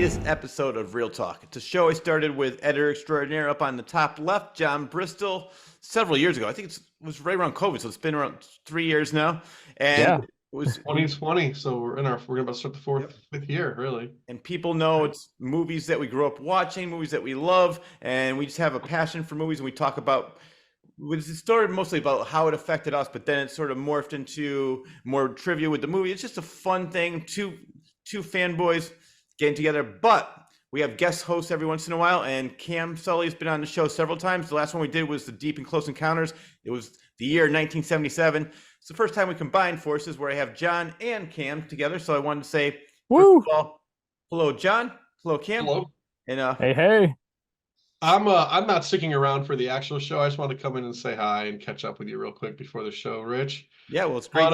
latest episode of Real Talk. It's a show I started with editor extraordinaire up on the top left, John Bristol, several years ago. I think it was right around COVID, so it's been around 3 years now. And it was 2020, so we're about to start the fifth year, really. And people know it's movies that we grew up watching, movies that we love, and we just have a passion for movies, and we talk about. It started mostly about how it affected us, but then it sort of morphed into more trivia with the movie. It's just a fun thing, two fanboys getting together. But we have guest hosts every once in a while, and Cam Sully has been on the show several times. The last one we did was the Deep and Close Encounters. It was the year 1977. It's the first time we combined forces where I have John and Cam together. So I wanted to say, woo! First of all, hello, John. Hello, Cam. Hello. And hey. I'm not sticking around for the actual show. I just want to come in and say hi and catch up with you real quick before the show, Rich. Yeah, well, it's great.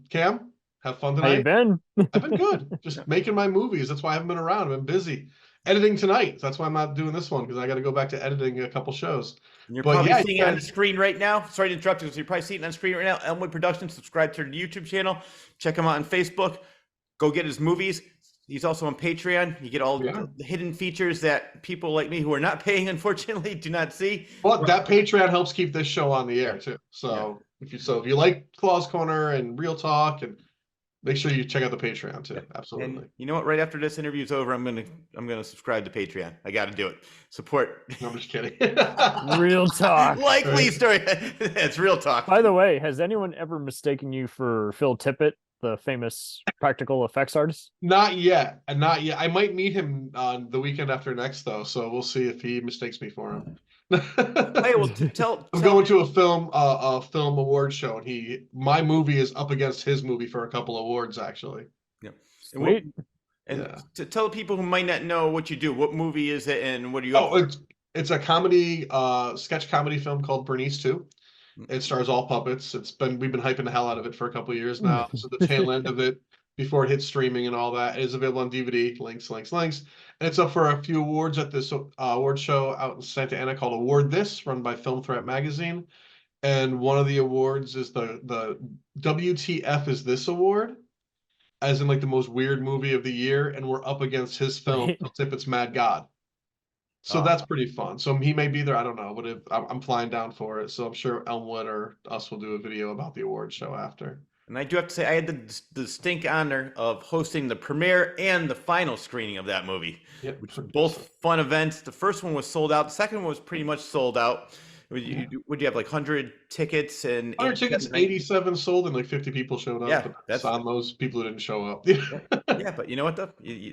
Cam, have fun tonight. How you been? I've been good. Just making my movies. That's why I haven't been around. I've been busy editing tonight. That's why I'm not doing this one, because I got to go back to editing a couple shows. And you're probably seeing it on the screen right now. Sorry to interrupt you. You're probably seeing it on the screen right now. Elmwood Productions. Subscribe to their YouTube channel. Check him out on Facebook. Go get his movies. He's also on Patreon. You get all the hidden features that people like me who are not paying, unfortunately, do not see. Well, that Patreon helps keep this show on the air too. So if you like Claw's Corner and Real Talk, and make sure you check out the Patreon too. Absolutely. And you know what? Right after this interview is over, I'm gonna subscribe to Patreon. I got to do it. Support. No, I'm just kidding. Real talk. Likely story. It's Real Talk. By the way, has anyone ever mistaken you for Phil Tippett, the famous practical effects artist? Not yet. I might meet him on the weekend after next, though. So we'll see if he mistakes me for him. Hey, well, I'm going to a film award show, and my movie is up against his movie for a couple awards, actually. Yeah. Sweet. And to tell people who might not know what you do, what movie is it, and what are you? It's a comedy, sketch comedy film called Bernice 2. It stars all puppets. We've been hyping the hell out of it for a couple of years now. So the tail end of it, before it hits streaming and all that, is available on DVD. Links. And it's up for a few awards at this award show out in Santa Ana called Award This, run by Film Threat Magazine. And one of the awards is the WTF is This award, as in like the most weird movie of the year. And we're up against his film, Tippett's Mad God. So that's pretty fun. So he may be there. I don't know, but I'm flying down for it. So I'm sure Elmwood or us will do a video about the award show after. And I do have to say, I had the distinct honor of hosting the premiere and the final screening of that movie, which were both fun events. The first one was sold out. The second one was pretty much sold out. Would you have like 100 tickets? 100 tickets, 87 sold, and like 50 people showed up. Yeah, that's on those people who didn't show up. Yeah, but you know what though?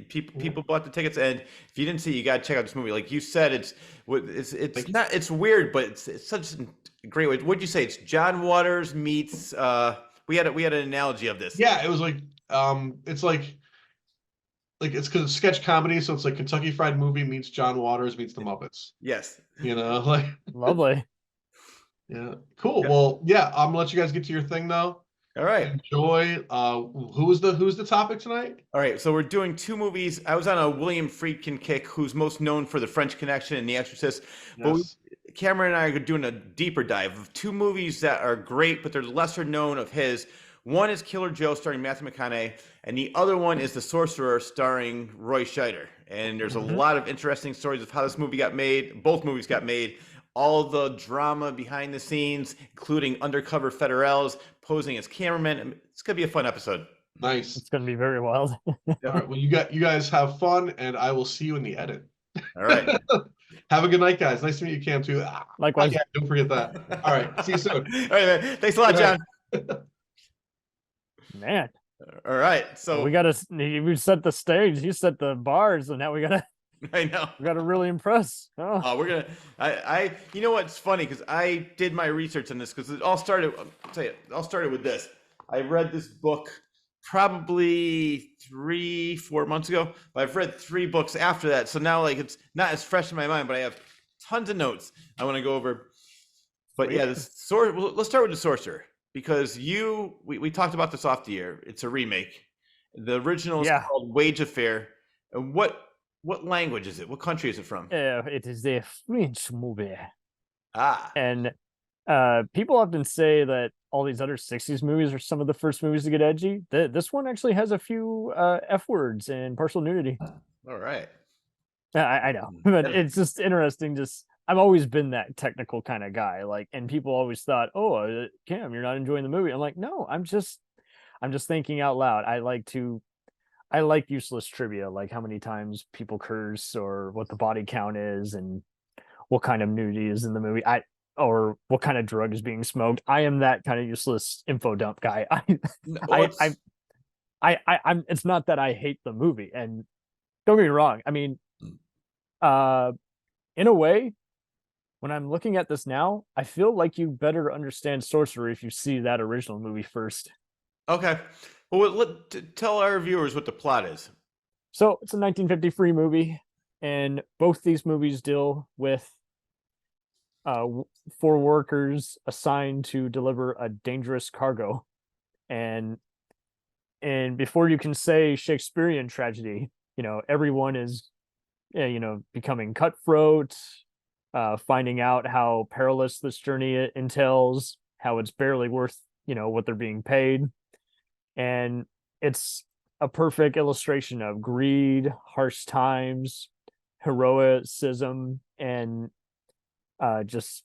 People bought the tickets, and if you didn't see, you got to check out this movie. Like you said, it's weird, but it's such a great way. What'd you say? It's John Waters meets. We had an analogy of this. Yeah, it was like it's because it's sketch comedy, so it's like Kentucky Fried Movie meets John Waters meets the Muppets. Yes. Like lovely. Yeah, cool. Yeah. Well, yeah, I'm gonna let you guys get to your thing now. All right. Enjoy. Who's the topic tonight? All right, so we're doing two movies. I was on a William Friedkin kick, who's most known for The French Connection and The Exorcist. Yes. But Cameron and I are doing a deeper dive of two movies that are great, but they're lesser known of his. One is Killer Joe, starring Matthew McConaughey, and the other one is The Sorcerer, starring Roy Scheider. And there's a lot of interesting stories of how this movie got made. Both movies got made. All the drama behind the scenes, including undercover federales posing as cameramen. It's gonna be a fun episode. Nice. It's gonna be very wild. All right. Well, you guys have fun, and I will see you in the edit. All right. Have a good night, guys. Nice to meet you, Cam, too. Likewise. Yeah, don't forget that. All right. See you soon. All right, man. Thanks a lot, John. Man. All right. So we set the stage. You set the bars, and now we gotta. I know. We gotta really impress. Oh, we're gonna. You know what's funny? Because I did my research on this. Because it all started. I'll tell you. It all started with this. I read this book probably 3-4 months ago. But I've read 3 books after that. So now, like, it's not as fresh in my mind. But I have tons of notes I want to go over. But yeah, let's start with The Sorcerer, because we talked about this off the air. It's a remake. The original is called Wage Affair. And what language is it? What country is it from? It is a French movie. Ah. And people often say that all these other 60s movies are some of the first movies to get edgy. This one actually has a few F words and partial nudity. All right. I know, but Yeah. it's just interesting. Just I've always been that technical kind of guy. Like, and people always thought, "Oh, Cam, you're not enjoying the movie." I'm like, no, I'm just thinking out loud. I like useless trivia, like how many times people curse or what the body count is and what kind of nudity is in the movie. Or what kind of drug is being smoked. I am that kind of useless info dump guy. Well, I'm. It's not that I hate the movie, and don't get me wrong. I mean, uh, in a way, when I'm looking at this now, I feel like you better understand Sorcerer if you see that original movie first. okay. Well, tell our viewers what the plot is. So it's a 1953 movie, and both these movies deal with uh, four workers assigned to deliver a dangerous cargo, and before you can say Shakespearean tragedy, everyone is, becoming cutthroat, finding out how perilous this journey entails, how it's barely worth, what they're being paid. And it's a perfect illustration of greed, harsh times, heroism, and just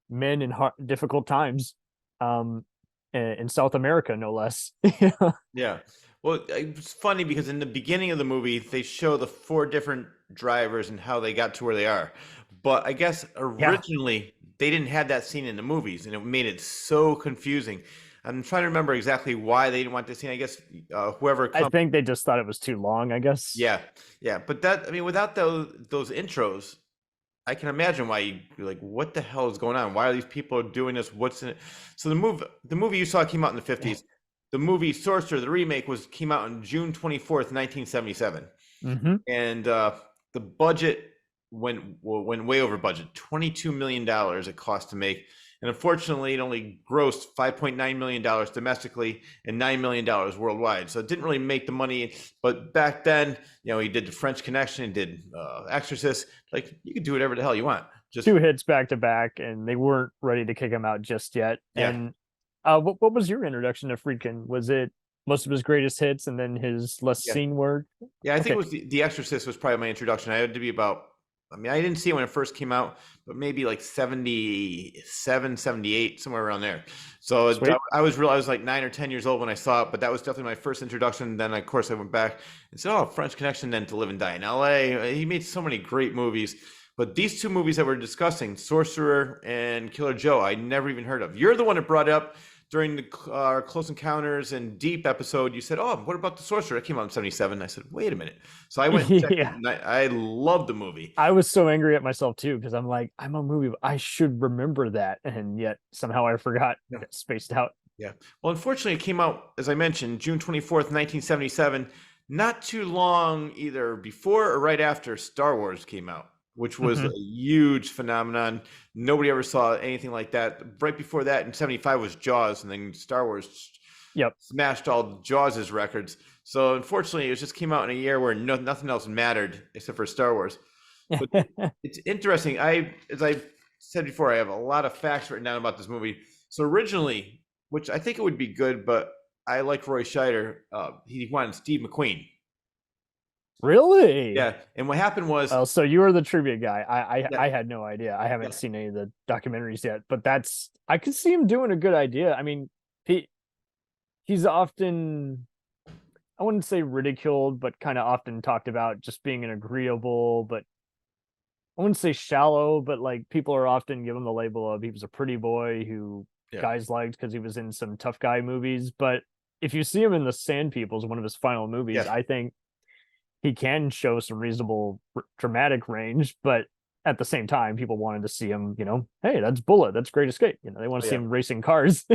men in difficult times, in South America, no less. Yeah. Well, it's funny because in the beginning of the movie, they show the four different drivers and how they got to where they are. But I guess originally they didn't have that scene in the movies, and it made it so confusing. I'm trying to remember exactly why they didn't want this scene. I guess whoever. I think they just thought it was too long, I guess. Yeah, yeah. But without those intros, I can imagine why you're like, what the hell is going on? Why are these people doing this? What's in it? So the movie you saw came out in the 50s. The movie Sorcerer, the remake, came out on June 24th, 1977. Mm-hmm. And the budget went way over budget. $22 million it cost to make. And unfortunately, it only grossed $5.9 million domestically and $9 million worldwide. So it didn't really make the money. But back then, he did The French Connection, he did Exorcist. Like, you could do whatever the hell you want. Just 2 hits back to back, and they weren't ready to kick him out just yet. Yeah. And what was your introduction to Friedkin? Was it most of his greatest hits and then his less seen work? Yeah, I think it was The Exorcist was probably my introduction. I had to be about, I didn't see it when it first came out, but maybe like 77, 78, somewhere around there. So I was like 9 or 10 years old when I saw it, but that was definitely my first introduction. Then, of course, I went back and said, oh, French Connection, then To Live and Die in L.A. He made so many great movies. But these two movies that we're discussing, Sorcerer and Killer Joe, I never even heard of. You're the one that brought it up during our Close Encounters and Deep episode. You said, oh, what about The Sorcerer? It came out in 77. I said, wait a minute. So I went and checked it, and I loved the movie. I was so angry at myself, too, because I'm like, I'm a movie. I should remember that. And yet somehow I forgot. Spaced out. Yeah. Well, unfortunately, it came out, as I mentioned, June 24th, 1977. Not too long either before or right after Star Wars came out, which was a huge phenomenon. Nobody ever saw anything like that. Right before that, in 75, was Jaws, and then Star Wars smashed all Jaws' records. So unfortunately, it just came out in a year where nothing else mattered except for Star Wars. But it's interesting. As I said before, I have a lot of facts written down about this movie. So originally, which I think it would be good, but I like Roy Scheider, he wanted Steve McQueen. Really? Yeah. And what happened was... Oh, so you were the trivia guy. I had no idea. I haven't seen any of the documentaries yet, but I could see him doing a good idea. I mean, he's often, I wouldn't say ridiculed, but kind of often talked about just being an agreeable, but I wouldn't say shallow, but like people are often give him the label of he was a pretty boy who guys liked because he was in some tough guy movies. But if you see him in The Sand Peoples, one of his final movies, I think he can show some reasonable dramatic range, but at the same time, people wanted to see him, hey, that's Bullet, that's Great Escape. They want to see him racing cars.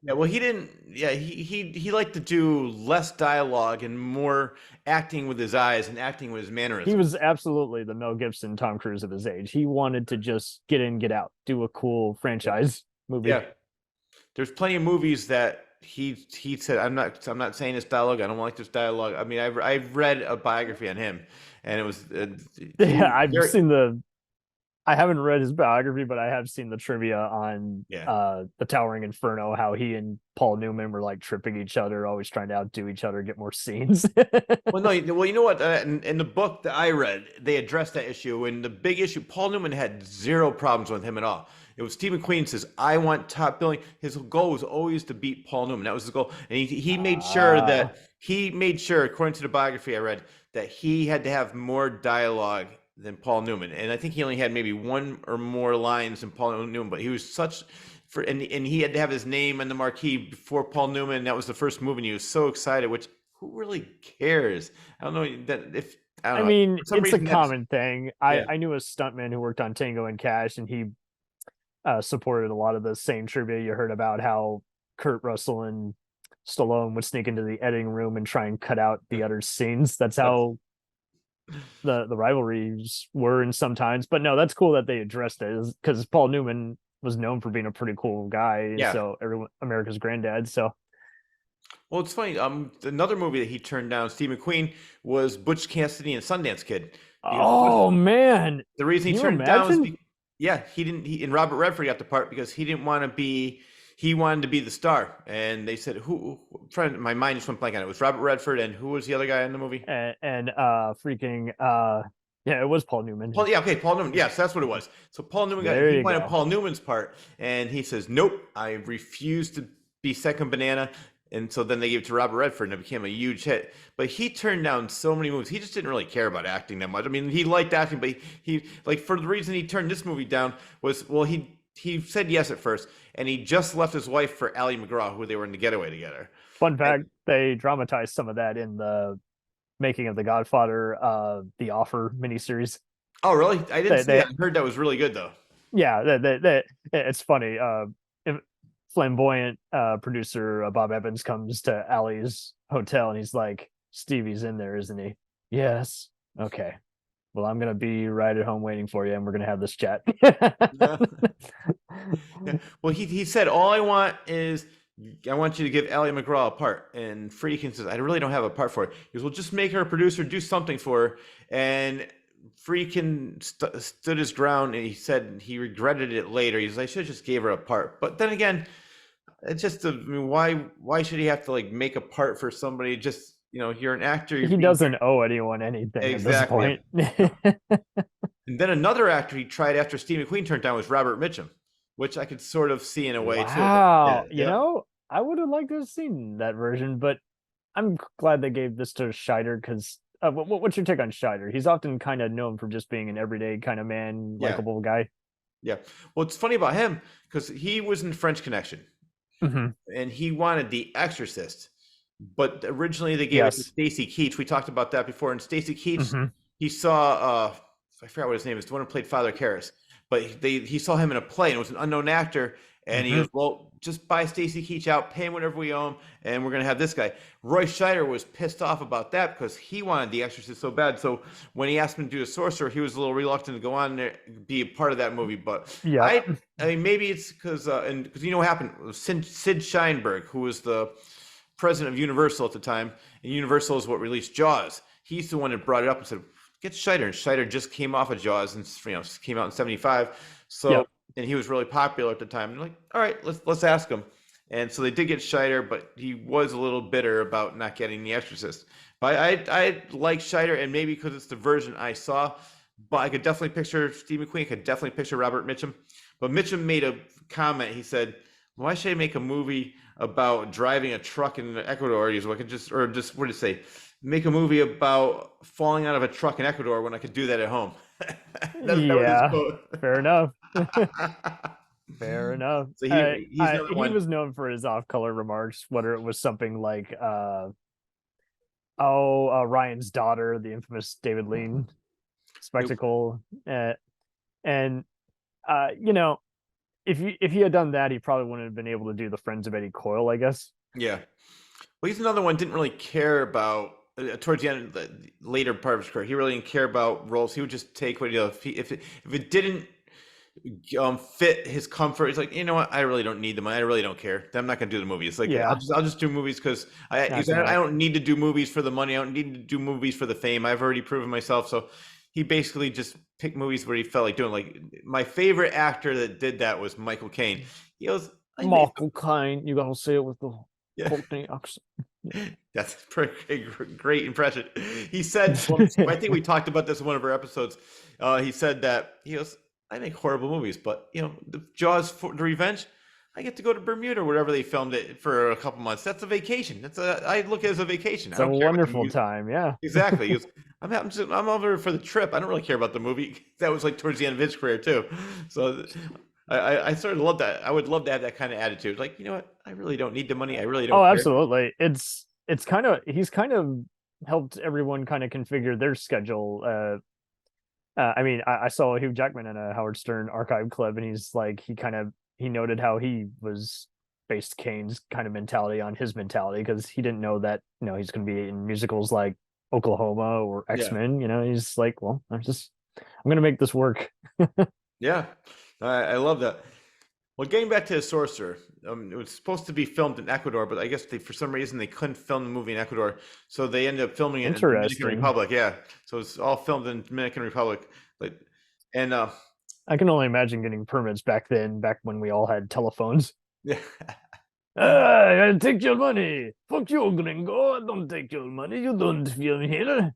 Well, he didn't. Yeah, he liked to do less dialogue and more acting with his eyes and acting with his mannerisms. He was absolutely the Mel Gibson, Tom Cruise of his age. He wanted to just get in, get out, do a cool franchise movie. Yeah, there's plenty of movies that he said, I'm not saying this dialogue. I don't like this dialogue. I mean, I've read a biography on him, and it was I've seen I haven't read his biography, but I have seen the trivia on the Towering Inferno, how he and Paul Newman were like tripping each other, always trying to outdo each other, get more scenes. Well, no, well, you know what? In the book that I read, they addressed that issue, and the big issue, Paul Newman had zero problems with him at all. It was Steve McQueen says, "I want top billing." His goal was always to beat Paul Newman. That was his goal, and he made sure according to the biography I read, that he had to have more dialogue than Paul Newman, and I think he only had maybe one or more lines than Paul Newman. But he was and he had to have his name on the marquee before Paul Newman. That was the first movie, and he was so excited. Which who really cares? I don't know that if I don't know. mean, For some it's a reason, common thing. I knew a stuntman who worked on Tango and Cash, and he supported a lot of the same trivia you heard about how Kurt Russell and Stallone would sneak into the editing room and try and cut out the other scenes. That's how the rivalries were in sometimes. But no, that's cool that they addressed it, because Paul Newman was known for being a pretty cool guy. Yeah. So America's granddad. So. Well, it's funny. Another movie that he turned down, Steve McQueen, was Butch Cassidy and Sundance Kid. Man! The reason he Can turned you it down was imagine? he didn't. And Robert Redford got the part because he didn't want to be. He wanted to be the star, and they said, "Who?" My mind just went blank on it. It was Robert Redford, and who was the other guy in the movie? And freaking yeah, it was Paul Newman. Paul Newman. Yes, that's what it was. So Paul Newman he wanted Paul Newman's part, and he says, "Nope, I refuse to be second banana." And so then they gave it to Robert Redford, and it became a huge hit. But he turned down so many movies. He just didn't really care about acting that much. I mean, he liked acting, but he like, for the reason he turned this movie down was, well, he said yes at first, and he just left his wife for Ally McGraw, who they were in The Getaway together. Fun fact, they dramatized some of that in the making of The Godfather, The Offer miniseries. Oh, really? I didn't see that. I heard that was really good, though. Yeah, it's funny. Flamboyant producer Bob Evans comes to Allie's hotel, and he's like, "Stevie's in there, isn't he?" "Yes." "Okay. Well, I'm going to be right at home waiting for you, and we're going to have this chat." Yeah. Well, he said, "All I want is, I want you to give Ally McGraw a part." And Friedkin says, "I really don't have a part for her." He goes, "Well, just make her a producer, do something for her." And Friedkin stood his ground, and he said he regretted it later. He says, "I should have just gave her a part." But then again, it's just, I mean, why should he have to like make a part for somebody? Just, you're an actor. He doesn't owe anyone anything Exactly. at this point. And then another actor he tried after Steve McQueen turned down was Robert Mitchum, which I could sort of see in a way too. Wow. I would have liked to have seen that version, but I'm glad they gave this to Scheider, because what's your take on Scheider? He's often kind of known for just being an everyday kind of man, likable guy. Yeah. Well, it's funny about him because he was in French Connection, and he wanted The Exorcist, but originally they gave it to Stacy Keach. We talked about that before. And Stacy Keach, he saw I forgot what his name is, the one who played Father Karras, but he saw him in a play, and it was an unknown actor. And he goes, "Well, just buy Stacy Keach out, pay him whatever we owe him, and we're going to have this guy." Roy Scheider was pissed off about that because he wanted The Exorcist so bad. So when he asked him to do The Sorcerer, he was a little reluctant to go on there, be a part of that movie. But I mean, maybe it's because because what happened? Sid Sheinberg, who was the president of Universal at the time, and Universal is what released Jaws. He's the one that brought it up and said, "Get Scheider." And Scheider just came off of Jaws, and came out in '75. So. And he was really popular at the time. And like, all right, let's ask him. And so they did get Scheider, but he was a little bitter about not getting The Exorcist. But I like Scheider, and maybe because it's the version I saw. But I could definitely picture Steve McQueen. I could definitely picture Robert Mitchum. But Mitchum made a comment. He said, "Why should I make a movie about driving a truck in Ecuador? I could just what did it say? Make a movie about falling out of a truck in Ecuador when I could do that at home." Fair enough. Fair enough. So he was known for his off-color remarks, whether it was something like Ryan's Daughter, the infamous David Lean spectacle. And if he had done that, he probably wouldn't have been able to do the Friends of Eddie Coyle, I guess. Yeah. Well, he's another one didn't really care about towards the end, the later part of his career. He really didn't care about roles. He would just take what if it didn't fit his comfort. He's like, "You know what? I really don't need the money. I really don't care. I'm not going to do the movie." It's like, I'll just do movies because I don't need to do movies for the money. I don't need to do movies for the fame. I've already proven myself. So he basically just picked movies where he felt like doing. Like my favorite actor that did that was Michael Caine. He goes, Michael Caine. You gotta say it with the yeah. Cockney accent. That's a pretty great impression. He said, well, I think we talked about this in one of our episodes. He said that he goes, I make horrible movies, but the Jaws for the Revenge, I get to go to Bermuda or wherever they filmed it for a couple months. That's a vacation. I look at it as a vacation. It's a wonderful time. Yeah, exactly. He goes, I'm over for the trip. I don't really care about the movie. That was like towards the end of his career too. So I sort of love that. I would love to have that kind of attitude. Like, you know what? I really don't need the money. I really don't. Oh, care. absolutely. It's kind of, he's kind of helped everyone kind of configure their schedule. I mean, I saw Hugh Jackman in a Howard Stern archive clip, and he's like, he noted how he was based Kane's kind of mentality on his mentality, because he didn't know that he's going to be in musicals like Oklahoma or X-Men. He's like, well, I'm going to make this work. Yeah, I love that. Well, getting back to The Sorcerer, it was supposed to be filmed in Ecuador, but I guess for some reason they couldn't film the movie in Ecuador, so they ended up filming it in the Dominican Republic. Yeah, so it's all filmed in Dominican Republic. And I can only imagine getting permits back when we all had telephones. Yeah. I take your money. Fuck you, gringo. I don't take your money. You don't film here.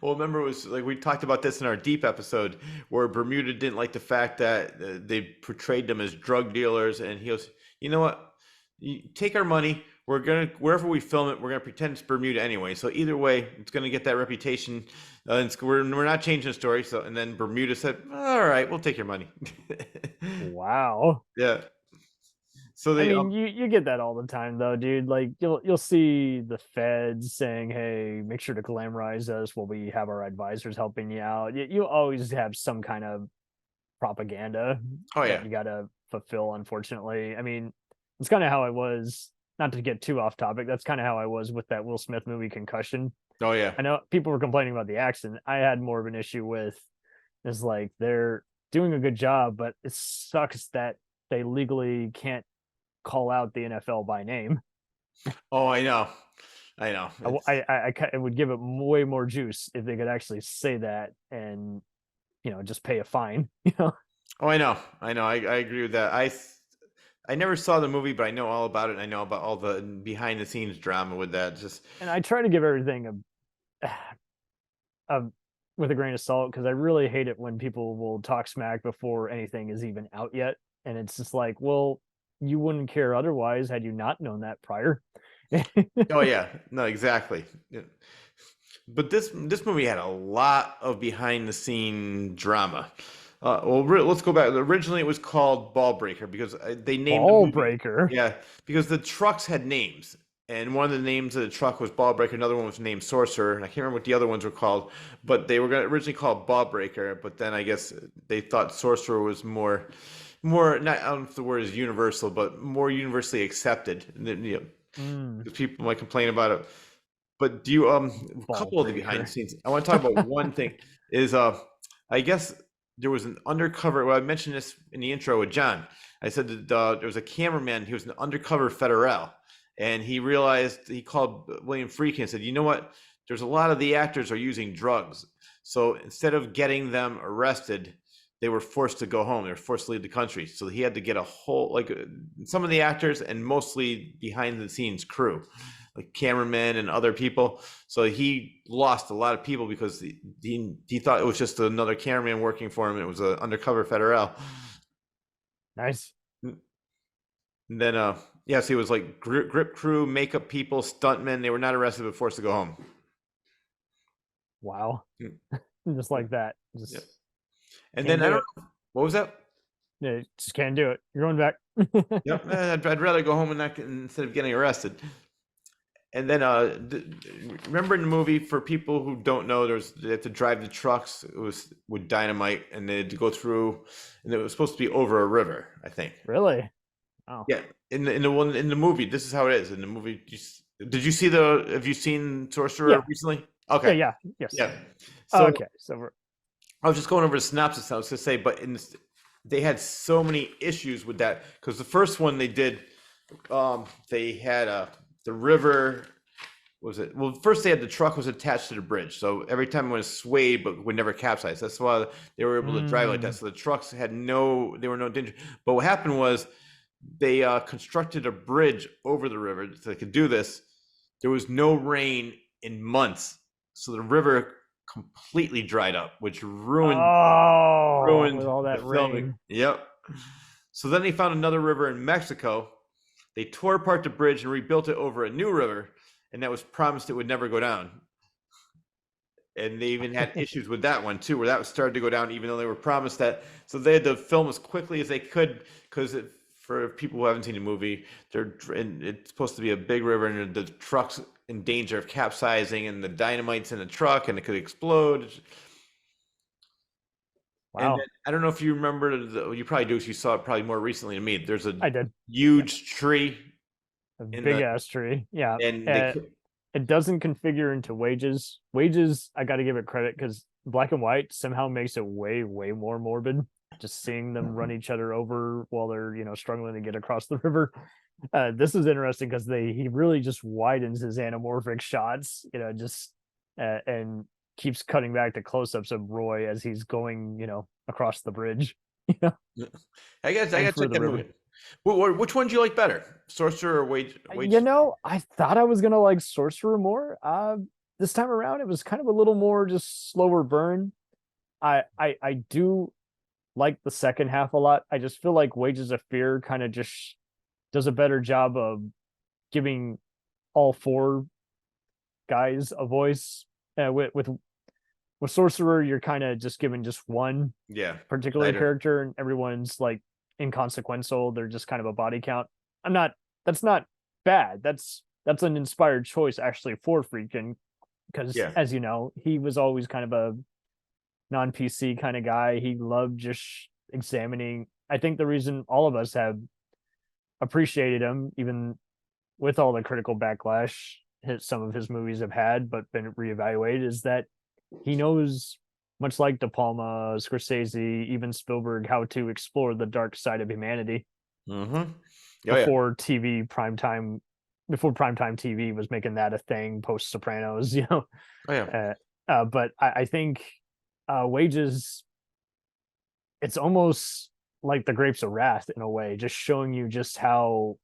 Well, remember, it was like we talked about this in our Deep episode, where Bermuda didn't like the fact that they portrayed them as drug dealers, and he goes, you know what? You take our money. We're gonna, wherever we film it, we're gonna pretend it's Bermuda anyway. So either way, it's gonna get that reputation. We're not changing the story. So, and then Bermuda said, all right, we'll take your money. Wow. Yeah. So they, I mean, you get that all the time, though, dude. Like you'll see the feds saying, "Hey, make sure to glamorize us while we have our advisors helping you out." You always have some kind of propaganda that you gotta fulfill. Unfortunately, I mean, it's kind of how I was. Not to get too off topic, that's kind of how I was with that Will Smith movie, Concussion. Oh yeah, I know people were complaining about the accent. I had more of an issue with is like they're doing a good job, but it sucks that they legally can't call out the NFL by name. Oh, I know. I would give it way more juice if they could actually say that and just pay a fine. Oh, I know. I agree with that. I never saw the movie, but I know all about it. I know about all the behind the scenes drama with that. And I try to give everything with a grain of salt, because I really hate it when people will talk smack before anything is even out yet, and it's just like, well, you wouldn't care otherwise had you not known that prior. Oh yeah, no, exactly. Yeah. But this movie had a lot of behind the scene drama. Let's go back. Originally, it was called Ball Breaker because they named Ball Breaker. Yeah, because the trucks had names, and one of the names of the truck was Ball Breaker. Another one was named Sorcerer, and I can't remember what the other ones were called. But they were originally called Ball Breaker. But then I guess they thought Sorcerer was more not, I don't know if the word is universal, but more universally accepted. Because people might complain about it. But do you a couple of the behind the scenes? I want to talk about one thing. Is I guess there was an undercover. Well, I mentioned this in the intro with John. I said that there was a cameraman. He was an undercover federal, and he realized, he called William Friedkin and said, "You know what? There's a lot of the actors are using drugs. So instead of getting them arrested, they were forced to go home. They were forced to leave the country. So he had to get a whole, like some of the actors and mostly behind the scenes crew, like cameramen and other people. So he lost a lot of people because he thought it was just another cameraman working for him. It was an undercover federal. Nice. And then, so he was like grip crew, makeup people, stuntmen. They were not arrested but forced to go home. Wow. Just like that. Yep. And then I don't know, what was that? Yeah, just can't do it. You're going back. Yep, I'd rather go home instead of getting arrested. And then remember in the movie, for people who don't know, they had to drive the trucks. It was with dynamite, and they had to go through, and it was supposed to be over a river, I think. Really? Oh. Yeah. In the movie, this is how it is. In the movie, have you seen Sorcerer recently? Okay. Yeah. Yes. Yeah. So, okay. So I was just going over the synopsis. I was going to say, but they had so many issues with that, because the first one they did, they had the river was it? Well, first they had the truck was attached to the bridge, so every time it was swayed, but would never capsize. That's why they were able to drive like that. So the trucks had they were no danger. But what happened was they constructed a bridge over the river so they could do this. There was no rain in months, so the river completely dried up, which ruined with all that the filming. rain. Yep. So then they found another river in Mexico. They tore apart the bridge and rebuilt it over a new river, and that was promised it would never go down. And they even had issues with that one too, where that started to go down, even though they were promised that. So they had to film as quickly as they could, because for people who haven't seen the movie, it's supposed to be a big river, and the truck's in danger of capsizing, and the dynamite's in the truck, and it could explode. Wow. And I don't know if you remember, you probably do, because you saw it probably more recently than me. There's I did. huge tree. A big ass tree. Yeah. And it doesn't configure into Wages. Wages, I got to give it credit, because black and white somehow makes it way, way more morbid. Just seeing them run each other over while they're, struggling to get across the river. This is interesting because he really just widens his anamorphic shots, and keeps cutting back to close-ups of Roy as he's going, across the bridge. I got to check that movie. Which one do you like better, Sorcerer or Wage? I thought I was gonna like Sorcerer more. This time around, it was kind of a little more just slower burn. I do like the second half a lot. I just feel like Wages of Fear kind of just does a better job of giving all four guys a voice. With Sorcerer, you're kind of just given just one particular character, and everyone's like inconsequential. They're just kind of a body count. That's not bad. That's an inspired choice actually for Friedkin, because as you know, he was always kind of a non-PC kind of guy. He loved just examining. I think the reason all of us have appreciated him, even with all the critical backlash some of his movies have had but been reevaluated, is that he knows, much like De Palma, Scorsese, even Spielberg, how to explore the dark side of humanity. Before primetime TV was making that a thing post Sopranos, but I think Wages, it's almost like The Grapes of Wrath in a way, just showing you just how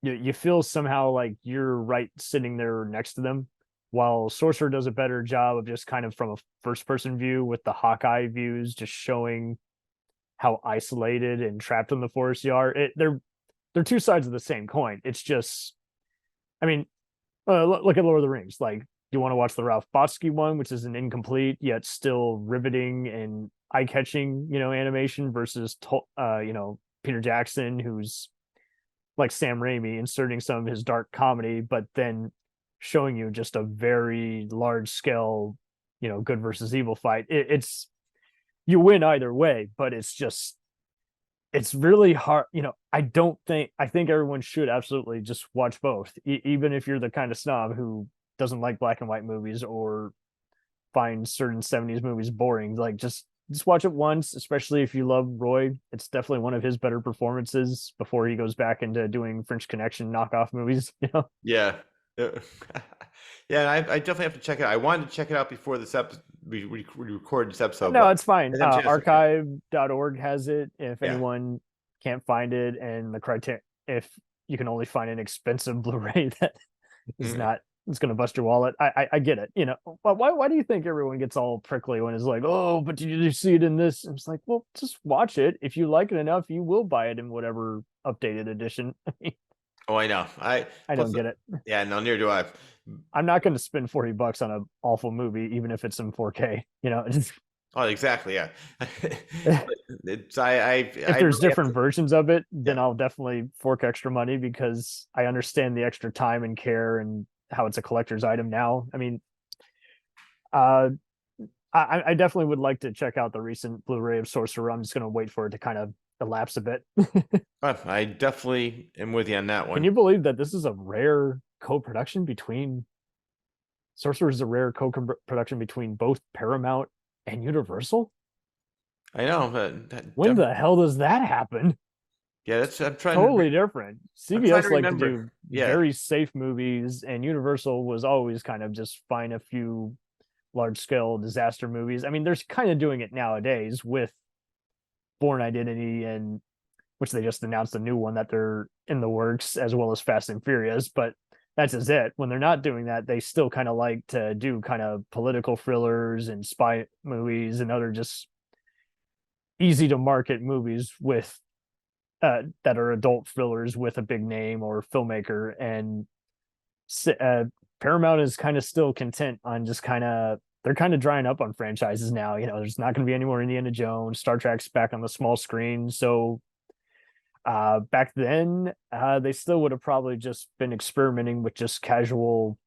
you feel somehow like you're right sitting there next to them, while Sorcerer does a better job of just kind of from a first person view with the Hawkeye views, just showing how isolated and trapped in the forest you are. They're two sides of the same coin. It's just, I mean, look at Lord of the Rings. Like, you want to watch the Ralph Bakshi one, which is an incomplete yet still riveting and eye-catching, animation, versus Peter Jackson, who's like Sam Raimi, inserting some of his dark comedy, but then showing you just a very large scale, good versus evil fight. It's you win either way, but it's really hard. I think everyone should absolutely just watch both, even if you're the kind of snob who doesn't like black and white movies or finds certain 70s movies boring. Like, just watch it once, especially if you love Roy. It's definitely one of his better performances before he goes back into doing French Connection knockoff movies. Yeah. I definitely have to check it out. I wanted to check it out before this episode. We recorded this episode. No, it's fine. Archive.org has it. If anyone can't find it, and the criteria, if you can only find an expensive Blu-ray that is not, it's going to bust your wallet. I get it. Why do you think everyone gets all prickly when it's like, oh, but did you see it in this? And it's like, well, just watch it. If you like it enough, you will buy it in whatever updated edition. Oh, I know. I don't get it. Yeah, no, neither do I. I'm not going to spend $40 on an awful movie, even if it's in 4K. Oh, exactly. Yeah. If there's different versions of it, then I'll definitely fork extra money, because I understand the extra time and care and how it's a collector's item now. I mean, I definitely would like to check out the recent Blu-ray of Sorcerer. I'm just going to wait for it to kind of elapse a bit. I definitely am with you on that one. Can you believe that this is a rare co-production between Sorcerer is a rare co-production between both Paramount and Universal? I know. When the hell does that happen? Yeah, that's I'm trying Totally different. I'm trying to CBS liked to remember. do Yeah. very safe movies, and Universal was always kind of just find a few large scale disaster movies. I mean, they're kind of doing it nowadays with Born Identity, and which they just announced a new one that they're in the works, as well as Fast and Furious. But that's just it. When they're not doing that, they still kind of like to do kind of political thrillers and spy movies and other just easy to market movies with that are adult thrillers with a big name or filmmaker. And uh, Paramount is kind of still content on just kind of they're kind of drying up on franchises now. You know, there's not going to be any more Indiana Jones. Star Trek's back on the small screen, so back then they still would have probably just been experimenting with just casual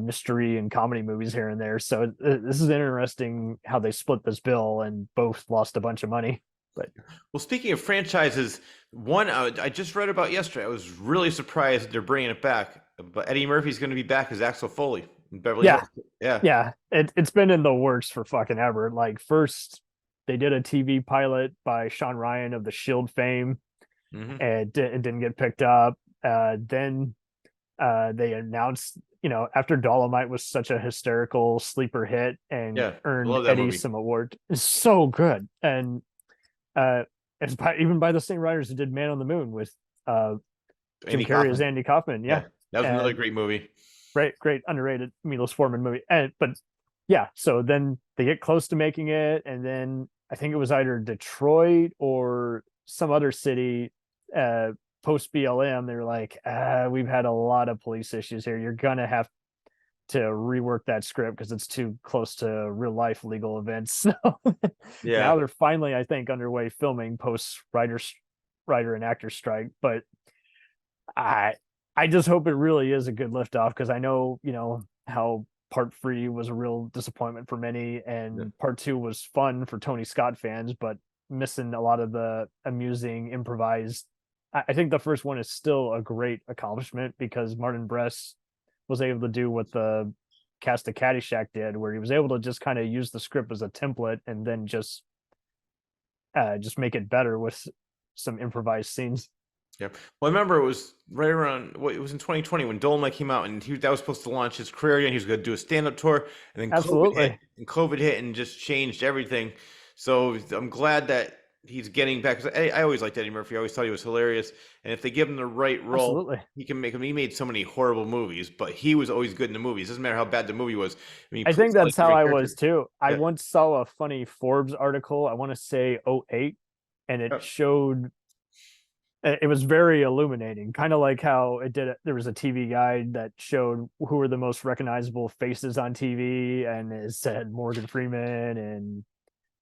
mystery and comedy movies here and there. So this is interesting how they split this bill, and both lost a bunch of money. But well, speaking of franchises, one I just read about yesterday. I was really surprised they're bringing it back. But Eddie Murphy's going to be back as Axel Foley in Beverly Hills. Yeah, it's been in the works for fucking ever. Like, first they did a TV pilot by Sean Ryan of the Shield fame, and it didn't get picked up. Then they announced, after Dolomite was such a hysterical sleeper hit and earned Eddie some award. It's so good. And it's even by the same writers who did Man on the Moon with Jim Carrey as Andy Kaufman. Yeah. That was another great movie. Great, underrated Milos Forman movie. But yeah, so then they get close to making it, and then I think it was either Detroit or some other city post BLM. They're like, we've had a lot of police issues here. You're gonna have to rework that script because it's too close to real life legal events. So now they're finally, I think, underway filming post writer and actor strike. But I just hope it really is a good liftoff, because I know, how part 3 was a real disappointment for many, and part 2 was fun for Tony Scott fans, but missing a lot of the amusing improvised. I think the first one is still a great accomplishment, because Martin Brest was able to do what the cast of Caddyshack did, where he was able to just kind of use the script as a template and then just make it better with some improvised scenes. Yeah. Well, I remember it was right around, it was in 2020 when Dolomite came out, and that was supposed to launch his career again. He was going to do a stand-up tour, and then COVID hit and just changed everything. So I'm glad that he's getting back. I always liked Eddie Murphy. I always thought he was hilarious. And if they give him the right role, he can make him. He made so many horrible movies, but he was always good in the movies. It doesn't matter how bad the movie was. I think that's how I was too. I once saw a funny Forbes article, I want to say 2008, and it showed, it was very illuminating, kind of like how it did. There was a TV guide that showed who were the most recognizable faces on TV, and it said Morgan Freeman and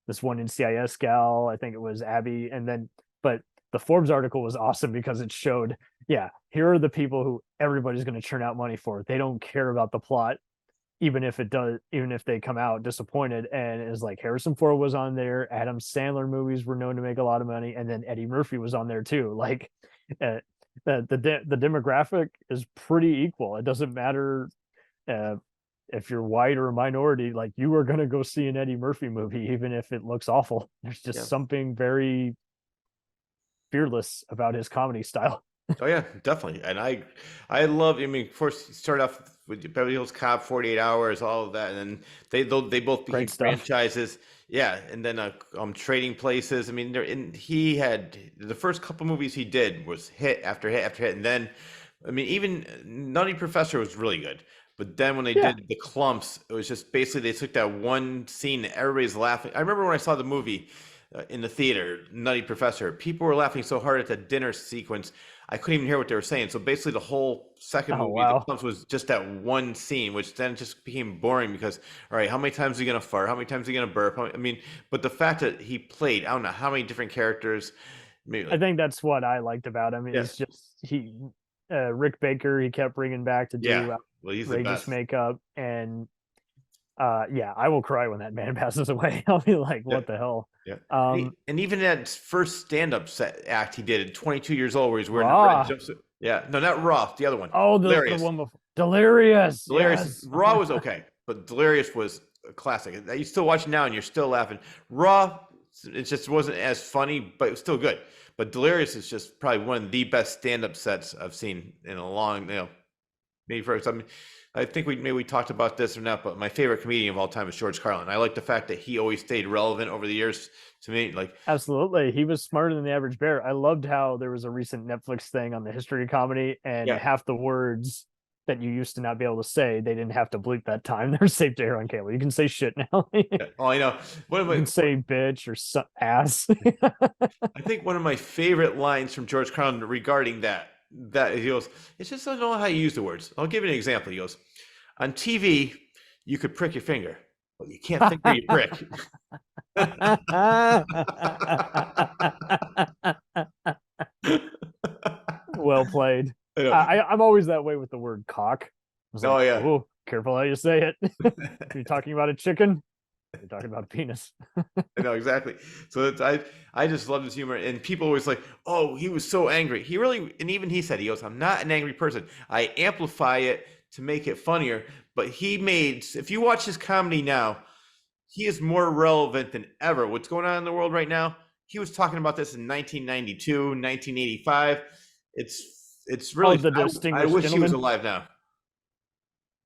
this one NCIS gal, I think it was Abby. And then, but the Forbes article was awesome because it showed, here are the people who everybody's going to churn out money for. They don't care about the plot, even if they come out disappointed. And it was like Harrison Ford was on there. Adam Sandler movies were known to make a lot of money. And then Eddie Murphy was on there too. Like the demographic is pretty equal. It doesn't matter if you're white or a minority, like, you are going to go see an Eddie Murphy movie, even if it looks awful. There's just something very fearless about his comedy style. Oh yeah, definitely. And I love, of course, you start off with Beverly Hills Cop, 48 Hours, all of that. And then they both became franchises. Yeah. And then Trading Places. I mean, he had the first couple movies he did was hit after hit after hit. And then, even Nutty Professor was really good. But then when they did The Clumps, it was just basically they took that one scene that everybody's laughing. I remember when I saw the movie in the theater, Nutty Professor, people were laughing so hard at the dinner sequence, I couldn't even hear what they were saying. So basically the whole second movie, The Clumps, was just that one scene, which then just became boring because, all right, how many times are you going to fart? How many times are you going to burp? But the fact that he played, I don't know how many different characters. I think that's what I liked about him. It's just Rick Baker, he kept bringing back to do outrageous makeup, and I will cry when that man passes away. I'll be like, what the hell? And even that first stand-up act he did at 22 years old, where he's wearing a red jumpsuit. No, not Raw, the other one. Oh, the one before. Delirious. Yes. Raw was okay, but Delirious was a classic. You still watch it now and you're still laughing. Raw, it just wasn't as funny, but it was still good. But Delirious is just probably one of the best stand-up sets I've seen in a long, maybe first. I mean, I think we talked about this or not, but my favorite comedian of all time is George Carlin. I like the fact that he always stayed relevant over the years. To me, like Absolutely, he was smarter than the average bear. I loved how there was a recent Netflix thing on the history of comedy, and half the words that you used to not be able to say, they didn't have to bleep that time. They're safe to air on cable. You can say shit now. oh, I know. You can say bitch or ass. I think one of my favorite lines from George Carlin regarding that he goes, it's just I don't know how you use the words. I'll give you an example. He goes, on TV, you could prick your finger, but you can't think where you prick. Well played. I'm always that way with the word cock. Oh, yeah. Oh, careful how you say it. You're talking about a chicken. You're talking about a penis. I know, exactly. So I just love his humor. And people always like, oh, he was so angry. He really, and even he said, he goes, I'm not an angry person. I amplify it to make it funnier. But if you watch his comedy now, he is more relevant than ever. What's going on in the world right now? He was talking about this in 1992, 1985. It's really, the distinguished I wish gentleman. he was alive now.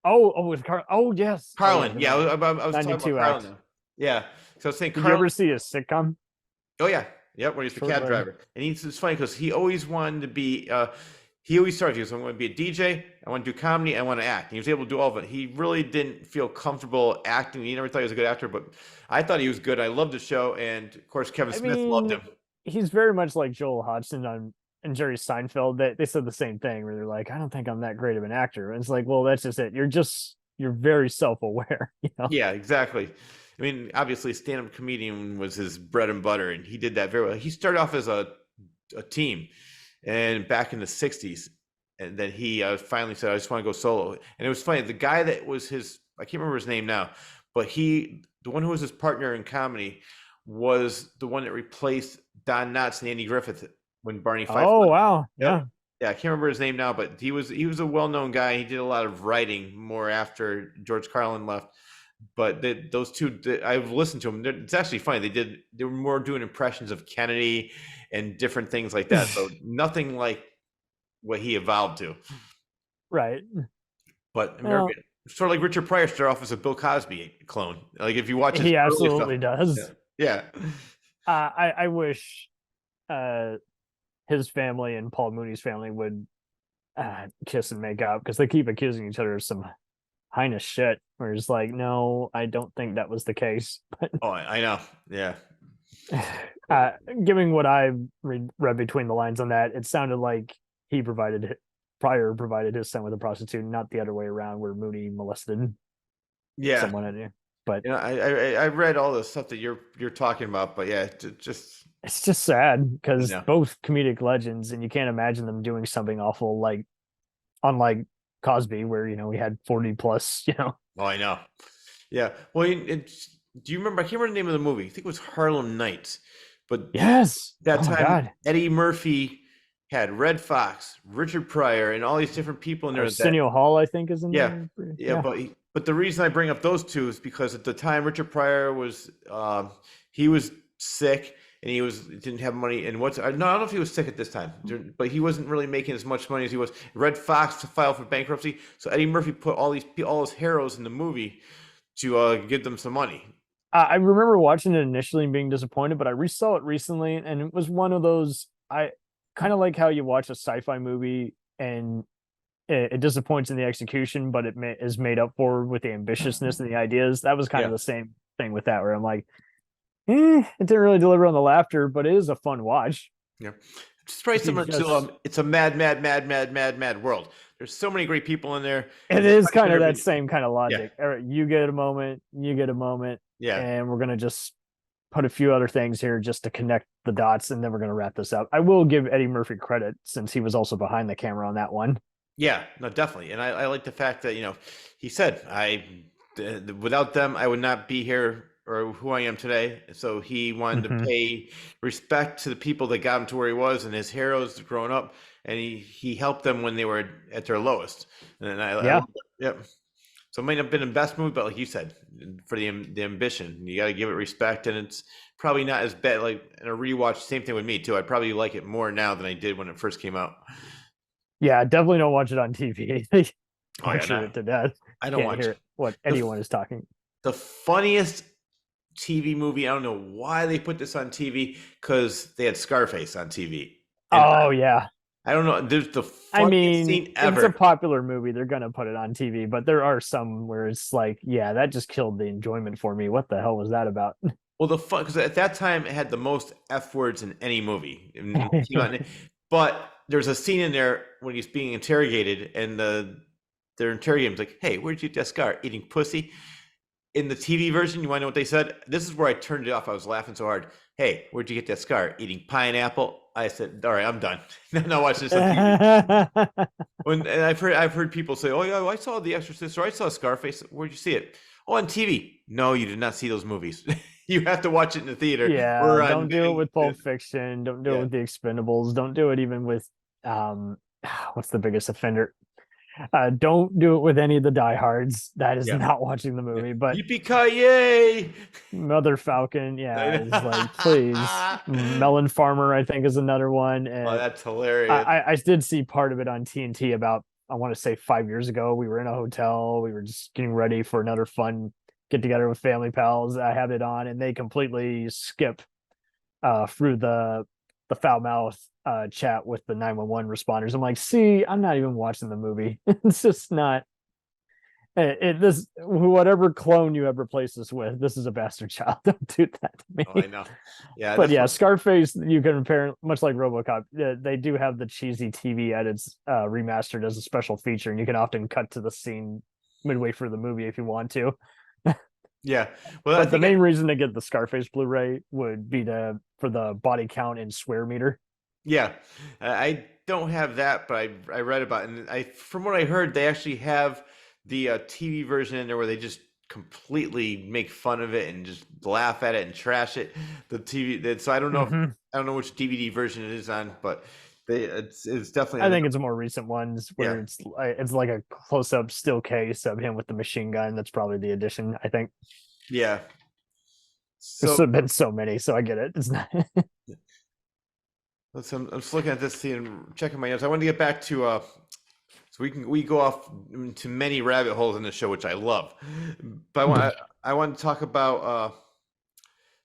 With Carlin. Oh, yes. Carlin. Yeah, I was talking about Carlin now. Yeah. So I was saying, Did you ever see his sitcom? Oh, yeah. Yep, where he's the cab driver. And it's funny because he always wanted to be, he always started, he goes, I want to be a DJ, I want to do comedy, I want to act. And he was able to do all of it. He really didn't feel comfortable acting. He never thought he was a good actor, but I thought he was good. I loved the show. And, of course, Kevin Smith loved him. He's very much like Joel Hodgson and Jerry Seinfeld. They said the same thing where they're like, I don't think I'm that great of an actor. And it's like, well, that's just it. You're very self-aware. Yeah, exactly. I mean, obviously, stand-up comedian was his bread and butter, and he did that very well. He started off as a team, and back in the 60s, and then he finally said, I just want to go solo. And it was funny. The guy that was I can't remember his name now, but the one who was his partner in comedy was the one that replaced Don Knotts and Andy Griffith when Barney Fife. Oh, wow. Yeah. Yeah, I can't remember his name now, but he was a well-known guy. He did a lot of writing more after George Carlin left. But those two, I've listened to them. It's actually funny. They were more doing impressions of Kennedy and different things like that. So nothing like what he evolved to. Right. But sort of like Richard Pryor started off as a Bill Cosby clone. Like if you watch his he absolutely does. Yeah. I wish his family and Paul Mooney's family would kiss and make out, because they keep accusing each other of some heinous shit. Where it's like, no, I don't think that was the case. But oh, I know. Yeah. Given what I read between the lines on that, it sounded like Pryor provided his son with a prostitute, not the other way around, where Mooney molested someone in here. But I read all the stuff that you're talking about, but yeah, it's just sad because both comedic legends, and you can't imagine them doing something awful like, unlike Cosby, where we had 40 plus. Oh, I know. Yeah. Well, do you remember? I can't remember the name of the movie. I think it was Harlem Nights. But yes, that time Eddie Murphy had Red Fox, Richard Pryor, and all these different people in there. Arsenio Hall, I think, is in there. Yeah. But the reason I bring up those two is because at the time Richard Pryor was he was sick and he didn't have money. And I don't know if he was sick at this time, but he wasn't really making as much money as he was. Red Fox filed for bankruptcy, so Eddie Murphy put all his heroes in the movie to give them some money. I remember watching it initially and being disappointed, but I resaw it recently, and it was one of those. I kind of like how you watch a sci-fi movie and it disappoints in the execution, but it is made up for with the ambitiousness and the ideas. That was kind of the same thing with that, where I'm like, it didn't really deliver on the laughter, but it is a fun watch. Yeah, it's very similar to it's a mad world. There's so many great people in there. It is kind of that same kind of logic. Yeah. All right, you get a moment. Yeah. And we're going to just put a few other things here just to connect the dots, and then we're going to wrap this up. I will give Eddie Murphy credit, since he was also behind the camera on that one. Yeah, no, definitely. And I like the fact that, he said, without them, I would not be here or who I am today. So he wanted to pay respect to the people that got him to where he was and his heroes growing up. And he helped them when they were at their lowest. And yep. So it might not have been the best movie, but like you said, for the ambition, you got to give it respect, and it's probably not as bad. Like in a rewatch, same thing with me too. I probably like it more now than I did when it first came out. Yeah, definitely don't watch it on TV. Oh yeah, Butcher it to death. I don't Can't watch hear what anyone is talking. the funniest TV movie. I don't know why they put this on TV, because they had Scarface on TV. And Oh yeah. I don't know. There's the I funniest mean, scene if ever. it's a popular movie, they're gonna put it on TV, but there are some where it's like, yeah, that just killed the enjoyment for me. What the hell was that about? Well, the fun, because at that time it had the most F words in any movie. But there's a scene in there when he's being interrogated, and they're interrogating him like, "Hey, where'd you get that scar? Eating pussy?" In the TV version, you want to know what they said? This is where I turned it off. I was laughing so hard. "Hey, where'd you get that scar? Eating pineapple?" I said, "All right, I'm done. Not watching this on TV." And I've heard people say, "Oh yeah, I saw The Exorcist, or I saw Scarface." "Where'd you see it?" "Oh, on TV." "No, you did not see those movies. You have to watch it in the theater." Yeah, don't do it with Pulp Fiction. Don't do it with The Expendables. Don't do it even with what's the biggest offender? Don't do it with any of the diehards. That is not watching the movie. But Yippee-ki-yay! Mother Falcon, it's like, please. Melon Farmer, I think, is another one. And oh, that's hilarious. I did see part of it on TNT about, I want to say 5 years ago. We were in a hotel. We were just getting ready for another fun get together with family pals. I have it on, and they completely skip through the foul mouth chat with the 911 responders. I'm like, see, I'm not even watching the movie. It's just not. This whatever clone you have replaced this with, this is a bastard child. Don't do that to me. Oh, I know. Yeah, but yeah, Scarface, you can compare, much like RoboCop. They do have the cheesy TV edits remastered as a special feature, and you can often cut to the scene midway through the movie if you want to. Yeah, well, but the main reason to get the Scarface Blu-ray would be for the body count and swear meter. Yeah, I don't have that, but I read about it, and from what I heard, they actually have the TV version in there where they just completely make fun of it and just laugh at it and trash it. The TV, so I don't know. I don't know which DVD version it is on, but it's definitely. I think it's more recent ones where it's like a close-up still case of him with the machine gun. That's probably the edition, I think. Yeah. There's been so many, so I get it. It's not. I'm just looking at this scene and checking my notes. I want to get back to so we go off to many rabbit holes in the show, which I love. But I want to talk about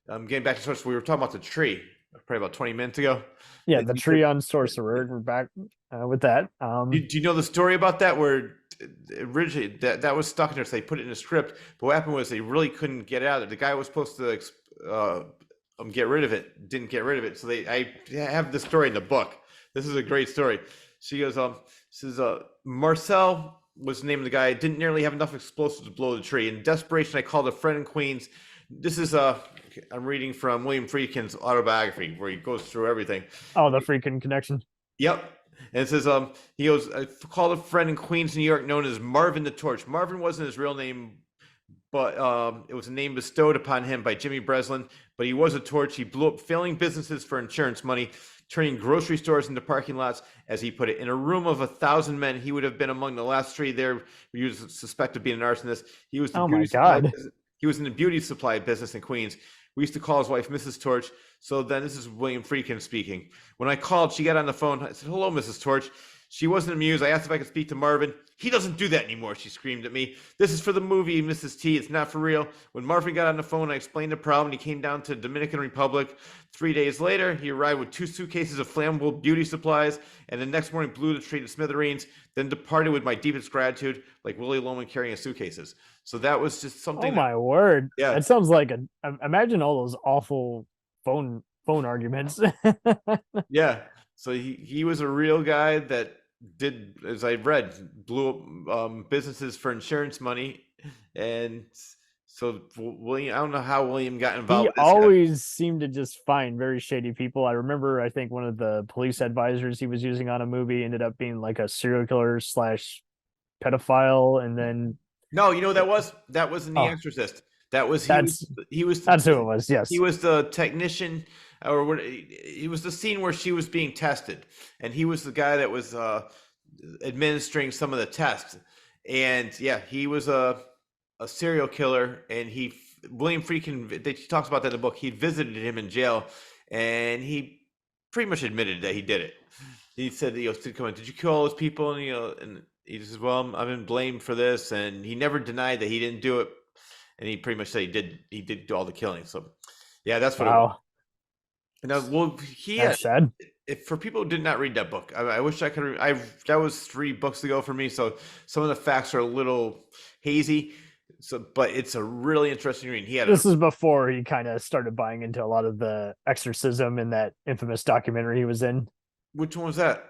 getting back to source. We were talking about the tree probably about 20 minutes ago. Yeah, the tree on Sorcerer. We're back with that. Do you know the story about that? Where originally that was stuck in there, so they put it in the script. But what happened was they really couldn't get it out of it. The guy was supposed to get rid of it, didn't get rid of it. So I have the story in the book. This is a great story. She goes, says Marcel was the name of the guy. Didn't nearly have enough explosives to blow the tree. In desperation, I called a friend in Queens. This is I'm reading from William Friedkin's autobiography, where he goes through everything. Oh, the Friedkin connection. Yep. And it says, he goes, I called a friend in Queens, New York, known as Marvin the Torch. Marvin wasn't his real name, but it was a name bestowed upon him by Jimmy Breslin. But he was a torch. He blew up failing businesses for insurance money, turning grocery stores into parking lots, as he put it. In a room of 1,000 men, he would have been among the last three there. He was suspected of being an arsonist. He was he was in the beauty supply business in Queens. We used to call his wife Mrs. Torch. So then this is William Friedkin speaking. When I called, she got on the phone. I said, "Hello, Mrs. Torch." She wasn't amused. I asked if I could speak to Marvin. "He doesn't do that anymore," she screamed at me. "This is for the movie, Mrs. T. It's not for real." When Marvin got on the phone, I explained the problem. He came down to Dominican Republic. 3 days later, he arrived with 2 suitcases of flammable beauty supplies, and the next morning blew the tree to smithereens, then departed with my deepest gratitude, like Willie Loman carrying his suitcases. So that was just something. Oh my word! Yeah, it sounds like imagine all those awful phone arguments. Yeah, so he was a real guy that did, as I read, blew up businesses for insurance money, and so William. I don't know how William got involved. He always seemed to just find very shady people. I remember, I think one of the police advisors he was using on a movie ended up being like a serial killer / pedophile, and then. No, you know that was in The Exorcist. That was he was that's who it was. Yes, he was the technician, or what? It was the scene where she was being tested, and he was the guy that was administering some of the tests. And yeah, he was a serial killer, and William Friedkin, he talks about that in the book. He visited him in jail, and he pretty much admitted that he did it. He said, did you kill all those people? And he says, well, I've been blamed for this, and he never denied that he didn't do it. And he pretty much said he did do all the killing. So yeah, that's what it was. And well, that's sad. If for people who did not read that book, I wish I could. That was 3 books ago for me, so some of the facts are a little hazy. So, but it's a really interesting read. This is before he kind of started buying into a lot of the exorcism in that infamous documentary he was in. Which one was that?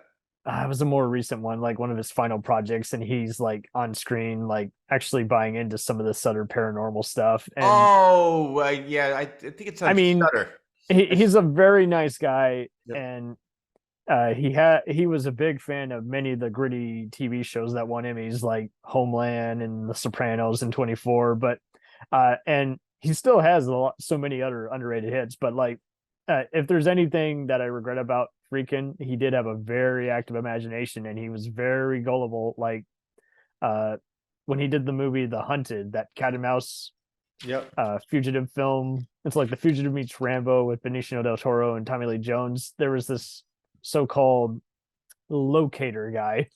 It was a more recent one, like one of his final projects, and he's like on screen, like actually buying into some of this other paranormal stuff. And yeah, I think it's. I mean, he's a very nice guy, yep. And he was a big fan of many of the gritty TV shows that won Emmys, like Homeland and The Sopranos and 24. But and he still has so many other underrated hits. But like, if there's anything that I regret about Friedkin, he did have a very active imagination, and he was very gullible. Like when he did the movie The Hunted, that cat and mouse fugitive film. It's like The Fugitive meets Rambo with Benicio del Toro and Tommy Lee Jones. There was this so-called locator guy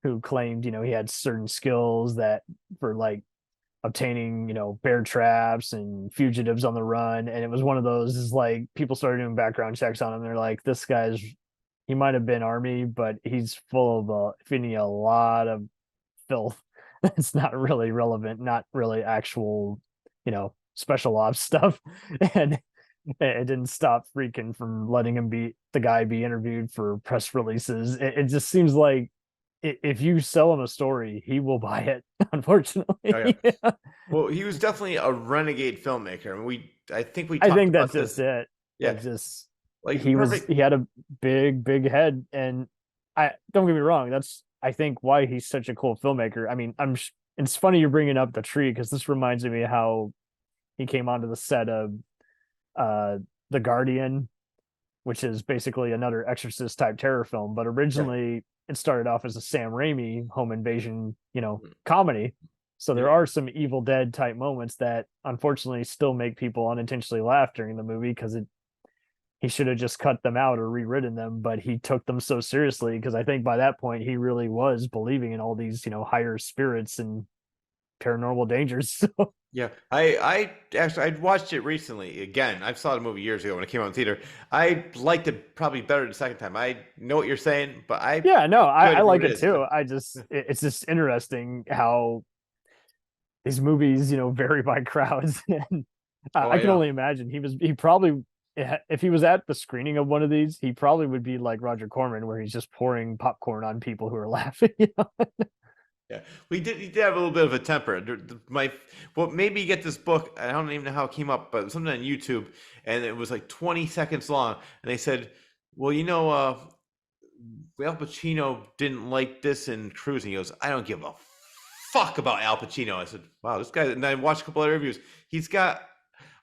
who claimed, he had certain skills that for like obtaining, bear traps and fugitives on the run. And it was one of those, is like people started doing background checks on him. They're like, this guy's, he might have been Army, but he's full of feeding a lot of filth. It's not really relevant, not really actual, special ops stuff. And it didn't stop Friedkin from letting him be interviewed for press releases. It just seems like if you sell him a story, he will buy it, unfortunately. Oh, yeah. Yeah. Well, he was definitely a renegade filmmaker. I think that's just it. Yeah. It's just like he had a big head, and don't get me wrong, that's I think why he's such a cool filmmaker. I mean, it's funny you're bringing up The Tree, because this reminds me of how he came onto the set of The Guardian, which is basically another Exorcist type terror film, but originally it started off as a Sam Raimi home invasion, comedy. So there are some Evil Dead type moments that unfortunately still make people unintentionally laugh during the movie, because he should have just cut them out or rewritten them, but he took them so seriously, because I think by that point he really was believing in all these, higher spirits and paranormal dangers. So. Yeah, I watched it recently again. I saw the movie years ago when it came out in theater. I liked it probably better the second time. I know what you're saying, but I like it too. It's just interesting how these movies, vary by crowds. And I can only imagine he probably, if he was at the screening of one of these, he probably would be like Roger Corman, where he's just pouring popcorn on people who are laughing. Yeah, he did have a little bit of a temper. Maybe you get this book. I don't even know how it came up, but it was something on YouTube, and it was like 20 seconds long. And they said, well, Al Pacino didn't like this in Cruising. He goes, I don't give a fuck about Al Pacino. I said, wow, this guy, and I watched a couple other reviews. He's got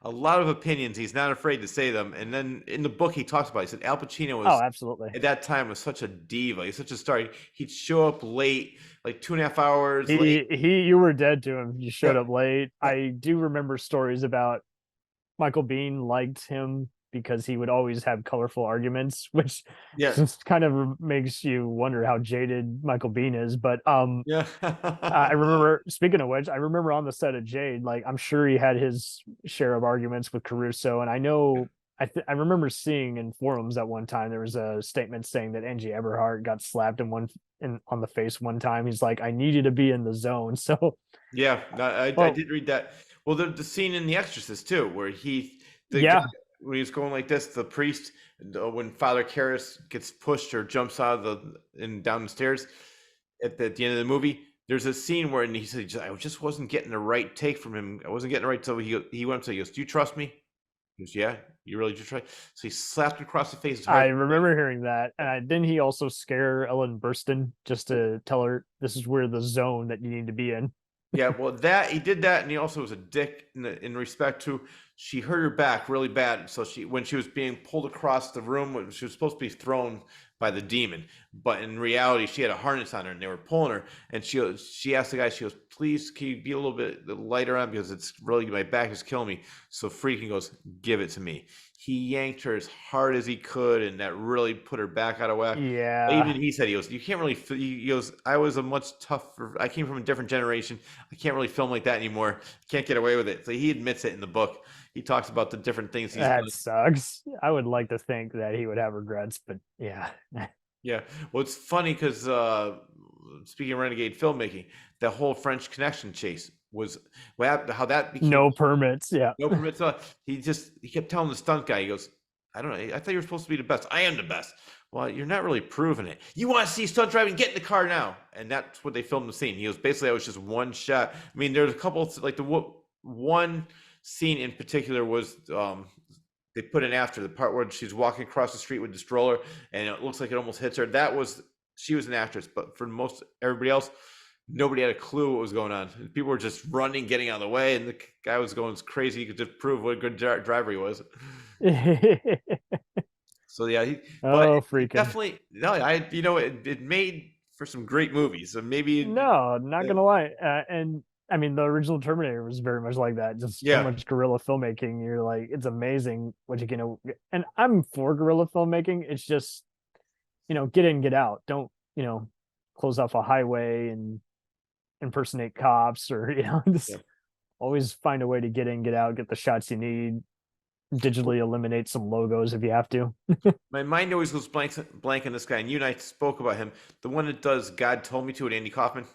a lot of opinions. He's not afraid to say them. And then in the book, he talks about it. He said Al Pacino was absolutely at that time was such a diva. He's such a star. He'd show up late, like 2.5 hours late. You were dead to him. You showed up late. I do remember stories about Michael Biehn liked him because he would always have colorful arguments, which just kind of makes you wonder how jaded Michael Biehn is. But I remember, speaking of which, I remember on the set of Jade, like I'm sure he had his share of arguments with Caruso, and I know I remember seeing in forums at one time there was a statement saying that Angie Eberhardt got slapped on the face one time. He's like, I need you to be in the zone. So I did read that. Well, the scene in The Exorcist too, where when he was going like this, the priest, when Father Karras gets pushed or jumps out of down the stairs at the end of the movie, there's a scene where he said, I just wasn't getting the right take from him. I wasn't getting the right. So he went up to him, he goes, do you trust me? He goes, yeah, you really do trust. So he slapped him across the face. I remember hearing that. And didn't he also scare Ellen Burstyn just to tell her this is where the zone that you need to be in? Yeah, well, he did that, and he also was a dick in respect to she hurt her back really bad. So when she was being pulled across the room, when she was supposed to be thrown by the demon. But in reality, she had a harness on her, and they were pulling her. And she asked the guy, she goes, "Please, can you be a little bit lighter on, because it's really, my back is killing me." So Friedkin goes, "Give it to me." He yanked her as hard as he could, and that really put her back out of whack. Yeah. Even he said, he goes, "You can't really," he goes, "I was a much tougher, I came from a different generation. I can't really film like that anymore. Can't get away with it." So he admits it in the book. He talks about the different things he's done. That sucks. I would like to think that he would have regrets, but yeah. Yeah. Well, it's funny because speaking of renegade filmmaking, the whole French Connection chase was how that became No permits. Yeah. no permits. He kept telling the stunt guy, he goes, "I don't know. I thought you were supposed to be the best. I am the best." "Well, you're not really proving it. You want to see stunt driving? Get in the car now." And that's what they filmed the scene. He goes, basically, that was just one shot. I mean, there's a couple, like one scene in particular was they put in after the part where she's walking across the street with the stroller and it looks like it almost hits her. She was an actress, but for most everybody else, nobody had a clue what was going on. People were just running, getting out of the way, and the guy was going crazy. He could just prove what a good driver he was. So yeah, Freaking. definitely no. It made for some great movies. So maybe No, not gonna lie. And I mean, the original Terminator was very much like that. Just so much guerrilla filmmaking. You're like, it's amazing what you can. And I'm for guerrilla filmmaking. It's just, get in, get out. Don't, close off a highway and impersonate cops, or just always find a way to get in, get out, get the shots you need. Digitally eliminate some logos if you have to. My mind always goes blank on this guy, and you and I spoke about him. The one that does "God Told Me to" with Andy Kaufman.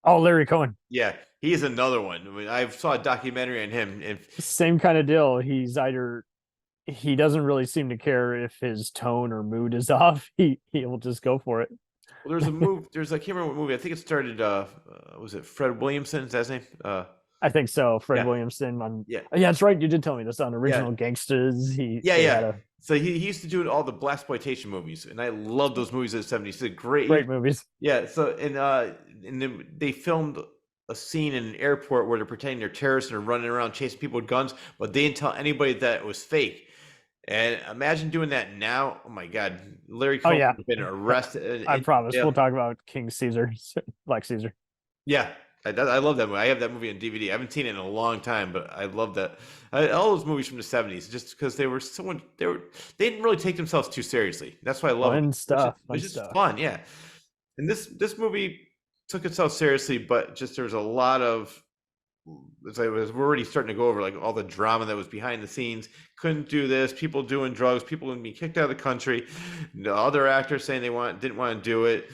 Oh, Larry Cohen. Yeah, he is another one. I mean, I saw a documentary on him. And same kind of deal. He doesn't really seem to care if his tone or mood is off. He will just go for it. Well, there's a movie. I can't remember what movie. I think it started. Was it Fred Williamson? Is that his name? I think so. Fred Williamson on. Yeah, that's right. You did tell me this on Original Gangsters. So he used to do all the blaxploitation movies, and I love those movies of the 70s. They're great movies. Yeah. So and then they filmed a scene in an airport where they're pretending they're terrorists and are running around chasing people with guns, but they didn't tell anybody that it was fake. And imagine doing that now. Oh my God, Larry Cohen has been arrested. I promise we'll talk about King Caesar, Black Caesar. Yeah. I love that movie. I have that movie on DVD. I haven't seen it in a long time, but I love that. All those movies from the 70s, just because they didn't really take themselves too seriously. That's why I love it. Stuff. It's just fun, yeah. And this movie took itself seriously, but just there was a lot of, we're already starting to go over like all the drama that was behind the scenes. Couldn't do this. People doing drugs. People being kicked out of the country. The other actors saying didn't want to do it.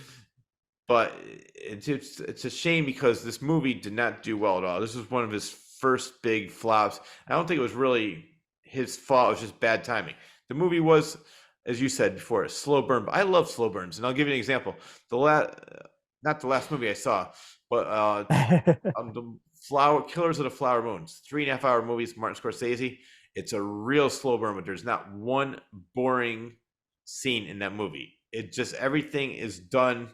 But it's a shame because this movie did not do well at all. This was one of his first big flops. I don't think it was really his fault. It was just bad timing. The movie was, as you said before, a slow burn. But I love slow burns, and I'll give you an example. Not the last movie I saw, but the Killers of the Flower Moon, 3.5 hour movies, Martin Scorsese. It's a real slow burn, but there's not one boring scene in that movie. It just, everything is done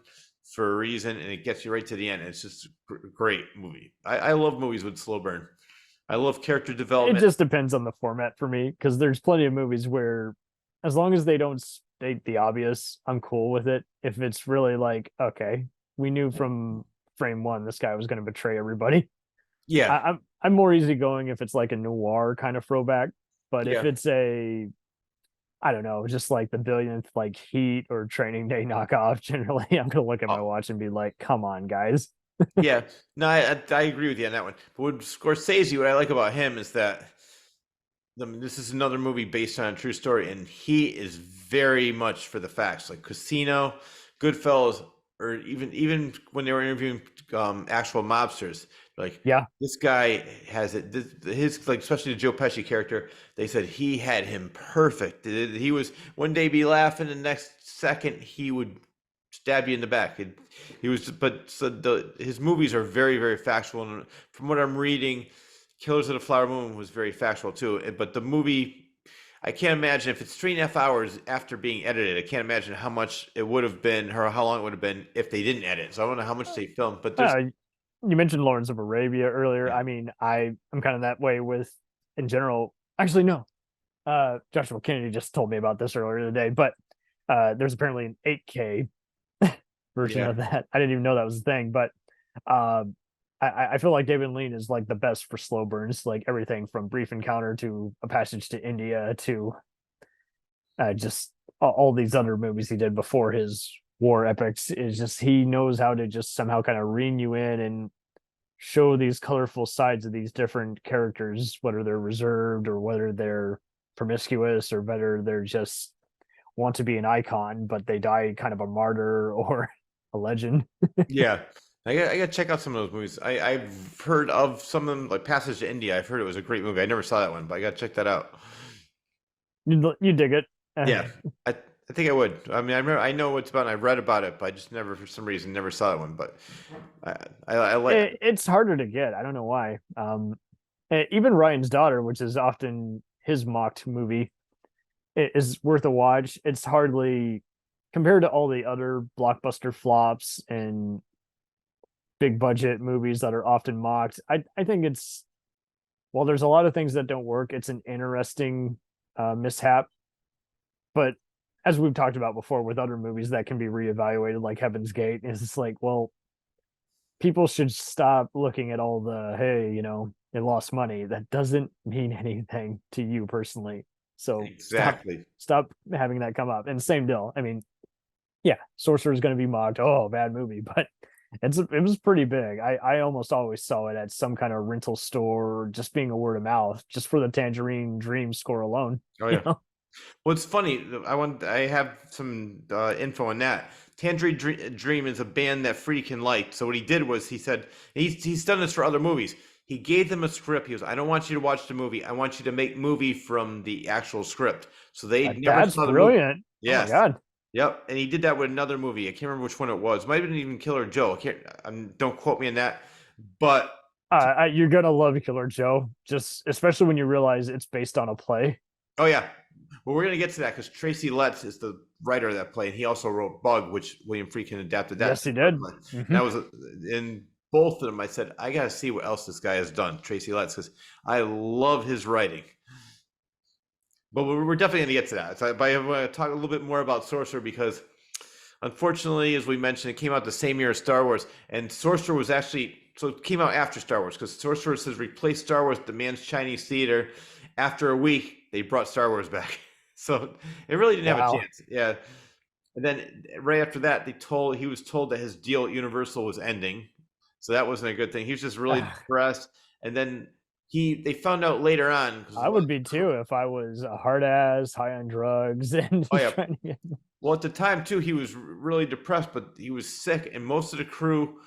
for a reason, and it gets you right to the end. It's just a great movie. I love movies with slow burn. I love character development. It just depends on the format for me, because there's plenty of movies where, as long as they don't state the obvious, I'm cool with it. If it's really like, okay, we knew from frame one this guy was going to betray everybody. Yeah, I'm more easygoing if it's like a noir kind of throwback. But if it's I don't know, just like the billionth like Heat or Training Day knockoff, generally I'm gonna look at my watch and be like, come on, guys. Yeah, no, I agree with you on that one. But with Scorsese, what I like about him is that this is another movie based on a true story, and he is very much for the facts. Like Casino, Goodfellas, or even when they were interviewing actual mobsters, like, this guy has it. His, like, especially the Joe Pesci character, they said he had him perfect. He was one day be laughing, the next second he would stab you in the back. His movies are very, very factual. And from what I'm reading, Killers of the Flower Moon was very factual too. But the movie, I can't imagine if it's 3.5 hours after being edited. I can't imagine how much it would have been, or how long it would have been if they didn't edit. So I don't know how much they filmed, but you mentioned Lawrence of Arabia earlier. Yeah. I mean, I'm kind of that way with, in general. Actually, no. Joshua Kennedy just told me about this earlier today, but There's apparently an 8K version Yeah. of that. I didn't even know that was a thing, but um, I feel like David Lean is like the best for slow burns, like everything from Brief Encounter to A Passage to India to just all these other movies he did before his war epics. Is just he knows how to just somehow kind of rein you in and show these colorful sides of these different characters, whether they're reserved or whether they're promiscuous or whether they're just want to be an icon, but they die kind of a martyr or a legend. Yeah. I got to check out some of those movies. I've heard of some of them, like Passage to India. I've heard it was a great movie. I never saw that one, but I got to check that out. You dig it. Yeah, I think I would. I mean, I know what it's about. And I read about it, but I just never, for some reason, never saw that one. But I like. It's harder to get. I don't know why. Even Ryan's Daughter, which is often his mocked movie, is worth a watch. It's hardly compared to all the other blockbuster flops and big budget movies that are often mocked. I think it's, while there's a lot of things that don't work, it's an interesting mishap. But as we've talked about before with other movies that can be reevaluated, like Heaven's Gate, it's like, well, people should stop looking at all the, hey, it lost money. That doesn't mean anything to you personally. So Exactly. stop having that come up. And same deal. I mean, yeah, Sorcerer is going to be mocked. Oh, bad movie, but it was pretty big. I almost always saw it at some kind of rental store, or just being a word of mouth, just for the Tangerine Dream score alone. Oh yeah. Well, it's funny. I have some info on that. Tangerine Dream is a band that Friedkin liked. So what he did was he said he's done this for other movies. He gave them a script. He goes, I don't want you to watch the movie. I want you to make movie from the actual script. So they never That's saw the brilliant. movie. Yes. Oh my God. Yep. And he did that with another movie. I can't remember which one it was. Might have been even Killer Joe. Don't quote me on that. But you're gonna love Killer Joe, just especially when you realize it's based on a play. oh yeah. Well, we're gonna get to that because Tracy Letts is the writer of that play, and he also wrote Bug, which William Friedkin adapted that. Yes, he did. Mm-hmm. That was in both of them. I said I gotta see what else this guy has done, Tracy Letts, because I love his writing. But we're definitely gonna get to that. So I want to talk a little bit more about Sorcerer because, unfortunately, as we mentioned, it came out the same year as Star Wars, and Sorcerer was actually it came out after Star Wars because Sorcerer says replace Star Wars, demands Chinese theater. After a week, they brought Star Wars back. So it really didn't have a chance. Yeah. And then right after that, he was told that his deal at Universal was ending. So that wasn't a good thing. He was just really depressed. And then they found out later on. I would be too if I was a hard ass, high on drugs, and well, at the time too, he was really depressed, but he was sick, and most of the crew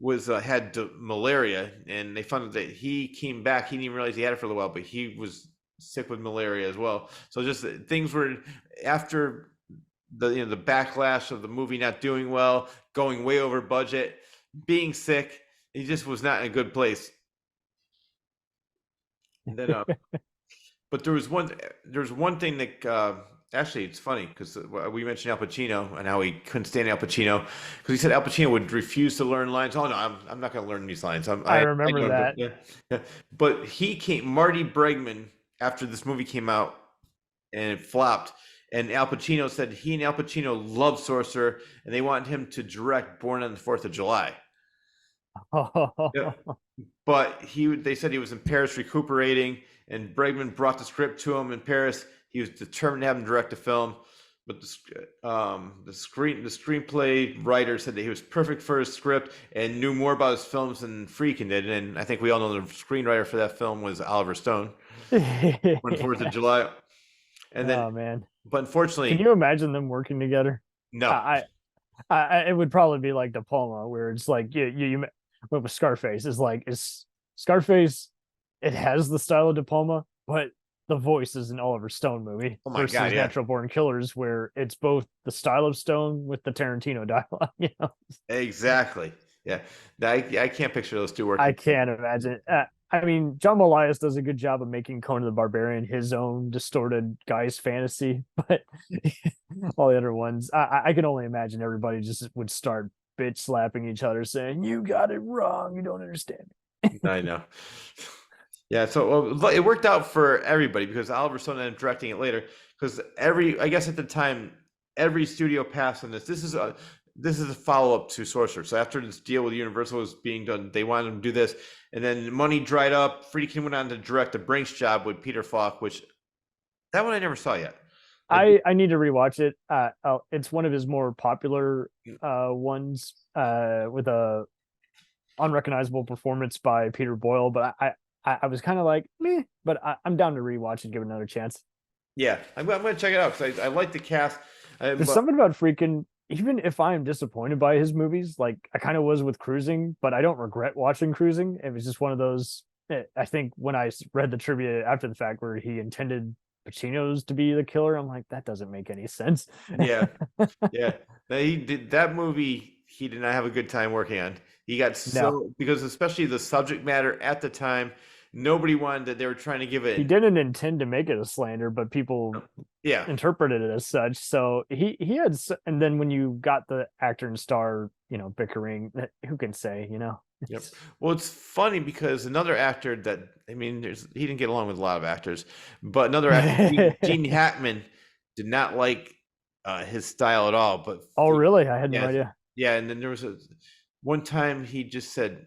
had malaria, and they found out that he came back. He didn't even realize he had it for a little while, but he was sick with malaria as well. So just things were after the backlash of the movie not doing well, going way over budget, being sick. He just was not in a good place. And then, but there was one thing that actually it's funny because we mentioned Al Pacino and how he couldn't stand Al Pacino because he said Al Pacino would refuse to learn lines. Oh no, I'm not going to learn these lines. I remember that. Yeah. But Marty Bregman, after this movie came out and it flopped, and Al Pacino said he and Al Pacino loved Sorcerer and they wanted him to direct Born on the 4th of July. Yeah. But they said he was in Paris recuperating, and Bregman brought the script to him in Paris. He was determined to have him direct the film, but the screenplay writer said that he was perfect for his script and knew more about his films than Friedkin did. And I think we all know the screenwriter for that film was Oliver Stone. On 4th of July. And then, oh man! But unfortunately, can you imagine them working together? No, it would probably be like De Palma, where it's like you with Scarface is Scarface. It has the style of De Palma, but the voice is an Oliver Stone movie versus Natural Born Killers, where it's both the style of Stone with the Tarantino dialogue. Exactly. Yeah, I can't picture those two working. I can't imagine. I mean, John Milius does a good job of making Conan the Barbarian his own distorted guy's fantasy, but all the other ones, I can only imagine everybody just would start bitch slapping each other, saying, "You got it wrong. You don't understand." I know. Yeah, so it worked out for everybody because Oliver Stone ended up directing it later. Because I guess at the time, every studio passed on this. This is a follow-up to Sorcerer. So after this deal with Universal was being done, they wanted him to do this, and then money dried up. Friedkin went on to direct The Brinks Job with Peter Falk, which that one I never saw yet. I need to rewatch it. It's one of his more popular ones with a unrecognizable performance by Peter Boyle, but I was kind of like, meh, but I'm down to rewatch and give it another chance. Yeah, I'm going to check it out because I like the cast. There's something about Friedkin, even if I'm disappointed by his movies, like I kind of was with Cruising, but I don't regret watching Cruising. It was just one of those. I think when I read the trivia after the fact where he intended Pacino's to be the killer, I'm like, that doesn't make any sense. Yeah. He did that movie. He did not have a good time working on. He got because especially the subject matter at the time, nobody wanted that. They were trying to give it. He didn't intend to make it a slander, but people interpreted it as such. So he had, and then when you got the actor and star, bickering, who can say, Yep. Well, it's funny because another actor that he didn't get along with a lot of actors, but another actor, Gene Hackman, did not like his style at all. But really? I had no idea. Yeah, and then there was one time he just said,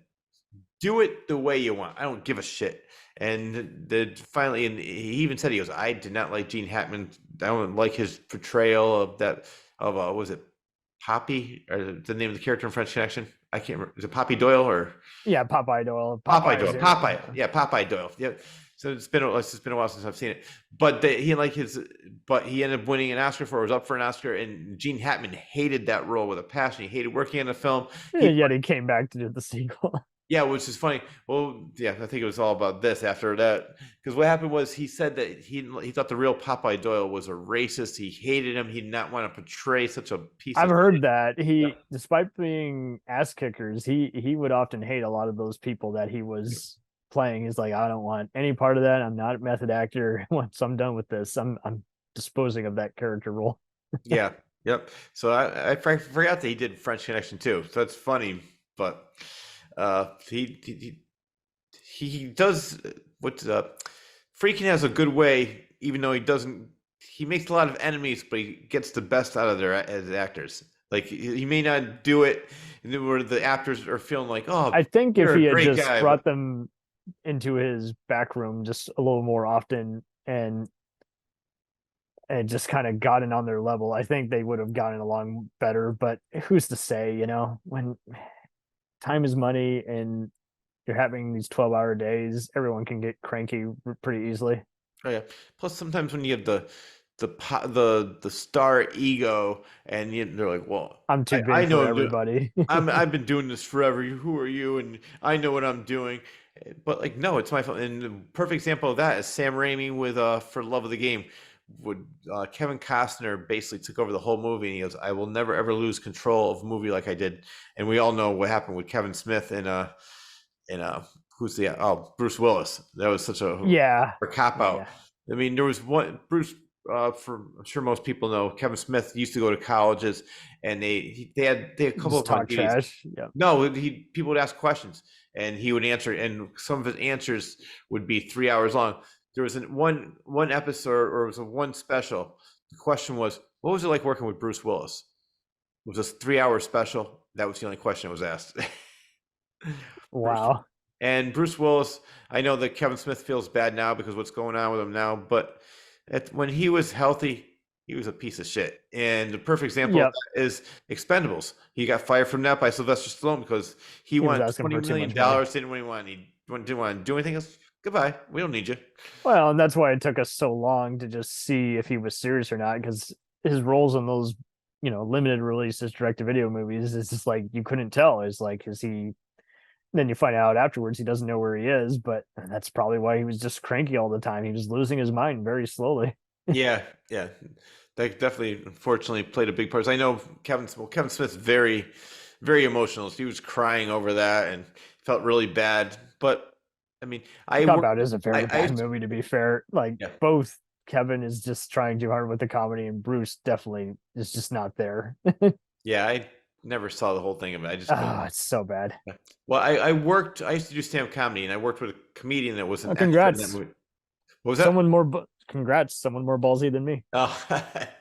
"Do it the way you want. I don't give a shit." And finally, and he even said, he goes, "I did not like Gene Hackman. I don't like his portrayal of that was it Poppy, or the name of the character in French Connection? I can't remember. Is it Poppy Doyle or? Yeah, Popeye Doyle. Popeye. Yeah, Popeye Doyle. Yeah. So it's been a while since I've seen it. But he ended up winning an Oscar for it. Was up for an Oscar, and Gene Hackman hated that role with a passion. He hated working on the film. Yet he came back to do the sequel. Yeah, which is funny. Well, yeah, I think it was all about this after that. Because what happened was he said that he thought the real Popeye Doyle was a racist. He hated him. He did not want to portray such a piece I've heard that. Despite being ass kickers, he would often hate a lot of those people that he was playing. He's like, I don't want any part of that. I'm not a method actor. Once I'm done with this, I'm disposing of that character role. Yeah. Yep. So I forgot that he did French Connection too. So that's funny, but he does what Friedkin has a good way, even though he makes a lot of enemies, but he gets the best out of as actors. Like he may not do it where the actors are feeling like, oh, I think if he had just brought them into his back room just a little more often and just kind of gotten on their level, I think they would have gotten along better. But who's to say, when time is money and you're having these 12-hour days, everyone can get cranky pretty easily. Oh yeah. Plus sometimes when you have the star ego and they're like, well, I'm too big for everybody. I've been doing this forever. Who are you? And I know what I'm doing. But like, no, it's my fault. And the perfect example of that is Sam Raimi with For Love of the Game. Kevin Costner basically took over the whole movie, and he goes, I will never ever lose control of a movie like I did. And we all know what happened with Kevin Smith and Bruce Willis. That was such a cop out. Yeah. I mean, there was one Bruce. I'm sure most people know Kevin Smith used to go to colleges, and they had a couple of talk trash. Yeah. No, people would ask questions, and he would answer, and some of his answers would be 3 hours long. There was one episode, or it was one special. The question was, what was it like working with Bruce Willis? It was a 3-hour special. That was the only question that was asked. Wow. And Bruce Willis, I know that Kevin Smith feels bad now because what's going on with him now, but when he was healthy, he was a piece of shit. And the perfect example of that is Expendables. He got fired from that by Sylvester Stallone because he wanted $20 million. Didn't want to do anything else. Goodbye. We don't need you. Well, and that's why it took us so long to just see if he was serious or not, because his roles in those, limited releases, direct-to-video movies, is just like you couldn't tell. It's like, is he? Then you find out afterwards he doesn't know where he is, but that's probably why he was just cranky all the time. He was losing his mind very slowly. Yeah. That definitely, unfortunately, played a big part. I know Kevin Smith's very, very emotional. He was crying over that and felt really bad, but. I mean, Cop Out is a very bad movie, to be fair. Like, both Kevin is just trying too hard with the comedy, and Bruce definitely is just not there. Yeah, I never saw the whole thing of it. I just it's so bad. Well, I used to do stand-up comedy, and I worked with a comedian that was an congrats. actor in that movie. What was that? congrats, someone more ballsy than me. Oh,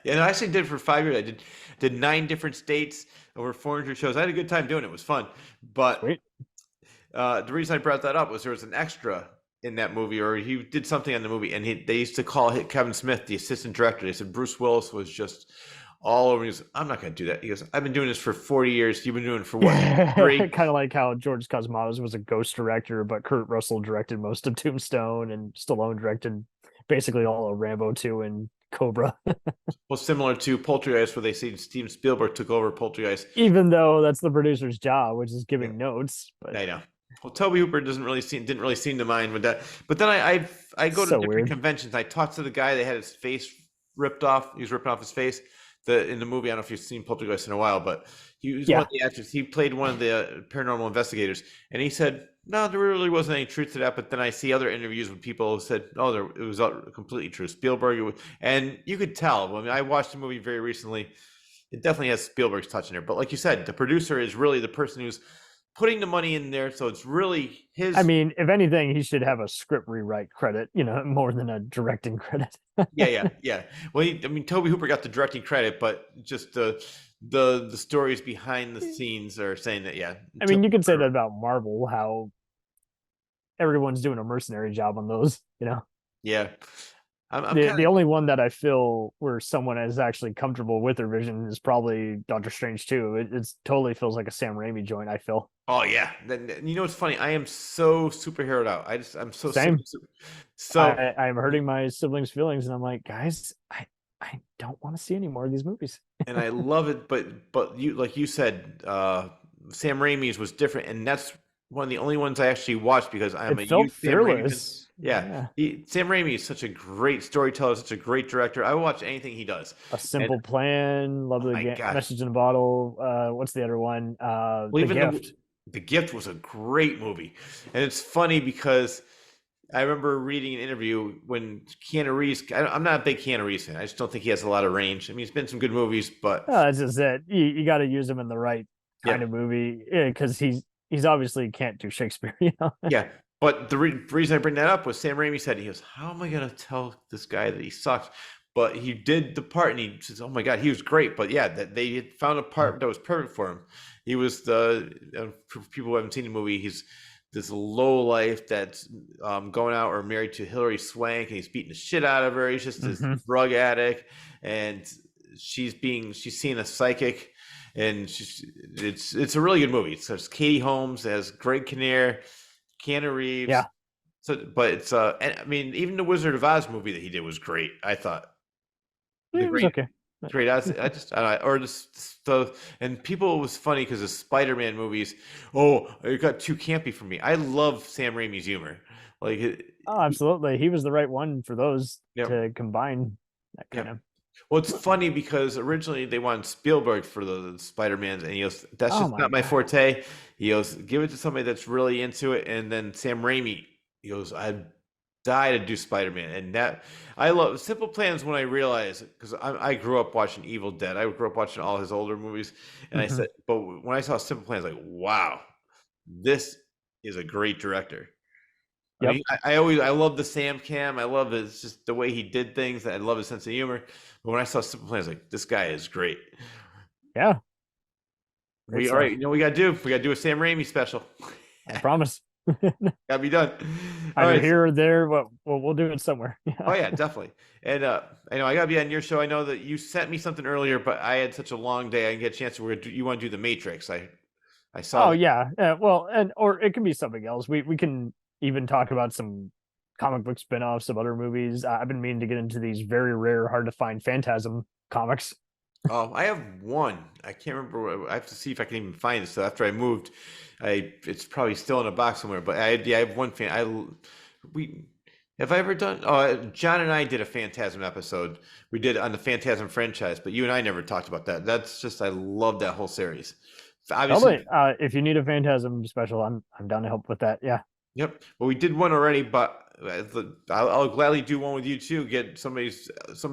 and I actually did it for 5 years. I did 9 different states over 400 shows. I had a good time doing it. It was fun. But Sweet. the reason I brought that up was there was an extra in that movie, or he did something on the movie, and they used to call Kevin Smith the assistant director. They said Bruce Willis was just all over. He goes, I'm not going to do that. He goes, I've been doing this for 40 years. You've been doing it for what? Kind of like how George Cosmatos was a ghost director, but Kurt Russell directed most of Tombstone, and Stallone directed basically all of Rambo 2 and Cobra. Well, similar to Poltergeist, where they say Steven Spielberg took over Poltergeist. Even though that's the producer's job, which is giving notes. But I know. Well, Toby Hooper didn't really seem to mind with that. But then I go to So different weird. conventions. I talked to the guy that had his face ripped off. He was ripping off his face. In the movie, I don't know if you've seen Poltergeist in a while, but he was one of the actors. He played one of the paranormal investigators, and he said, "No, there really wasn't any truth to that." But then I see other interviews with people who said, "Oh, it was completely true." Spielberg, and you could tell. I mean, I watched the movie very recently. It definitely has Spielberg's touch in there. But like you said, the producer is really the person who's putting the money in there, so it's really his. I mean, if anything, he should have a script rewrite credit, more than a directing credit. yeah. Well, Toby Hooper got the directing credit, but just the stories behind the scenes are saying that. Yeah, I mean, you could say that about Marvel, how everyone's doing a mercenary job on those. Yeah, The only one that I feel where someone is actually comfortable with their vision is probably Doctor Strange 2. It totally feels like a Sam Raimi joint, I feel. Oh yeah, you know what's funny? I am so superheroed out. I'm so Same. So I'm hurting my siblings' feelings, and I'm like, guys, I don't want to see any more of these movies. And I love it, but you, like you said, Sam Raimi's was different, and that's one of the only ones I actually watched because I'm a felt huge Sam Raimi fan. fearless. Yeah. Sam Raimi is such a great storyteller, such a great director. I will watch anything he does. A Simple Plan, Love the Message in a Bottle. What's the other one? The Gift. The Gift was a great movie, and it's funny because I remember reading an interview when Keanu Reeves. I'm not a big Keanu Reeves fan. I just don't think he has a lot of range. I mean, he's been in some good movies, but that's just it. You got to use him in the right kind of movie because he's obviously can't do Shakespeare. Yeah. But the reason I bring that up was Sam Raimi said, he goes, how am I going to tell this guy that he sucks? But he did the part, and he says, oh my God, he was great. But yeah, that they had found a part that was perfect for him. He was for people who haven't seen the movie, he's this low life that's going out or married to Hilary Swank, and he's beating the shit out of her. He's just this drug addict, and she's seeing a psychic, and it's a really good movie. So it's Katie Holmes, it has Greg Kinnear, Keanu Reeves. Yeah. So, but it's and I mean, even the Wizard of Oz movie that he did was great. I thought. It was okay. Great. And people, it was funny because the Spider-Man movies. Oh, it got too campy for me. I love Sam Raimi's humor. Absolutely, he was the right one for those to combine that kind of. Well, it's funny because originally they wanted Spielberg for the Spider-Mans, and he goes, "That's just not my forte." He goes, "Give it to somebody that's really into it." And then Sam Raimi, he goes, "I'd die to do Spider-Man," and that I love Simple Plans when I realized, because I grew up watching Evil Dead. I grew up watching all his older movies, and I said, but when I saw Simple Plans, like, wow, this is a great director. Yep. I mean, I love the Sam Cam. I love it's just the way he did things. I love his sense of humor. But when I saw Simple Plans, like, this guy is great. Yeah. All right, you know what we gotta do? We gotta do a Sam Raimi special. I promise. Gotta be done. Either here or there, but we'll do it somewhere. Oh yeah, definitely. And I know I gotta be on your show. I know that you sent me something earlier, but I had such a long day. I didn't get a chance. You want to do the Matrix? I saw. Oh yeah. Well, or it can be something else. We can even talk about some comic book spin-offs of other movies. I've been meaning to get into these very rare, hard to find Phantasm comics. Oh, I have one. I can't remember. I have to see if I can even find it. So after I moved, it's probably still in a box somewhere. But I have one fan. Have I ever done? Oh, Jon and I did a Phantasm episode. We did on the Phantasm franchise, but you and I never talked about that. That's just I love that whole series. Obviously, if you need a Phantasm special, I'm down to help with that. Yeah. Yep. Well, we did one already, but I'll gladly do one with you too. Get somebody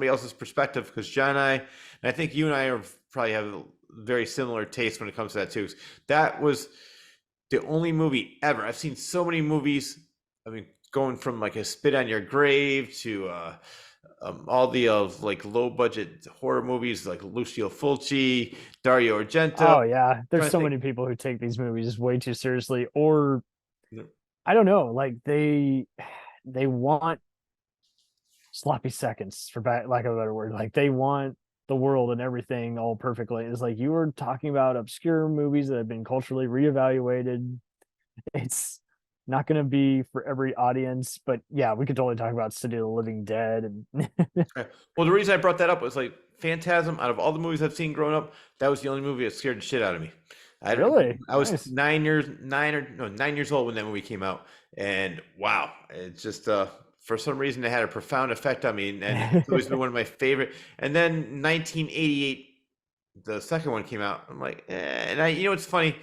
else's perspective, because John and I think you and I probably have very similar tastes when it comes to that too. That was the only movie ever. I've seen so many movies. I mean, going from like A Spit on Your Grave to all the like low budget horror movies like Lucio Fulci, Dario Argento. Oh yeah, there's trying to so think. many people who take these movies way too seriously, or No. I don't know, like they want sloppy seconds for lack of a better word. Like they want the world and everything all perfectly. It's like you were talking about obscure movies that have been culturally reevaluated. It's not going to be for every audience, but yeah, we could totally talk about City of the Living Dead and Well, the reason I brought that up was like Phantasm. Out of all the movies I've seen growing up, that was the only movie that scared the shit out of me. Really? I was Nice. 9 years old when that movie came out, and wow, it's just for some reason it had a profound effect on me, and it's always been one of my favorite. And then 1988, the second one came out. I'm like, and it's funny.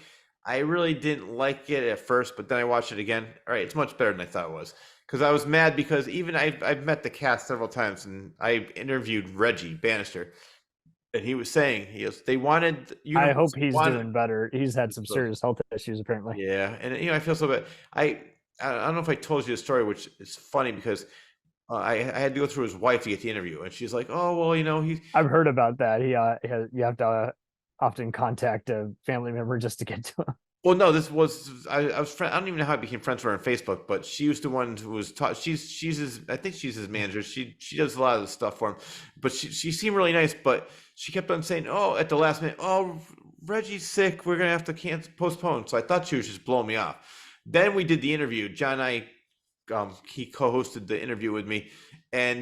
I really didn't like it at first, but then I watched it again. All right, it's much better than I thought it was. Because I was mad because even I've met the cast several times, and I interviewed Reggie Bannister, and he was saying they wanted. I hope he's doing better. He's had some So- serious health issues apparently. Yeah, and I feel so bad. I don't know if I told you the story, which is funny because I had to go through his wife to get the interview, and she's like, "Oh well, he's." I've heard about that. You have to often contact a family member just to get to him. Well, no, this was I was I don't even know how I became friends with her on Facebook, but she was the one who was taught. She's his. I think she's his manager. She does a lot of the stuff for him, but she seemed really nice. But she kept on saying, "Oh, at the last minute, oh, Reggie's sick. We're gonna have to postpone." So I thought she was just blowing me off. Then we did the interview. John and I, he co-hosted the interview with me, and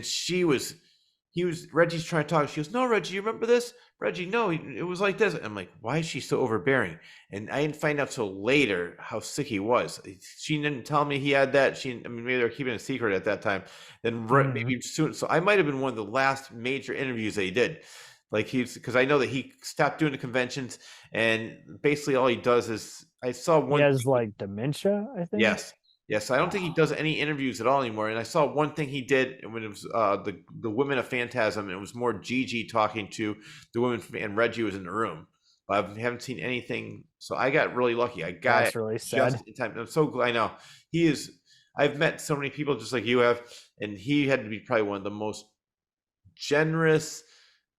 Reggie's trying to talk. She goes, "No, Reggie, you remember this? Reggie, no, it was like this." I'm like, why is she so overbearing? And I didn't find out till later how sick he was. She didn't tell me he had that. Maybe they were keeping it a secret at that time. Then maybe soon. So I might have been one of the last major interviews that he did. Like because I know that he stopped doing the conventions, and basically all he does is I saw one. He has like dementia, I think. Yes. I don't think he does any interviews at all anymore. And I saw one thing he did when it was the women of Phantasm, and it was more Gigi talking to the women, and Reggie was in the room. But I haven't seen anything, so I got really lucky. I got That's really sad. just in time. I'm so glad. I know he is. I've met so many people just like you have, and he had to be probably one of the most generous,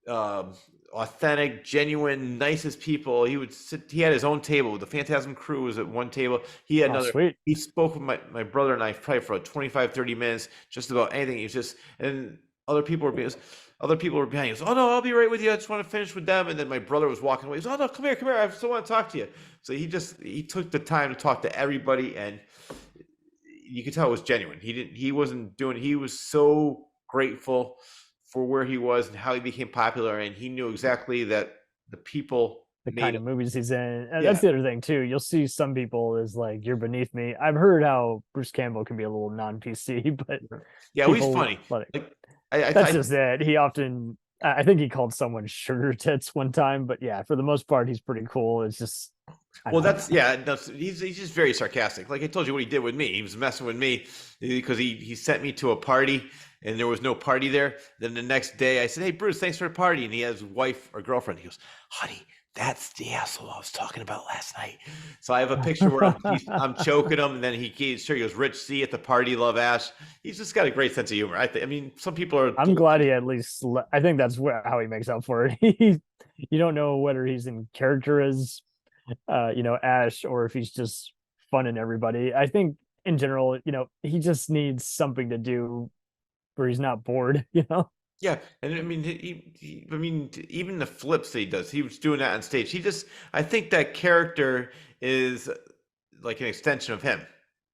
authentic, genuine, nicest people. He would sit. He had his own table. The Phantasm crew was at one table. He had another. Sweet. He spoke with my brother and I probably for 25, 30 minutes, just about anything. He was just, and other people were behind. He goes, "Oh no, I'll be right with you. I just want to finish with them." And then my brother was walking away. He goes, "Oh no, come here. I still want to talk to you." So he took the time to talk to everybody, and you could tell it was genuine. He was so grateful for where he was and how he became popular, and he knew exactly that the people The made kind him. of movies he's in. And Yeah. that's the other thing too. You'll see some people is like, you're beneath me. I've heard how Bruce Campbell can be a little non-PC, but Yeah, he's people funny. like Like that's just it. He often, I think he called someone sugar tits one time, but yeah, for the most part, he's pretty cool. It's just, he's just very sarcastic. Like I told you what he did with me. He was messing with me because he sent me to a party and there was no party there. Then the next day I said, "Hey Bruce, thanks for the party." And he has his wife or girlfriend. He goes, "Honey, that's the asshole I was talking about last night." So I have a picture where I'm choking him, and then he goes, "Rich C at the party, love Ash." He's just got a great sense of humor. I mean, some people are. I'm glad he at least, I think that's how he makes up for it. You don't know whether he's in character as, Ash, or if he's just funning everybody. I think in general, he just needs something to do where he's not bored, Yeah, and I mean, even the flips that he does, he was doing that on stage. I think that character is like an extension of him.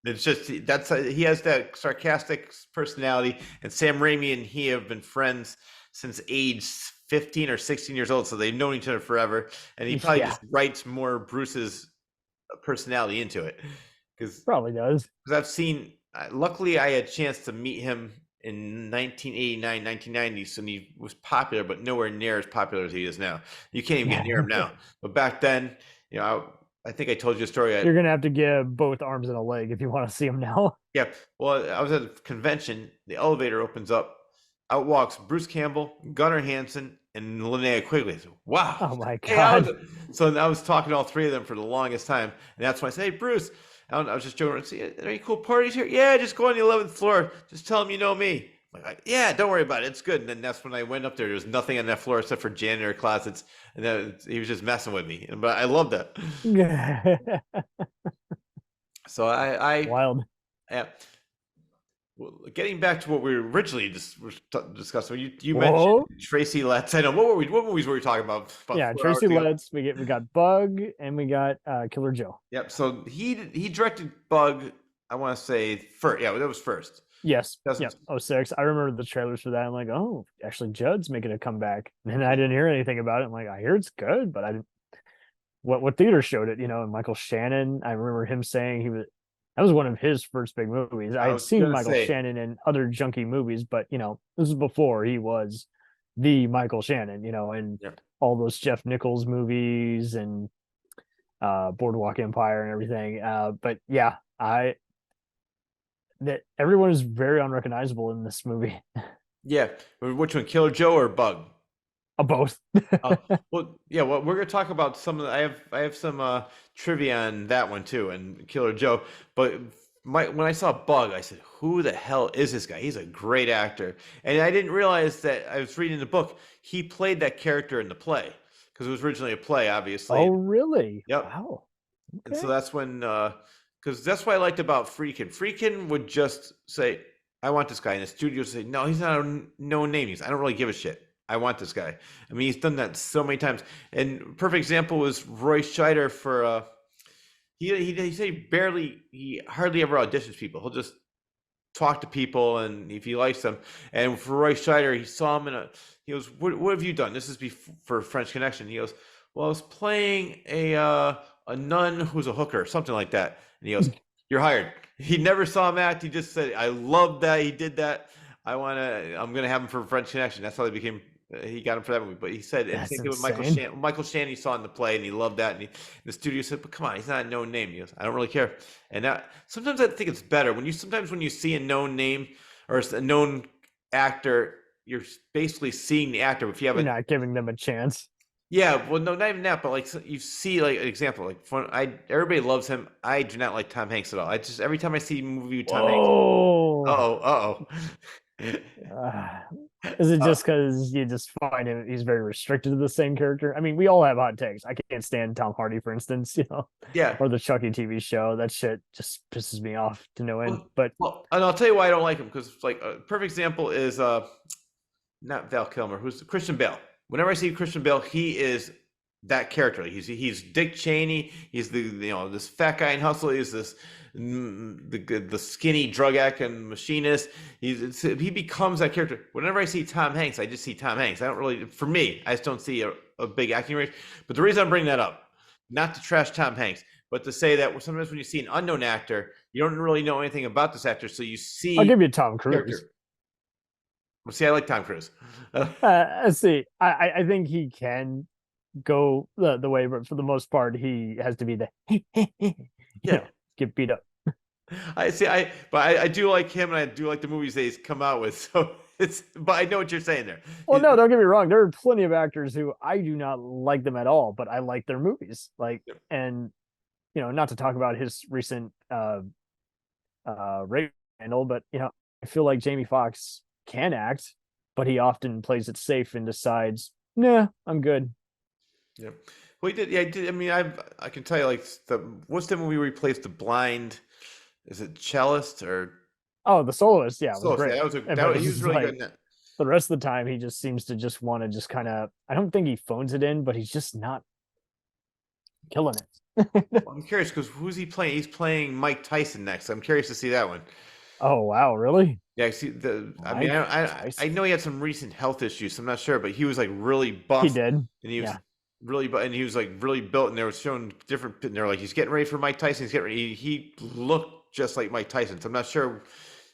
It's just he has that sarcastic personality, and Sam Raimi and he have been friends since age 15 or 16 years old, so they've known each other forever. And he probably just writes more Bruce's personality into it, because probably does. Because I've seen. Luckily, I had a chance to meet him in 1989, 1990, so he was popular, but nowhere near as popular as he is now. You can't even get near him now. But back then, I think I told you a story. You're going to have to give both arms and a leg if you want to see him now. Yeah. Well, I was at a convention. The elevator opens up. Out walks Bruce Campbell, Gunnar Hansen, and Linnea Quigley. So, wow. Oh, my God. So I was talking to all three of them for the longest time. And that's when I said, "Hey, Bruce." I was just joking. "Are any cool parties here?" "Yeah, just go on the 11th floor. Just tell them you know me." Yeah, don't worry about it. It's good. And then that's when I went up there. There was nothing on that floor except for janitor closets, and then he was just messing with me. But I love that. So Wild. yeah. Well, getting back to what we were originally discussing, you Whoa. mentioned Tracy Letts. I know what movies were we talking about? Yeah, 4 hours Tracy ago? Letts. We got Bug and we got Killer Joe. Yep. So he directed Bug. I want to say first. Yeah, that was first. Yes. Doesn't- Yep. 06. I remember the trailers for that. I'm like, oh, actually, Judd's making a comeback. And I didn't hear anything about it. I'm like, I hear it's good, but I didn't. What theater showed it? And Michael Shannon. I remember him saying that was one of his first big movies. I had was seen gonna Michael say- Shannon in other junky movies, but this was before he was the Michael Shannon. And Yep. all those Jeff Nichols movies and Boardwalk Empire and everything. But yeah, that everyone is very unrecognizable in this movie. Yeah. Which one, Killer Joe or Bug? Both. Well, yeah. Well, we're gonna talk about some of the. I have some trivia on that one too, and Killer Joe. But when I saw Bug, I said, "Who the hell is this guy? He's a great actor." And I didn't realize that I was reading the book. He played that character in the play because it was originally a play, obviously. Oh, really? Yep. Wow. And so Okay. that's when, because that's what I liked about Friedkin. Friedkin would just say, "I want this guy," and the studio would say, "No, he's not a no name. I don't really give a shit. I want this guy." I mean, he's done that so many times. And perfect example was Roy Scheider for. He said he hardly ever auditions people. He'll just talk to people, and if he likes them. And for Roy Scheider, he saw him he goes, what have you done? This is for French Connection. He goes, "Well, I was playing a nun who's a hooker," something like that. And he goes, "You're hired." He never saw him act. He just said, "I love that he did that. I'm gonna have him for French Connection." That's how he got him for that movie. But he said, and That's same thing with insane. Michael Shannon, he saw in the play, and he loved that. And the studio said, "But come on, he's not a known name." He goes, "I don't really care." And sometimes I think it's better when you see a known name or a known actor, you're basically seeing the actor. If you have You're not giving them a chance. yeah, well, no, not even that, but like you see, like an example, like everybody loves him. I do not like Tom Hanks at all. I just every time I see a movie with Tom Hanks, Whoa. Is it Uh, just because you just find him? He's very restricted to the same character. I mean, we all have hot takes. I can't stand Tom Hardy, for instance. yeah. Or the Chucky TV show. That shit just pisses me off to no end. But Well, and I'll tell you why I don't like him because like a perfect example is not Val Kilmer, who's Christian Bale. Whenever I see Christian Bale, he is that character. He's Dick Cheney. He's this fat guy in Hustle. He's this the skinny drug addict and machinist. He becomes that character. Whenever I see Tom Hanks, I just see Tom Hanks. I don't really, for me, I just don't see a big acting range. But the reason I'm bringing that up, not to trash Tom Hanks, but to say that sometimes when you see an unknown actor, you don't really know anything about this actor, so you see. I'll give you Tom Cruise. Character. Well, see, I like Tom Cruise. Let's see. I think he can go the way, but for the most part, he has to be the get beat up. I do like him, and I do like the movies that he's come out with. So but I know what you're saying there. Well, no, don't get me wrong. There are plenty of actors who I do not like them at all, but I like their movies. And not to talk about his recent rape scandal, but I feel like Jamie Foxx can act, but he often plays it safe and decides, nah, I'm good. Yeah. Well, he did. Yeah, he did. I mean, I can tell you, like, what's the movie where he plays the blind? Is it cellist or? Oh, The Soloist. Yeah, it was Soloist, great. yeah, he was really good in that. The rest of the time, he just seems to just want to just kind of. I don't think he phones it in, but he's just not killing it. Well, I'm curious because who's he playing? He's playing Mike Tyson next. I'm curious to see that one. Oh wow, really? Yeah, I see I mean, I know he had some recent health issues. So I'm not sure, but he was like really buff. He did, and he was really, and he was like really built. And they were showing different. And they're like, he's getting ready for Mike Tyson. He's getting ready. He looked just like Mike Tyson. So I'm not sure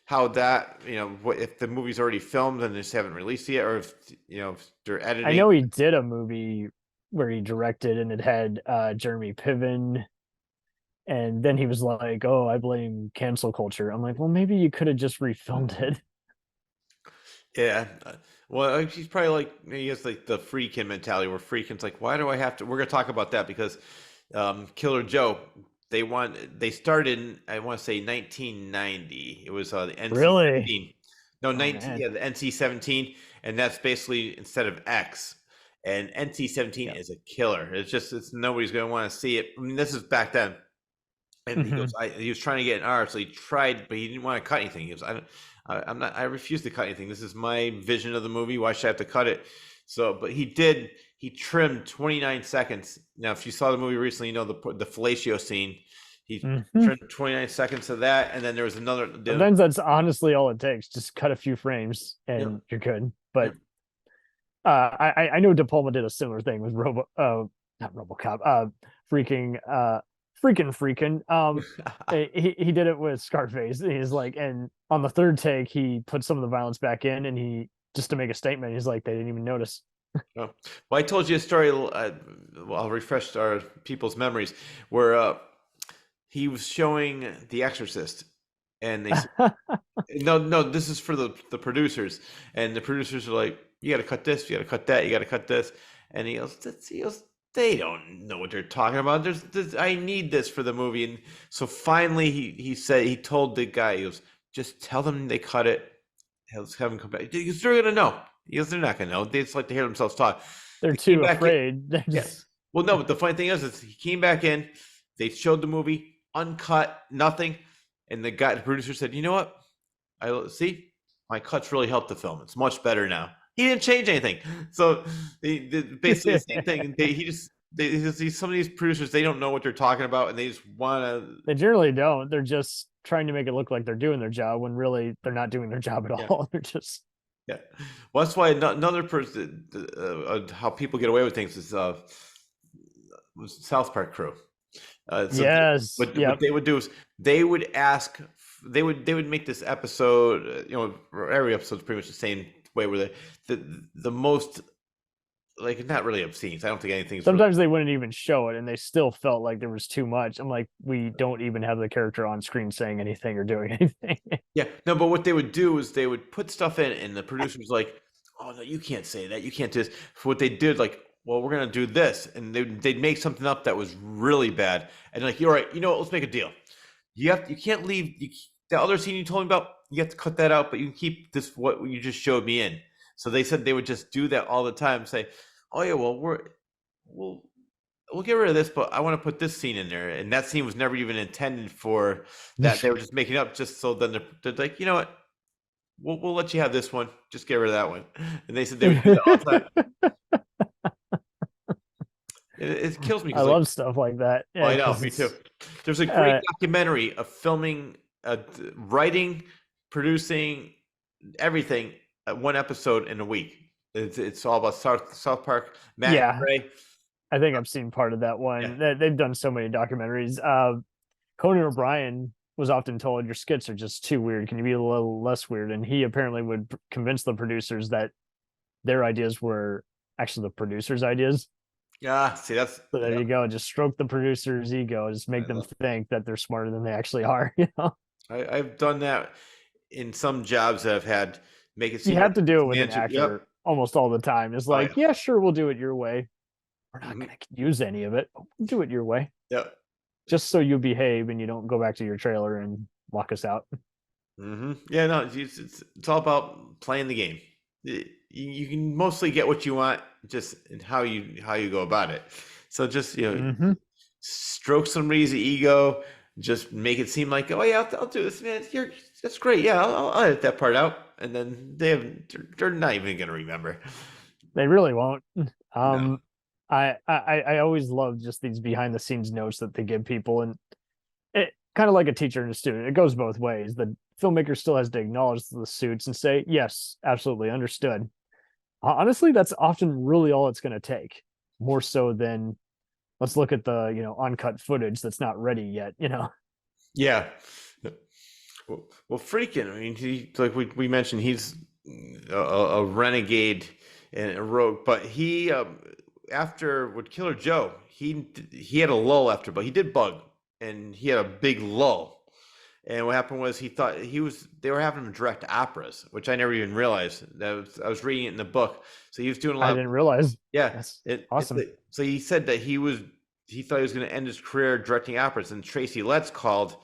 how that if the movie's already filmed and they just haven't released it yet, or if if they're editing. I know he did a movie where he directed and it had Jeremy Piven. And then he was like, "Oh, I blame cancel culture." I'm like, "Well, maybe you could have just refilmed it." Yeah. Well, he's probably like he has like the Friedkin mentality where Friedkin's like, "Why do I have to?" We're gonna talk about that because Killer Joe, they started in, I want to say 1990. It was the NC-17. Really? No, Oh, 19. man. Yeah, the NC-17, and that's basically instead of X. And NC-17 Yep. is a killer. It's nobody's going to want to see it. I mean, this is back then. And he goes, he was trying to get an R, so he tried, but he didn't want to cut anything. He goes, I'm not, I refuse to cut anything. This is my vision of the movie. Why should I have to cut it? So, but he did. He trimmed 29 seconds. Now, if you saw the movie recently, you know the fellatio scene. He trimmed 29 seconds of that, and then there was another. Sometimes that's honestly all it takes. Just cut a few frames, and you're good. But I know De Palma did a similar thing with not RoboCop, freaking. He did it with Scarface. He's like, and on the third take, he put some of the violence back in, and he just to make a statement. He's like, they didn't even notice. Oh. Well, I told you a story. I'll refresh our people's memories where he was showing The Exorcist, and they said, no, this is for the producers, and the producers are like, you got to cut this, you got to cut that, you got to cut this, and he goes, they don't know what they're talking about. There's I need this for the movie, and so finally he told the guy, he goes, just tell them they cut it. Let's have them come back. Because they're gonna know. Because they're not gonna know. They just like to hear themselves talk. They're too afraid. Yes. Well, no, but the funny thing is he came back in. They showed the movie uncut, nothing, and the producer said, "You know what? I see. My cuts really helped the film. It's much better now." He didn't change anything. So basically the same thing. Some of these producers, they don't know what they're talking about, and they just want to. They generally don't. They're just trying to make it look like they're doing their job when really they're not doing their job at all. They're just. Yeah, well, that's why another person, how people get away with things is South Park crew. Yes. What they would do is they would make this episode. Every episode's pretty much the same way. Where the most. Like, not really obscene. I don't think anything's. Sometimes they wouldn't even show it, and they still felt like there was too much. I'm like, we don't even have the character on screen saying anything or doing anything. Yeah, no, but what they would do is they would put stuff in, and the producer was like, "Oh no, you can't say that. You can't do this." For what they did, like, well, we're gonna do this, and they'd make something up that was really bad, and like, you're right. You know what? Let's make a deal. You can't leave the other scene you told me about. You have to cut that out, but you can keep this what you just showed me in. So they said they would just do that all the time. Say, oh yeah, well we'll get rid of this, but I want to put this scene in there, and that scene was never even intended for that. They were just making up just so then they're like, you know what, we'll let you have this one, just get rid of that one. And they said they would do that all the time. It kills me. I love stuff like that. Yeah, I know, me too. There's a great documentary of filming, writing, producing, everything, one episode in a week. It's all about South Park. Matt Gray. I think I've seen part of that one. Yeah. They've done so many documentaries. Conan O'Brien was often told, your skits are just too weird. Can you be a little less weird? And he apparently would convince the producers that their ideas were actually the producers' ideas. Yeah, see, that's so there you go. Just stroke the producer's ego. Just make them think that they're smarter than they actually are. I've done that in some jobs that I've had. Make it seem you have to do it with an actor almost all the time. It's like, yeah, sure, we'll do it your way. We're not going to use any of it. But we'll do it your way. Yeah. Just so you behave and you don't go back to your trailer and lock us out. Mm-hmm. Yeah, no, it's all about playing the game. You can mostly get what you want, just in how you go about it. So just stroke somebody's ego, just make it seem like, oh yeah, I'll do this, man. That's great. Yeah, I'll edit that part out, and then they're not even gonna remember. They really won't. No. I always love just these behind the scenes notes that they give people, and it kind of like a teacher and a student. It goes both ways. The filmmaker still has to acknowledge the suits and say, yes, absolutely understood. Honestly, that's often really all it's going to take, more so than let's look at the uncut footage that's not ready yet. Yeah. Well, Friedkin, I mean, he, like we mentioned, he's a renegade and a rogue, but he after with Killer Joe, he had a lull after, but he did Bug, and he had a big lull. And what happened was they were having him direct operas, which I never even realized. I was reading it in the book. So he was doing a lot. I didn't realize. Yeah, that's awesome. So he said that he thought he was going to end his career directing operas, and Tracy Letts called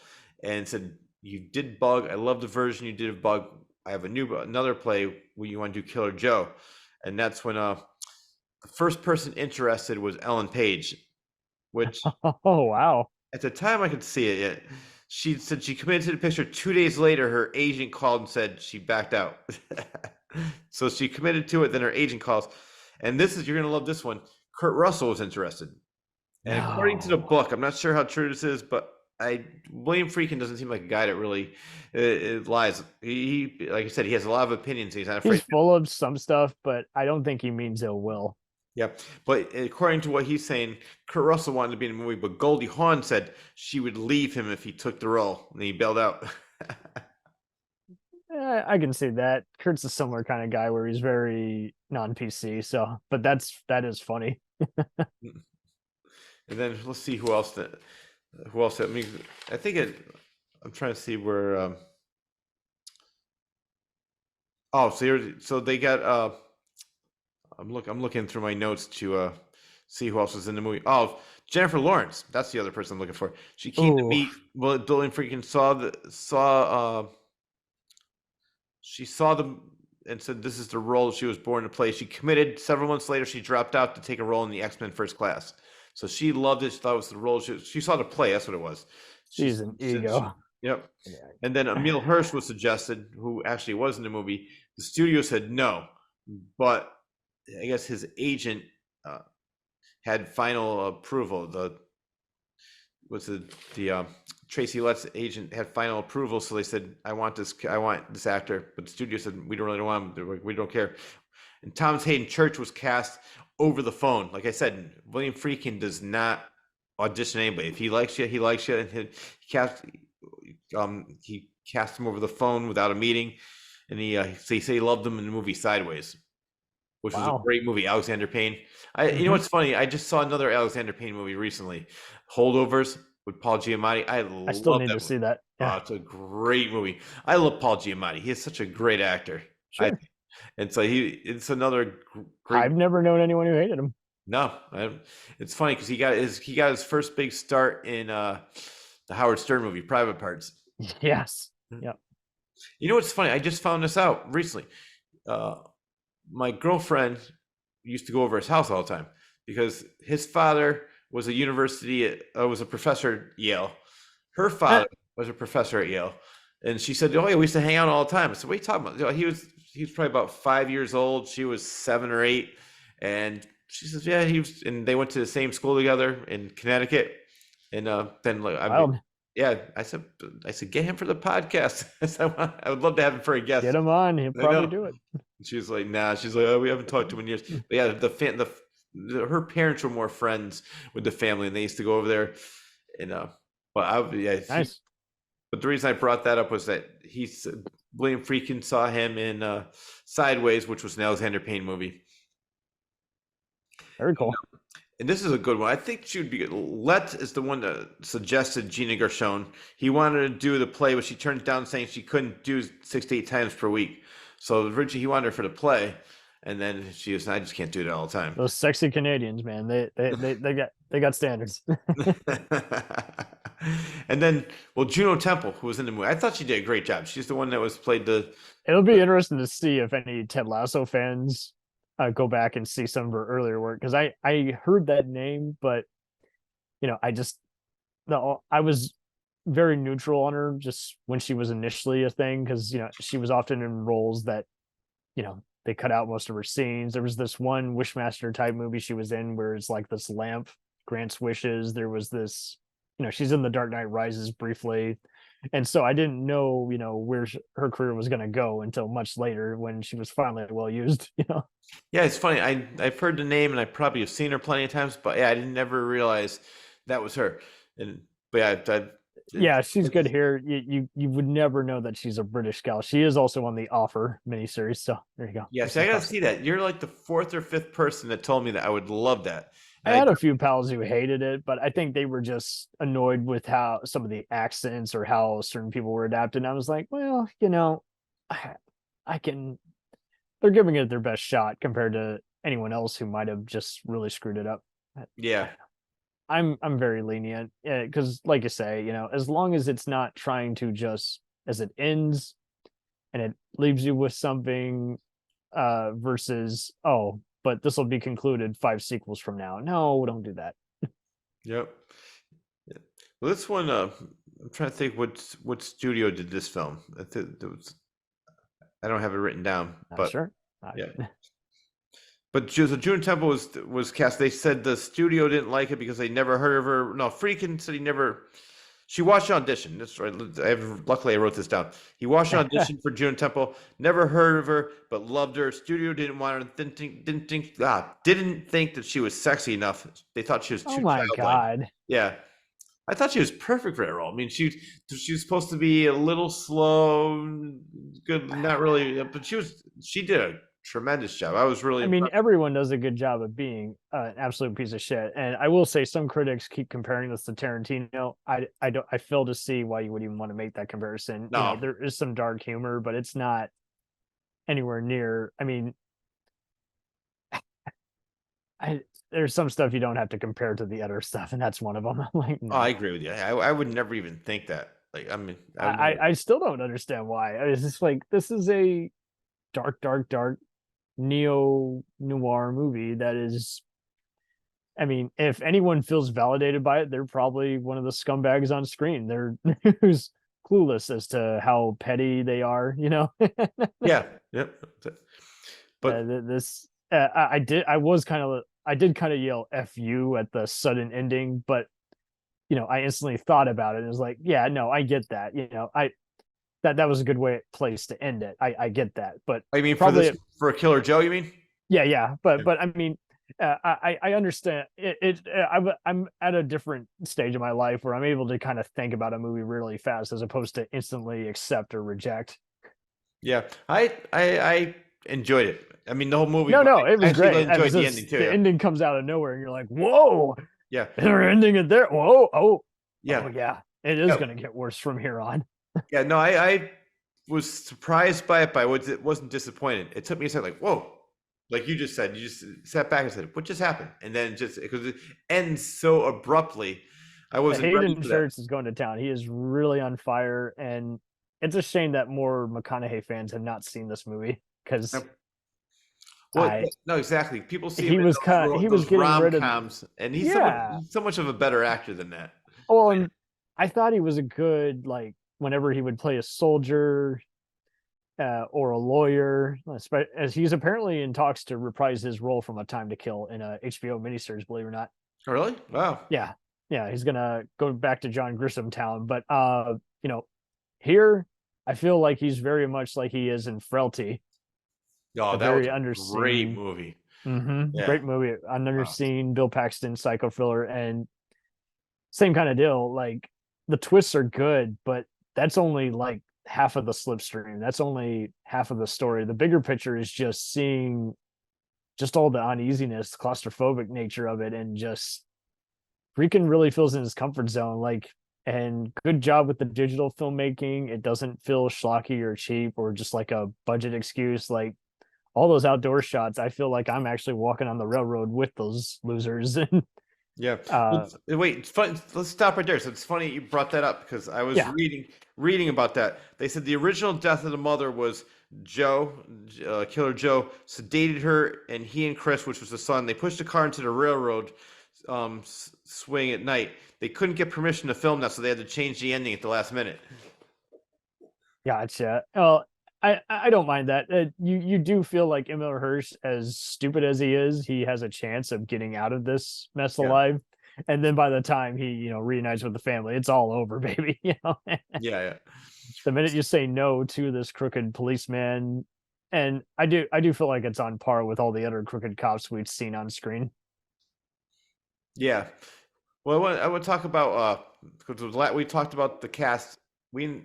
and said, "You did Bug. I love the version you did of Bug. I have another play where you want to do Killer Joe, and that's when the first person interested was Ellen Page, which Oh wow. at the time I could see it yet. She said she committed to the picture. 2 days later, her agent called and said she backed out. So she committed to it. Then her agent calls, and you're gonna love this one. Kurt Russell was interested, and according to the No. book, I'm not sure how true this is, but William Friedkin doesn't seem like a guy that really lies. He, like I said, he has a lot of opinions. He's not afraid. He's full of some stuff, but I don't think he means ill will. Yeah, but according to what he's saying, Kurt Russell wanted to be in the movie, but Goldie Hawn said she would leave him if he took the role, and he bailed out. I can see that. Kurt's a similar kind of guy where he's very non-PC. So, but that is funny. And then let's see who else. Who else? I mean, I think I'm trying to see where. Oh, so they got. I'm looking through my notes to see who else was in the movie. Oh, Jennifer Lawrence. That's the other person I'm looking for. She came to Ooh. meet. Well, William Friedkin she saw them and said this is the role she was born to play. She committed. Several months later, she dropped out to take a role in the X-Men First Class. So she loved it. She thought it was the role. She saw the play. That's what it was. She's an ego. Yep. Yeah. And then Emil Hirsch was suggested, who actually was in the movie. The studio said no, but I guess his agent had final approval. Tracy Letts agent had final approval, so they said, I want this actor. But the studio said, we don't really want him. We don't care. And Thomas Hayden Church was cast over the phone. Like I said, William Friedkin does not audition anybody. If he likes you, he likes you. And he cast him over the phone without a meeting. And they say he loved him in the movie Sideways, which was a great movie. Alexander Payne. You know what's funny? I just saw another Alexander Payne movie recently, Holdovers with Paul Giamatti. I still need to see that. Yeah. Oh, it's a great movie. I love Paul Giamatti. He is such a great actor. Sure. And so it's another great. I've never known anyone who hated him. No, it's funny because he got his first big start in the Howard Stern movie, Private Parts. Yes. Yep. You know what's funny? I just found this out recently. My girlfriend used to go over his house all the time because his father was was a professor at Yale. Her father was a professor at Yale, and she said, "Oh yeah, we used to hang out all the time." I said, "What are you talking about?" He was probably about 5 years old. She was 7 or 8, and she says, "Yeah, he was." And they went to the same school together in Connecticut. And then I said, get him for the podcast. I would love to have him for a guest. Get him on. He'll probably do it. She's like, nah. She's like, oh, we haven't talked to him in years. But yeah, her parents were more friends with the family, and they used to go over there. And Nice. But the reason I brought that up was that William Friedkin saw him in Sideways, which was an Alexander Payne movie. Very cool. And this is a good one. I think she would be good. Let is the one that suggested Gina Gershon. He wanted to do the play, but she turned it down, saying she couldn't do 6 to 8 times per week. So originally he wanted her for the play, and then she was, I just can't do it all the time. Those sexy Canadians, man, they got standards. And then, Juno Temple, who was in the movie, I thought she did a great job. She's the one that played the. It'll be interesting to see if any Ted Lasso fans go back and see some of her earlier work, because I heard that name, but I was very neutral on her just when she was initially a thing, because she was often in roles that they cut out most of her scenes. There was this one Wishmaster type movie she was in where it's like this lamp grants wishes. There was this, she's in The Dark Knight Rises briefly. And so I didn't know, where her career was going to go until much later when she was finally well used, Yeah, it's funny. I've heard the name and I probably have seen her plenty of times, but yeah, I didn't never realize that was her. Yeah, she's good here. You would never know that she's a British gal. She is also on the Offer miniseries. So there you go. Yes, I got to see that. You're like the 4th or 5th person that told me that. I would love that. I had a few pals who hated it, but I think they were just annoyed with how some of the accents or how certain people were adapted. And I was like, well, I can. They're giving it their best shot compared to anyone else who might have just really screwed it up. Yeah, I'm very lenient because, like you say, as long as it's not trying to just as it ends, and it leaves you with something versus, oh, but this will be concluded 5 sequels from now. No, don't do that. Yep. Yeah. Well, this one, I'm trying to think what studio did this film. I don't have it written down, Not but sure. yeah. But June Temple was cast. They said the studio didn't like it because they never heard of her. No, Friedkin said she watched the audition. That's right. Luckily, I wrote this down. He watched the audition for June Temple. Never heard of her, but loved her. Studio didn't want her. Didn't think that she was sexy enough. They thought she was too. Oh my childlike. God. Yeah, I thought she was perfect for that role. I mean, she was supposed to be a little slow, good, not really, but she did a tremendous job. I was really. I mean, everyone does a good job of being an absolute piece of shit. And I will say, some critics keep comparing this to Tarantino. I fail to see why you would even want to make that comparison. No. You know, there is some dark humor, but it's not anywhere near. I mean, there's some stuff you don't have to compare to the other stuff, and that's one of them. I'm like, no. Oh, I agree with you. I would never even think that. Like, I mean, I still don't understand why. It's just like, this is a dark neo-noir movie that is, I mean, if anyone feels validated by it, they're probably one of the scumbags on screen. They're who's clueless as to how petty they are, you know. Yeah, yep. But I did kind of yell "F you" at the sudden ending, but you know, I instantly thought about it and was like, yeah, no, I get that. You know, that was a good place to end it. I get that, but I mean, probably for a Killer Joe, you mean? Yeah, but I mean, I understand it. I'm at a different stage of my life where I'm able to kind of think about a movie really fast as opposed to instantly accept or reject. Yeah, I enjoyed it. I mean, the whole movie. No, it was great. Enjoyed the ending too. The ending comes out of nowhere, and you're like, "Whoa!" Yeah, they're ending it there. Whoa, yeah, oh yeah. It is going to get worse from here on. Yeah, no, I was surprised by it, but it wasn't disappointed. It took me a second, like, whoa, like you just said, you just sat back and said, what just happened? And then because it ends so abruptly, I wasn't ready Hayden for Church is going to town. He is really on fire, and it's a shame that more McConaughey fans have not seen this movie because. Well, no, exactly. People see he was getting rid of, and he's so much of a better actor than that. Oh, and I thought he was a good, like, whenever he would play a soldier or a lawyer, as he's apparently in talks to reprise his role from A Time to Kill in a HBO miniseries, believe it or not. Oh, really? Wow. Yeah, he's gonna go back to John Grisham town, but you know, here I feel like he's very much like he is in Frailty. Oh, that was a great movie. Mm-hmm. Yeah. Great movie. Underseen, Bill Paxton, psycho thriller, and same kind of deal. Like, the twists are good, but that's only like half of the slipstream. That's only half of the story. The bigger picture is just seeing just all the uneasiness, claustrophobic nature of it, and just Friedkin really feels in his comfort zone. Like, and good job with the digital filmmaking. It doesn't feel schlocky or cheap or just like a budget excuse. Like, all those outdoor shots, I feel like I'm actually walking on the railroad with those losers. Yeah. Wait, it's fun. Let's stop right there. So it's funny you brought that up because I was reading about that. They said the original death of the mother was Joe, Killer Joe, sedated her, and he and Chris, which was the son, they pushed the car into the railroad swing at night. They couldn't get permission to film that, so they had to change the ending at the last minute. Gotcha. Well, I don't mind that. You do feel like Emil Hirsch, as stupid as he is, he has a chance of getting out of this mess alive. And then by the time he, reunites with the family, it's all over, baby. Yeah. The minute you say no to this crooked policeman, and I do feel like it's on par with all the other crooked cops we've seen on screen. Yeah. Well, I would talk about because we talked about the cast. We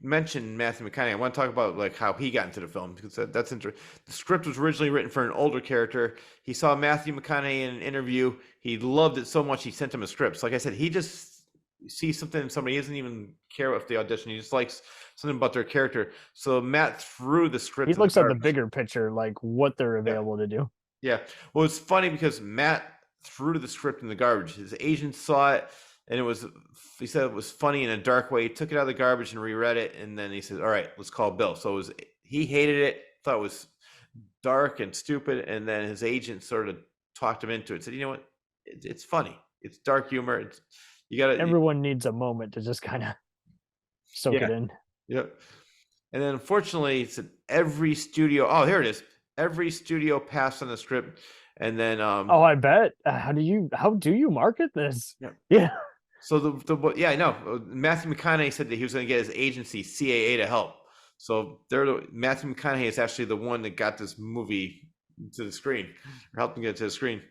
mentioned Matthew McConaughey. I want to talk about like how he got into the film because that's interesting. The script was originally written for an older character. He saw Matthew McConaughey in an interview. He loved it so much he sent him a script. So like I said, he just sees something in somebody. He doesn't even care if they audition. He just likes something about their character. So Matt threw the script. He looks at the bigger picture, like what they're available to do. Yeah. Well, it's funny because Matt threw the script in the garbage. His agent saw it. and he said it was funny in a dark way. He took it out of the garbage and reread it, and then he said, "All right, let's call Bill." So he hated it, thought it was dark and stupid, and then his agent sort of talked him into it. Said, "You know what? It's funny. It's dark humor. Everyone needs a moment to just kind of soak it in." Yep. And then unfortunately, it's every studio. Oh, here it is. Every studio passed on the script, and then oh, I bet. How do you market this? Yeah. So I know. Matthew McConaughey said that he was going to get his agency CAA to help. So Matthew McConaughey is actually the one that got this movie to the screen, or helped him get it to the screen.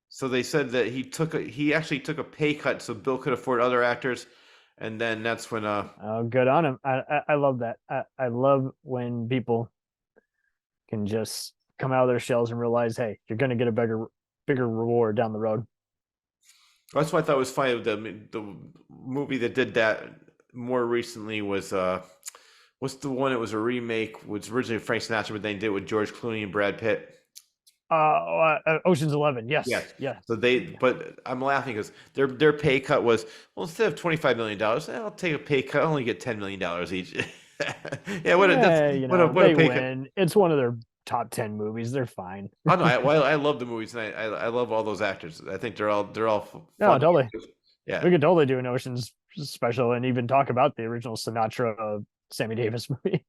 So they said that he actually took a pay cut so Bill could afford other actors, and then that's when oh, good on him. I love that. I love when people can just come out of their shells and realize, hey, you're going to get a bigger reward down the road. That's what I thought was funny. The movie that did that more recently was what's the one? It was a remake. Was originally Frank Sinatra, but they did it with George Clooney and Brad Pitt. Ocean's 11. Yes. Yeah. So but I'm laughing because their pay cut was, well, instead of $25 million, I'll take a pay cut. I only get $10 million each. They win. It's one of their top 10 movies. They're fine. I know. I love the movies, and I love all those actors. I think they're all fun. No, totally. Yeah, we could totally do an Ocean's special and even talk about the original Sinatra Sammy Davis movie.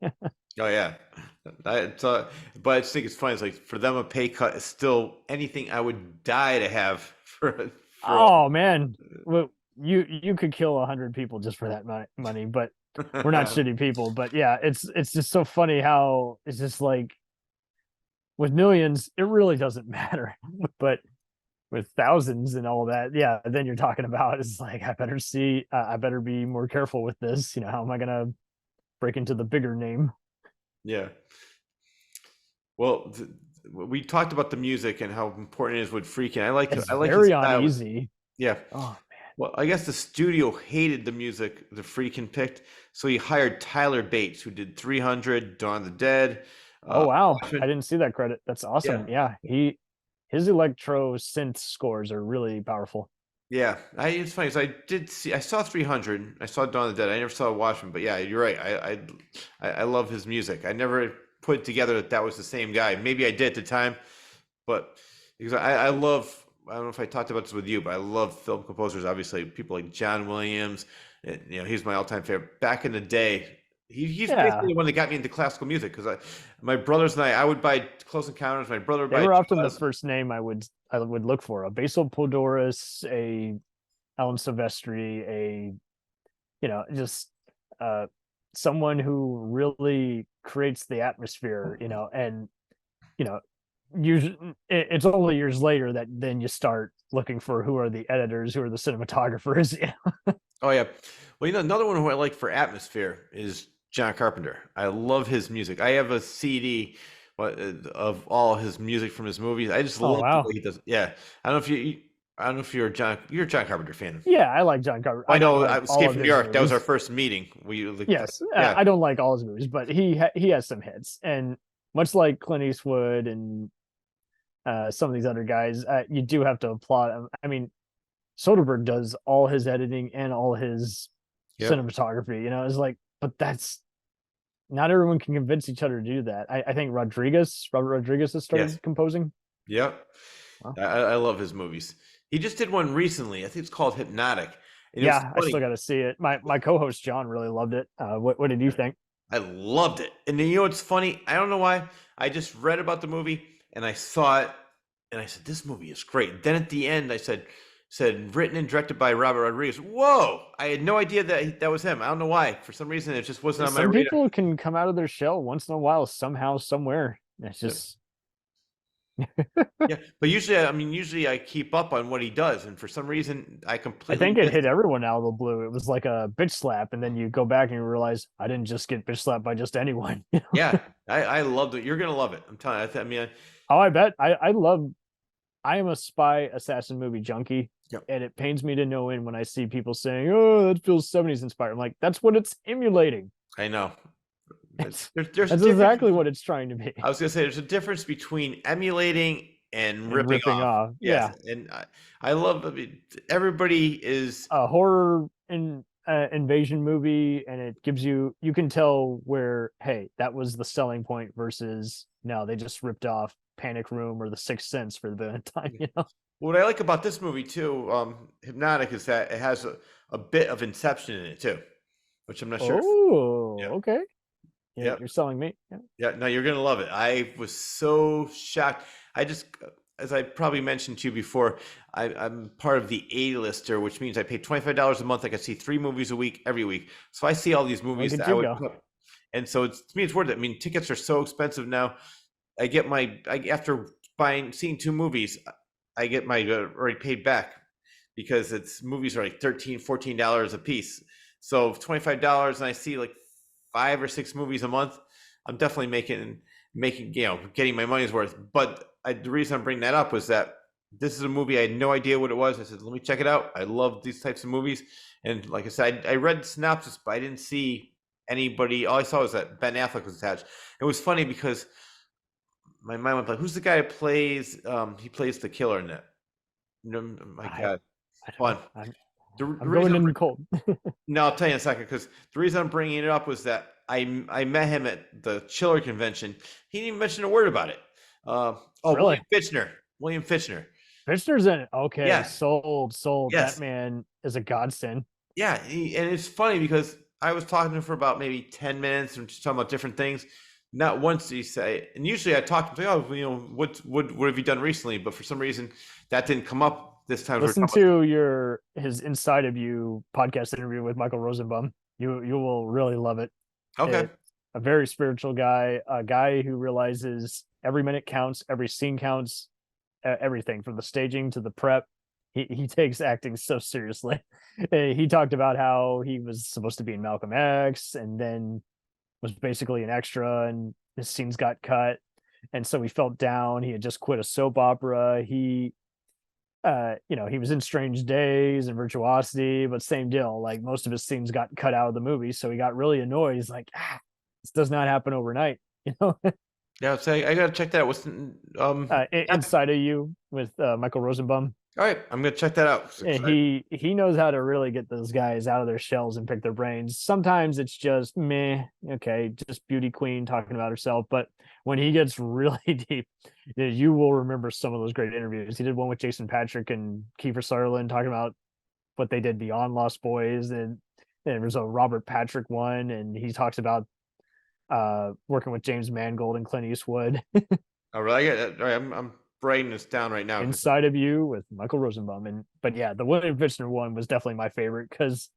Oh yeah, but I just think it's funny. It's like for them a pay cut is still anything I would die to have for oh man, well, you could kill 100 people just for that money, but we're not shitty people. But yeah, it's just so funny how it's just like with millions, it really doesn't matter, but with thousands and all that, yeah, then you're talking about it's like I better be more careful with this. How am I gonna break into the bigger name? Yeah. Well, we talked about the music and how important it is with Friedkin. I like very uneasy. Yeah. Oh man. Well, I guess the studio hated the music the Friedkin picked, so he hired Tyler Bates, who did 300, Dawn of the Dead. Oh wow, I didn't see that credit. That's awesome. Yeah, his electro synth scores are really powerful. Yeah, it's funny. So I saw 300. I saw Dawn of the Dead. I never saw Watchmen, but yeah, you're right. I love his music. I never put together that was the same guy. Maybe I did at the time, but because I love. I don't know if I talked about this with you, but I love film composers. Obviously, people like John Williams. He's my all-time favorite. Back in the day, he's basically the one that got me into classical music because my brothers and I would buy Close Encounters. My brother would buy. They were often the first name I would look for: a Basil Poledouris, a Alan Silvestri, just someone who really creates the atmosphere. And usually it's only years later that then you start looking for who are the editors, who are the cinematographers. Oh yeah. Well, another one who I like for atmosphere is John Carpenter. I love his music. I have a CD of all his music from his movies. I just love the way he does it. Yeah. I don't know if you're a John Carpenter fan. Yeah, I like John Carpenter. I know. I Escape from New York. That was our first meeting. Yes. I don't like all his movies, but he has some hits, and much like Clint Eastwood and some of these other guys, you do have to applaud him. I mean, Soderbergh does all his editing and all his cinematography. It's like, but that's not everyone can convince each other to do that. I think Robert Rodriguez has started composing. Yep. Wow. I love his movies. He just did one recently. I think it's called Hypnotic. I still got to see it. My co-host John really loved it. What did you think? I loved it. And then, it's funny. I don't know why. I just read about the movie and I saw it and I said, this movie is great. Then at the end, I said written and directed by Robert Rodriguez. Whoa! I had no idea that was him. I don't know why. For some reason, it just wasn't on my radar. Some people can come out of their shell once in a while, somehow, somewhere. It's just. Yeah, but usually I keep up on what he does, and for some reason I think it hit everyone out of the blue. It was like a bitch slap, and then you go back and you realize I didn't just get bitch slapped by just anyone. Yeah, I loved it. You're gonna love it. I'm telling you. I bet. I am a spy assassin movie junkie, and it pains me to no end when I see people saying, "Oh, that feels 70s inspired." I'm like, that's what it's emulating. I know. That's exactly what it's trying to be. I was gonna say there's a difference between emulating and and ripping off. Yes, Yeah. and I love. I mean, everybody is A horror invasion movie, and it gives you can tell where, hey, that was the selling point versus no, they just ripped off Panic Room or The Sixth Sense for the bit of time, you know. what I like about this movie too. Hypnotic is that it has a bit of Inception in it too, which I'm not sure. Oh, Yeah. okay. Yeah, Yeah. you're selling me. Yeah. Yeah, no, you're gonna love it. I was so shocked. I just, as I probably mentioned to you before, I'm part of the A-lister, which means I pay $25 a month. I can see 3 movies a week every week. So I see all these movies Look that at I you would, go. and so it's to me it's worth it. I mean, tickets are so expensive now. I get after seeing 2 movies, I get my already paid back because it's movies are like $13-14 a piece. So $25, and I see like 5 or 6 movies a month. I'm definitely making getting my money's worth. But the reason I'm bringing that up was that this is a movie I had no idea what it was. I said, let me check it out. I love these types of movies, and like I said, I read the synopsis, but I didn't see anybody. All I saw was that Ben Affleck was attached. It was funny because my mind went like, "Who's the guy who plays? He plays the killer in it." No, my God, fun. I'm going in cold. No, I'll tell you in a second, because the reason I'm bringing it up was that I met him at the Chiller convention. He didn't even mention a word about it. Really? William Fichtner. Fichtner's in it. Okay, Yeah. sold. Yes. That man is a godsend. Yeah, and it's funny because I was talking to him for about maybe 10 minutes and just talking about different things. Not once did he say, and usually I talk to him, what have you done recently? But for some reason, that didn't come up this time. Listen to his Inside of You podcast interview with Michael Rosenbaum. You will really love it. Okay. A very spiritual guy, a guy who realizes every minute counts, every scene counts, everything from the staging to the prep. He takes acting so seriously. He talked about how he was supposed to be in Malcolm X and then was basically an extra, and his scenes got cut, and so he felt down. He had just quit a soap opera. He he was in Strange Days and Virtuosity, but same deal. Like most of his scenes got cut out of the movie, so he got really annoyed. He's like, this does not happen overnight, you know. Yeah, I'd say I gotta check that out. What's Inside of You with Michael Rosenbaum. All right, I'm gonna check that out. He knows how to really get those guys out of their shells and pick their brains. Sometimes it's just meh, okay, just beauty queen talking about herself. But when he gets really deep, you will remember some of those great interviews. He did one with Jason Patrick and Kiefer Sutherland talking about what they did beyond Lost Boys, and there was a Robert Patrick one, and he talks about working with James Mangold and Clint Eastwood. All right, all right, I'm writing this down right now. Inside of You with Michael Rosenbaum. But yeah, the William Fichtner one was definitely my favorite because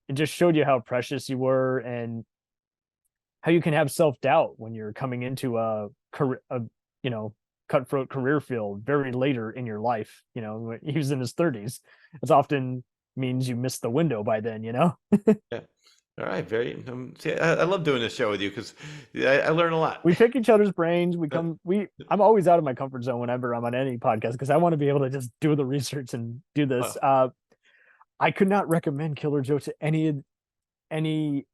it just showed you how precious you were and how you can have self-doubt when you're coming into a career, cutthroat career field very later in your life. When he was in his 30s. It often means you missed the window by then, Yeah. All right, see, I love doing this show with you because I learn a lot. We pick each other's brains. I'm always out of my comfort zone whenever I'm on any podcast because I want to be able to just do the research and do this. I could not recommend Killer Joe to anyone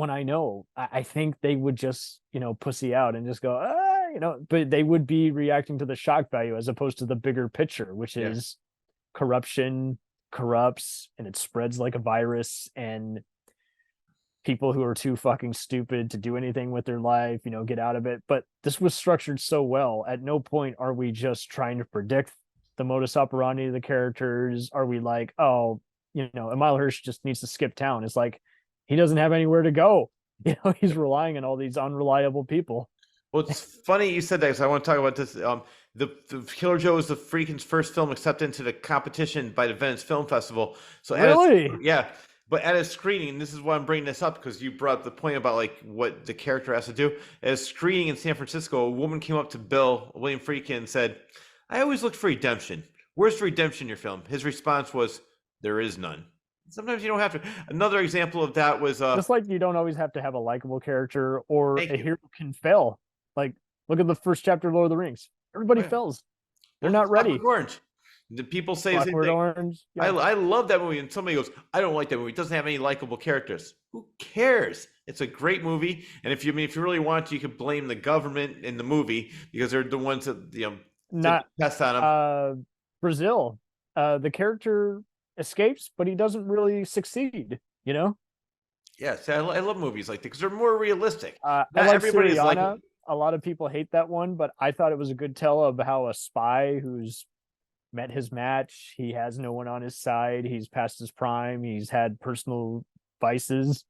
I know. I think they would just pussy out and just go but they would be reacting to the shock value as opposed to the bigger picture, which is corruption corrupts and it spreads like a virus, and people who are too fucking stupid to do anything with their life, get out of it. But this was structured so well. At no point are we just trying to predict the modus operandi of the characters. Are we like, Emile Hirsch just needs to skip town? It's like, he doesn't have anywhere to go. He's relying on all these unreliable people. Well, it's funny you said that because I want to talk about this. The Killer Joe is the Friedkin's first film accepted into the competition by the Venice Film Festival. So really? But at a screening, and this is why I'm bringing this up because you brought up the point about like what the character has to do. At a screening in San Francisco, a woman came up to William Friedkin, and said, "I always looked for redemption. Where's the redemption in your film?" His response was, "There is none." Sometimes you don't have to. Another example of that was just like you don't always have to have a likable character or a hero can fail. Like, look at the first chapter of Lord of the Rings. Everybody fails. They're not ready. Orange. The people say Clockwork Orange. Yeah. I love that movie, and somebody goes, "I don't like that movie. It doesn't have any likable characters." Who cares? It's a great movie, and if you really want to, you could blame the government in the movie because they're the ones that Not test on him. Brazil. The character escapes, but he doesn't really succeed. You know. Yeah, see, I love movies like that because they're more realistic. I Not like everybody's like, Syriana. A lot of people hate that one, but I thought it was a good tell of how a spy who's met his match, he has no one on his side, he's past his prime, he's had personal vices,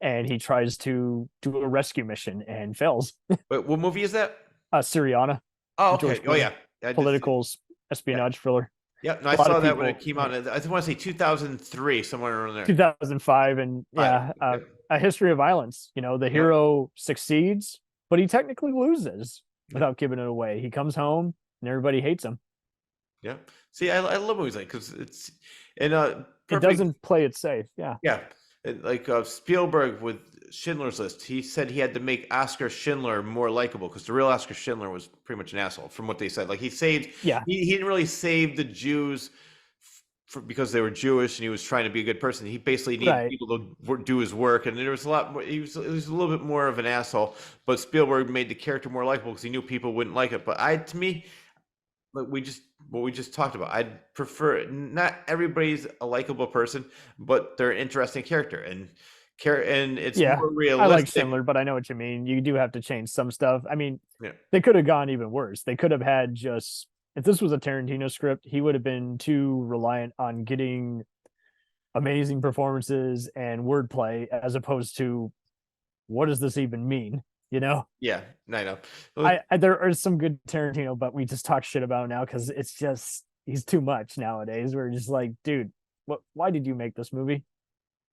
and he tries to do a rescue mission and fails. wait, what movie is that? Syriana. Oh, George okay. Oh, yeah. Political espionage thriller. Yeah, no, I saw that when it came out. I want to say 2003, somewhere around there. 2005, and A History of Violence. You know, the hero succeeds, but he technically loses without giving it away. He comes home and everybody hates him. Yeah. See, I love movies like because it's it doesn't play it safe. Yeah. Yeah. Like Spielberg with Schindler's List, he said he had to make Oscar Schindler more likable because the real Oscar Schindler was pretty much an asshole, from what they said. Like he didn't really save the Jews because they were Jewish and he was trying to be a good person. He basically needed people to do his work, and there was a lot more. He was a little bit more of an asshole, but Spielberg made the character more likable because he knew people wouldn't like it. But to me, like what we just talked about, I'd prefer not everybody's a likable person, but they're an interesting character and it's more realistic. I like Schindler, but I know what you mean. You do have to change some stuff. I mean, they could have gone even worse. They could have had just, if this was a Tarantino script, he would have been too reliant on getting amazing performances and wordplay as opposed to what does this even mean? You know? Yeah, I know. There are some good Tarantino, but we just talk shit about him now because it's just he's too much nowadays. We're just like, dude, why did you make this movie?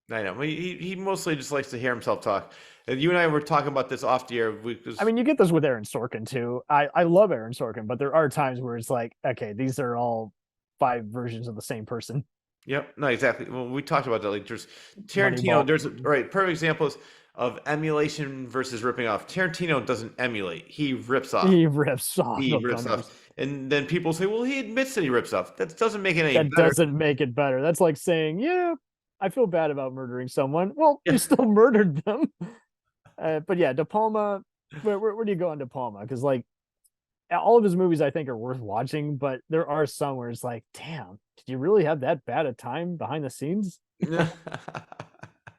I know. He mostly just likes to hear himself talk. And you and I were talking about this off the air. I mean, you get this with Aaron Sorkin too. I love Aaron Sorkin, but there are times where it's like, okay, these are all 5 versions of the same person. Yep. No, exactly. Well, we talked about that. Like, there's Tarantino. There's perfect examples of emulation versus ripping off. Tarantino doesn't emulate; he rips off. He rips off. And then people say, "Well, he admits that he rips off." That doesn't make it any better. That doesn't make it better. That's like saying, "Yeah, I feel bad about murdering someone." Well, you still murdered them. But yeah, De Palma. Where do you go on De Palma? Because like all of his movies, I think are worth watching, but there are some where it's like, damn, did you really have that bad a time behind the scenes?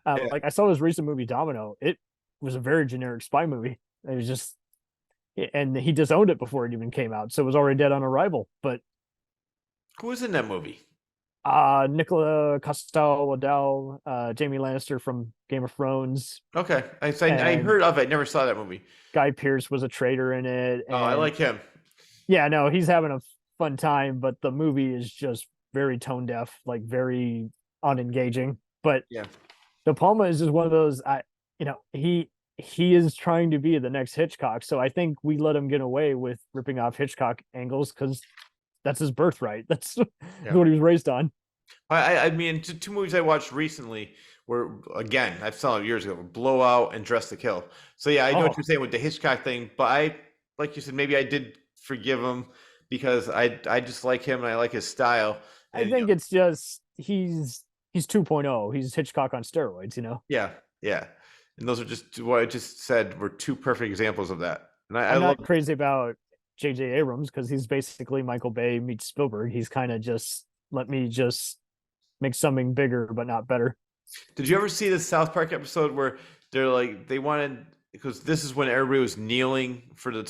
Like I saw his recent movie Domino. It was a very generic spy movie. It was just, and he disowned it before it even came out, so it was already dead on arrival. But who was in that movie? Nicola Costello-Waddell, Jamie Lannister from Game of Thrones. Okay, I heard of it. I never saw that movie. Guy Pearce was a traitor in it. And, I like him. Yeah, no, he's having a fun time, but the movie is just very tone deaf, like very unengaging. But yeah. De Palma is just one of those. He is trying to be the next Hitchcock, so I think we let him get away with ripping off Hitchcock angles because that's his birthright. That's what he was raised on. I mean, 2 movies I watched recently were, again, I've saw them years ago, Blowout and Dress to Kill. So yeah, I know what you're saying with the Hitchcock thing, but like you said, maybe I did forgive him because I just like him and I like his style. I think it's just he's 2.0. He's Hitchcock on steroids, you know? Yeah. And those are just what I just said were 2 perfect examples of that. And I'm not crazy about J.J. Abrams because he's basically Michael Bay meets Spielberg. He's kind of just let me just make something bigger but not better. Did you ever see the South Park episode where they're like they wanted, because this is when everybody was kneeling for the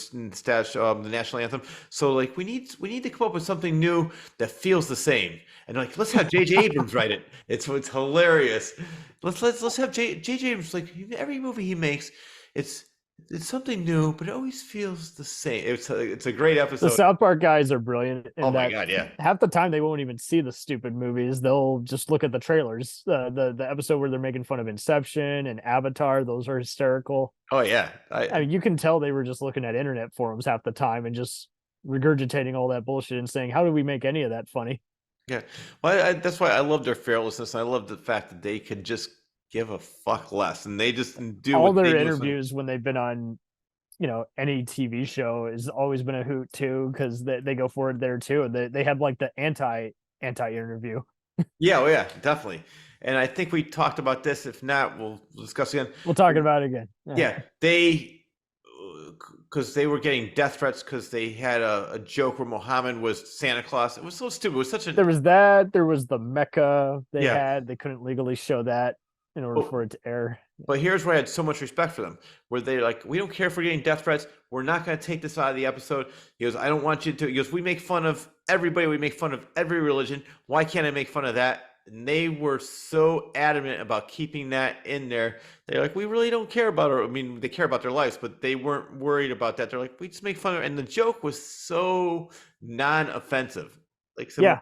national anthem. So like we need to come up with something new that feels the same. And like let's have J.J. Abrams write it. It's hilarious. Let's have J.J. Abrams, like every movie he makes, it's something new, but it always feels the same. It's a great episode. The South Park guys are brilliant. Oh my god, yeah. Half the time they won't even see the stupid movies. They'll just look at the trailers. The episode where they're making fun of Inception and Avatar, those are hysterical. Oh yeah. I mean, you can tell they were just looking at internet forums half the time and just regurgitating all that bullshit and saying, how do we make any of that funny? Yeah. Well, that's why I love their fearlessness. I love the fact that they could just give a fuck less, and they just do all their interviews when they've been on, any TV show has always been a hoot too, because they go forward there too. They have like the anti interview. Yeah, well, yeah, definitely. And I think we talked about this. If not, we'll discuss again. We'll talk about it again. Yeah, they because they were getting death threats because they had a joke where Muhammad was Santa Claus. It was so stupid. It was such a There was that. There was the Mecca they Yeah. had. They couldn't legally show that in order for it to air. But here's where I had so much respect for them, where they're like, we don't care if we're getting death threats. We're not going to take this out of the episode. He goes, I don't want you to. He goes, we make fun of everybody. We make fun of every religion. Why can't I make fun of that? And they were so adamant about keeping that in there. They're like, we really don't care about it. I mean, they care about their lives, but they weren't worried about that. They're like, we just make fun of it. And the joke was so non-offensive. Like, so Yeah.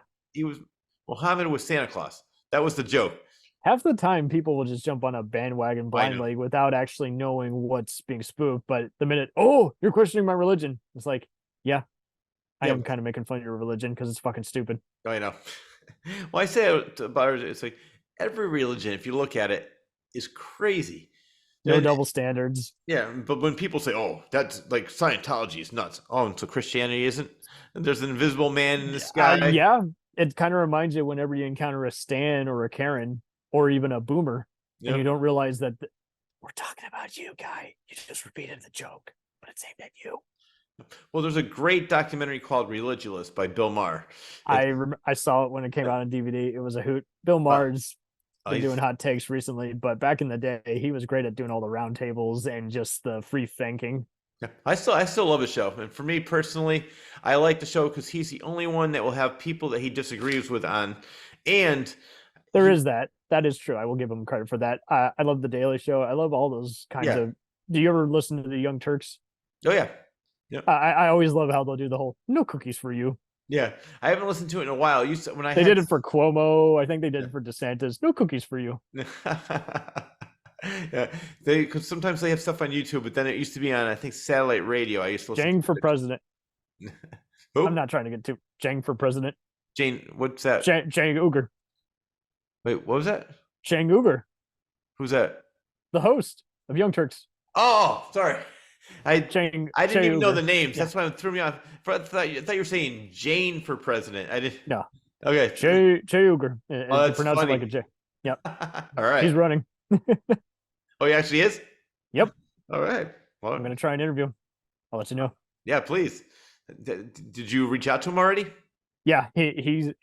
Muhammad was Santa Claus. That was the joke. Half the time, people will just jump on a bandwagon blindly without actually knowing what's being spoofed. But the minute, oh, you're questioning my religion, it's like, yeah, I am kind of making fun of your religion because it's fucking stupid. Oh, I know. Well, I say about it, it's like every religion, if you look at it, is crazy. No double standards. Yeah, but when people say, "Oh, that's like Scientology is nuts," oh, and so Christianity isn't. And there's an invisible man in the sky. Yeah, it kind of reminds you whenever you encounter a Stan or a Karen or even a Boomer, and you don't realize that we're talking about you, guy. You just repeated the joke, but it's aimed at you. Well, there's a great documentary called Religulous by Bill Maher. I saw it when it came out on DVD. It was a hoot. Bill Maher's been doing hot takes recently, but back in the day, he was great at doing all the round tables and just the free thinking. Yeah, I still love the show, and for me personally, I like the show because he's the only one that will have people that he disagrees with on, and there is that. That is true. I will give him credit for that. I love the Daily Show. I love all those kinds of. Do you ever listen to the Young Turks? Oh yeah. Yeah. I always love how they'll do the whole "no cookies for you." Yeah, I haven't listened to it in a while. They did it for Cuomo. I think they did it for DeSantis. No cookies for you. Yeah, because sometimes they have stuff on YouTube, but then it used to be on, I think, satellite radio. I used to listen Jang to for president. Who? I'm not trying to get too Jang for president. Jane, what's that? Jang Uger. Wait, what was that? Jang Uger. Who's that? The host of Young Turks. Oh, sorry. I didn't even know the names. Yeah. That's why it threw me off. I thought you were saying Jane for president. I didn't. No. Okay. Jay Uger. Oh, that's pronounce funny. it like a J. Yep. All right. He's running. Oh, he actually is? Yep. All right. Well, I'm going to try and interview him. I'll let you know. Yeah, please. Did you reach out to him already? Yeah, his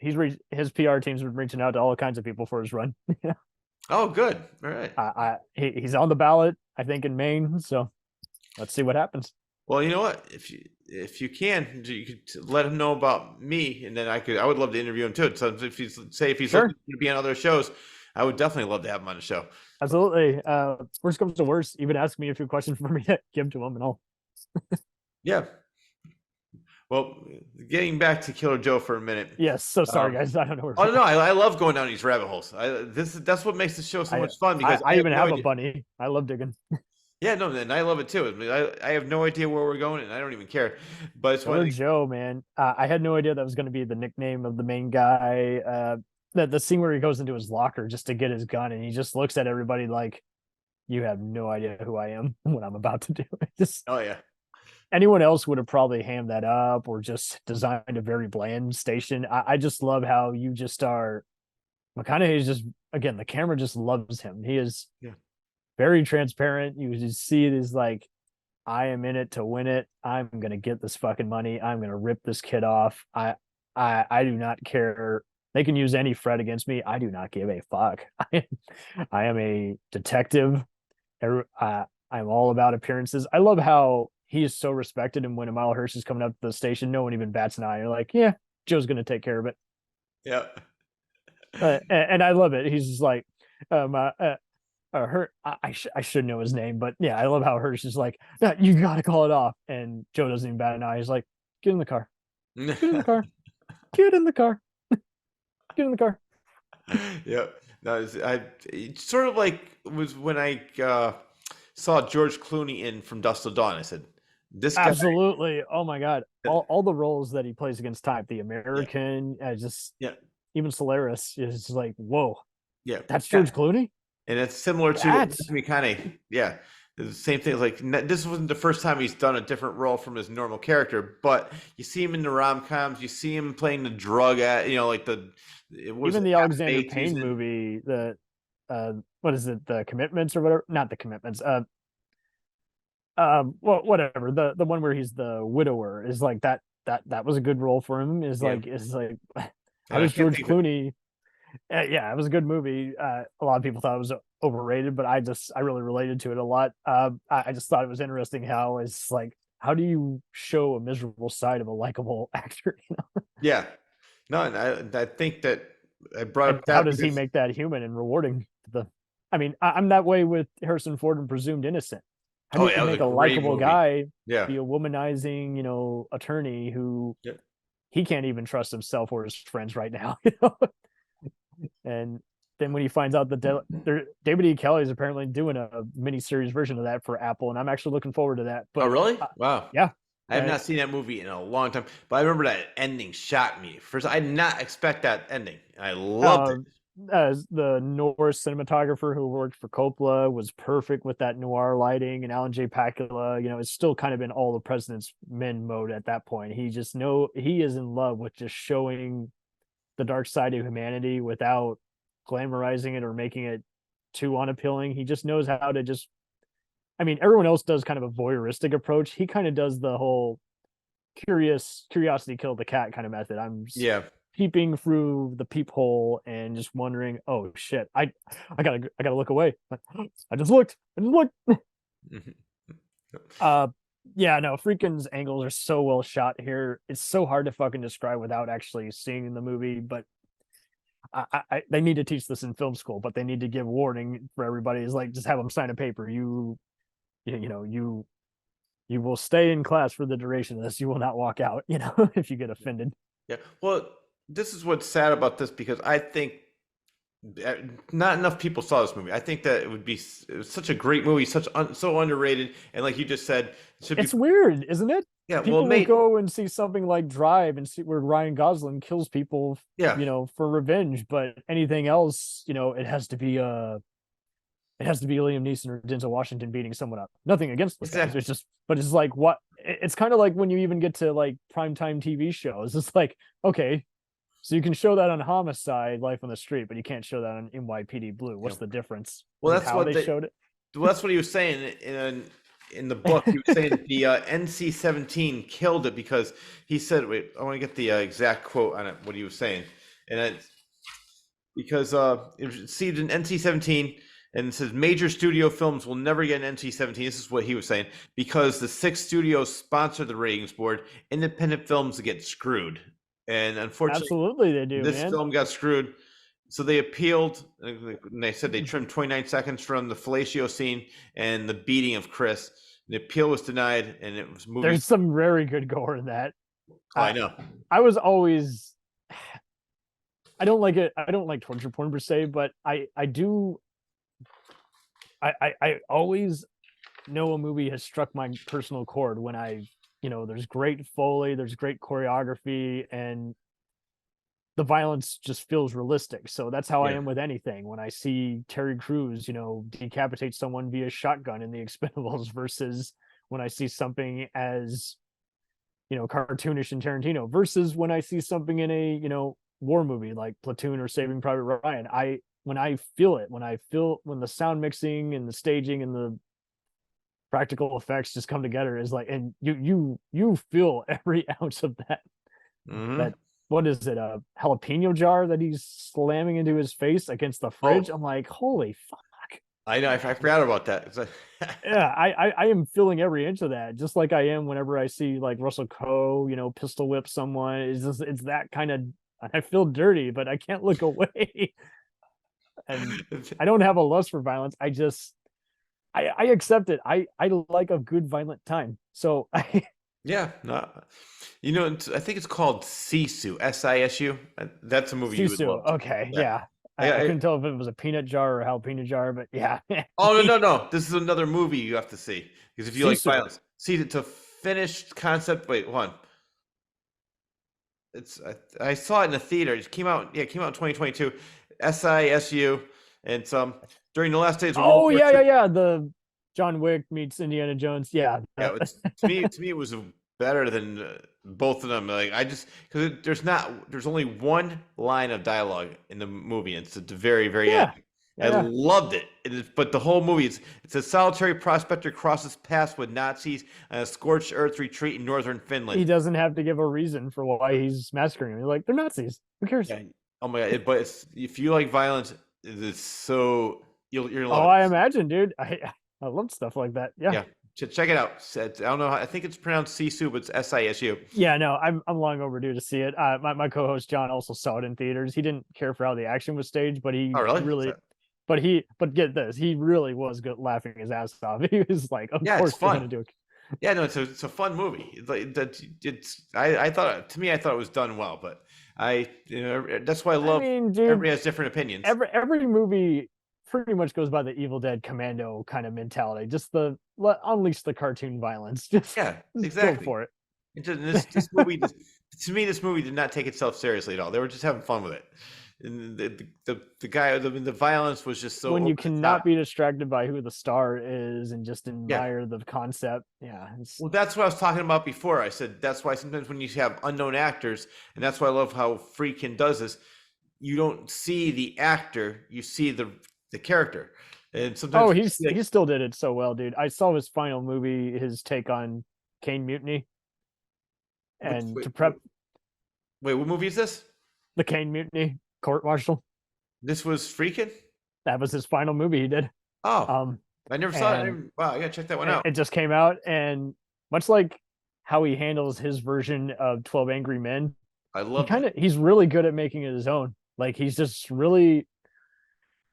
PR team's been reaching out to all kinds of people for his run. Oh, good. All right. He's on the ballot, I think, in Maine. So let's see what happens. Well, you know what? If you can, you could let him know about me, and then I would love to interview him too. So if he's sure. looking to be on other shows, I would definitely love to have him on the show. Absolutely. Worst comes to worst, even ask me a few questions for me to give to him and all. Yeah. Well, getting back to Killer Joe for a minute. Yes. So sorry, guys. I don't know where. Oh no, I love going down these rabbit holes. That's what makes the show so much fun because I even have a bunny. I love digging. Yeah, no, and I love it too. I mean, I have no idea where we're going, and I don't even care. But it's Killer Joe, man. I had no idea that was going to be the nickname of the main guy. The scene where he goes into his locker just to get his gun, and he just looks at everybody like, "You have no idea who I am, what I'm about to do." Oh yeah. Anyone else would have probably hammed that up or just designed a very bland station. I just love how you just are. McConaughey is just, again, the camera just loves him. He is very transparent. You just see it as like, I am in it to win it. I'm going to get this fucking money. I'm going to rip this kid off. I do not care. They can use any Fred against me. I do not give a fuck. I am a detective. I'm all about appearances. I love how he is so respected, and when Emile Hirsch is coming up to the station, no one even bats an eye. You're like, yeah, Joe's going to take care of it. Yeah. And I love it. He's just like, I should know his name, but yeah, I love how Hirsch is like, you got to call it off. And Joe doesn't even bat an eye. He's like, get in the car. Get in the car. Get in the car. Get in the car. Yeah. It sort of like was when I saw George Clooney in From Dusk Till Dawn. I said, this guy. Absolutely. Oh my God. All the roles that he plays against type, the American, even Solaris is like, whoa. Yeah. That's George Clooney? And it's similar to me, kind of, the same thing. Like, this wasn't the first time he's done a different role from his normal character, but you see him in the rom-coms, you see him playing the drug like even the Alexander Payne movie, what is it, The Commitments or whatever? Not The Commitments. Well, whatever. The one where he's the widower is like that was a good role for him. Yeah. Is like how And I does can't George think of it. Clooney? Yeah, it was a good movie. A lot of people thought it was overrated, but I really related to it a lot. I just thought it was interesting how it's like, how do you show a miserable side of a likable actor? Yeah. No, and I think that I brought And up how that does he because make that human and rewarding to the? I mean, I'm that way with Harrison Ford and Presumed Innocent. How do oh you yeah, it was a make a great likable movie. guy Yeah. be a womanizing, attorney who Yeah. he can't even trust himself or his friends right now, And then when he finds out that David E. Kelly is apparently doing a mini series version of that for Apple, and I'm actually looking forward to that. Oh But really? Wow. yeah, I have uh, not seen that movie in a long time, but I remember that ending shocked me. First, I did not expect that ending. I loved uh, it. as the Norse cinematographer who worked for Coppola was perfect with that noir lighting, and Alan J. Pakula, it's still kind of in all the President's Men mode at that point. He is in love with just showing the dark side of humanity without glamorizing it or making it too unappealing. He just knows how to just. I mean, everyone else does kind of a voyeuristic approach. He kind of does the whole curiosity killed the cat kind of method. I'm Yeah. peeping through the peephole and just wondering, oh shit, I gotta look away. I just looked. Mhm. Uh, yeah, no, Friedkin's angles are so well shot here. It's so hard to fucking describe without actually seeing the movie. But they need to teach this in film school. But they need to give warning for everybody. Is like just have them sign a paper. You will stay in class for the duration of this. You will not walk out. If you get offended. Yeah. Well, this is what's sad about this because I think not enough people saw this movie. I think that it was such a great movie, so underrated, and like you just said, it should be. It's weird, isn't it? Yeah. Well, People will go and see something like Drive and see where Ryan Gosling kills people, yeah. for revenge, but anything else, it has to be Liam Neeson or Denzel Washington beating someone up. Nothing against those guys. Exactly. It's just, but it's like what it's kind of like when you even get to like primetime TV shows. It's like, okay, so you can show that on Homicide, Life on the Street, but you can't show that on NYPD Blue. What's the difference? Well, Is it that's how what they showed it? Well, that's what he was saying in the book. He was saying the NC-17 killed it because he said, "Wait, I want to get the exact quote on it." What he was saying, and it's because it was received an NC-17, and it says major studio films will never get an NC-17. This is what he was saying because the 6 studios sponsor the ratings board. Independent films get screwed, and unfortunately, Absolutely, they do, this man. film got screwed. So they appealed, and they said they trimmed 29 seconds from the fellatio scene and the beating of Chris. The appeal was denied, and it was movie. There's some very good gore in that. Oh, I know. I was always. I don't like it. I don't like torture porn per se, but I do. I always know a movie has struck my personal chord when there's great Foley, there's great choreography, and the violence just feels realistic. So that's how I am with anything. When I see Terry Crews, decapitate someone via shotgun in The Expendables versus when I see something as, cartoonish in Tarantino versus when I see something in a, war movie like Platoon or Saving Private Ryan. When I feel it, when the sound mixing and the staging and the practical effects just come together is like, and you feel every ounce of that. That what is it, a jalapeno jar that he's slamming into his face against the fridge? I'm like, holy fuck. I know. I forgot about that. Yeah, I am feeling every inch of that, just like I am whenever I see like Russell Crowe, pistol whip someone. It's that kind of. I feel dirty, but I can't look away. And I don't have a lust for violence. I accept it. I like a good violent time. So yeah, no, I think it's called Sisu, Sisu. That's a movie you would love. Okay, yeah. I couldn't tell if it was a peanut jar or a jalapeno jar, but yeah. Oh no! This is another movie you have to see because if you like violence, see it's a finished concept. Wait, hold on. I saw it in the theater. It came out. Yeah, it came out in 2022. SISU, and during the last days of World War II. Yeah. The John Wick meets Indiana Jones. Yeah. Yeah. To me, it was better than both of them. Like because there's only one line of dialogue in the movie. And it's at the very, very end. I Yeah. loved it. But the whole movie, it's a solitary prospector crosses paths with Nazis on a scorched earth retreat in northern Finland. He doesn't have to give a reason for why he's massacring them. He's like, they're Nazis. Who cares? Yeah. Oh my god! But if you like violence, it's so you're Oh, I imagine, dude. I love stuff like that. Yeah. Yeah. Check it out. I don't know. I think it's pronounced Sisu, but it's Sisu. Yeah, no, I'm long overdue to see it. My co-host John also saw it in theaters. He didn't care for how the action was staged, but he Oh, really? really, but get this, he really was good, laughing his ass off. He was like, of Yeah, course it's they're fun. gonna do it. Yeah, no, it's a fun movie. I thought, to me, I thought it was done well, but that's why I love. Dude, everybody has different opinions. Every movie pretty much goes by the Evil Dead Commando kind of mentality. Just unleash the cartoon violence. Just exactly. go for it. This movie, to me, this movie did not take itself seriously at all. They were just having fun with it. And the guy, the violence was just so. When you cannot be distracted by who the star is and just admire the concept. Yeah. Well, that's what I was talking about before. I said that's why sometimes when you have unknown actors, and that's why I love how Friedkin does this. You don't see the actor, you see the character. And sometimes he still did it so well, dude. I saw his final movie, his take on Caine Mutiny. And wait, what movie is this? The Caine Mutiny court martial. This was Friedkin? That was his final movie he did. Oh, I never saw it. Wow, I gotta check that one out. It just came out, and much like how he handles his version of 12 Angry Men, I love he's really good at making it his own. Like he's just really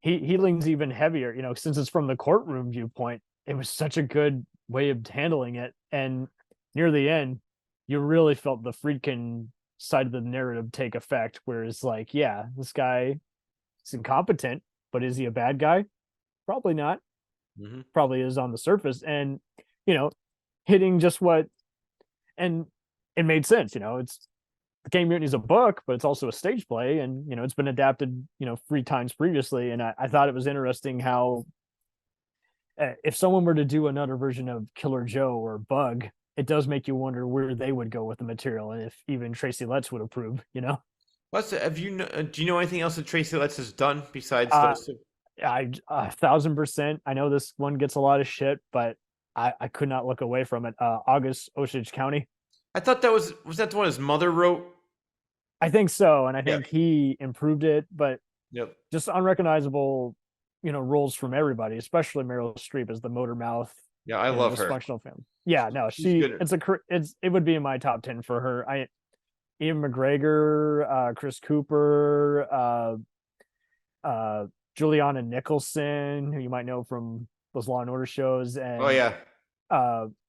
he leans even heavier, since it's from the courtroom viewpoint. It was such a good way of handling it. And near the end, you really felt the Friedkin side of the narrative take effect, where it's like, yeah, this guy is incompetent, but is he a bad guy? Probably not. Mm-hmm. Probably is on the surface. And hitting just what, and it made sense. It's the Caine Mutiny is a book, but it's also a stage play, and it's been adapted 3 times previously. And I thought it was interesting how if someone were to do another version of Killer Joe or Bug, it does make you wonder where they would go with the material, and if even Tracy Letts would approve. Do you know anything else that Tracy Letts has done besides those two? 1,000%. I know this one gets a lot of shit, but I could not look away from it. August Osage County. I thought that was that the one his mother wrote? I think so, and I think he improved it, but just unrecognizable, roles from everybody, especially Meryl Streep as the motor mouth. Yeah, I love her. Dysfunctional family. Yeah, no, it would be in my top 10 for her. Ian McGregor, Chris Cooper, Juliana Nicholson, who you might know from those Law and Order shows, and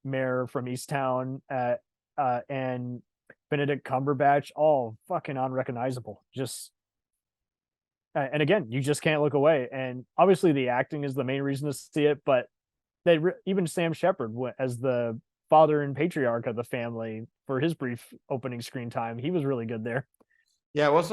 Mayor from Easttown, and Benedict Cumberbatch, all fucking unrecognizable. And again, you just can't look away. And obviously, the acting is the main reason to see it, but even Sam Shepard as the father and patriarch of the family for his brief opening screen time, he was really good there. Yeah, well,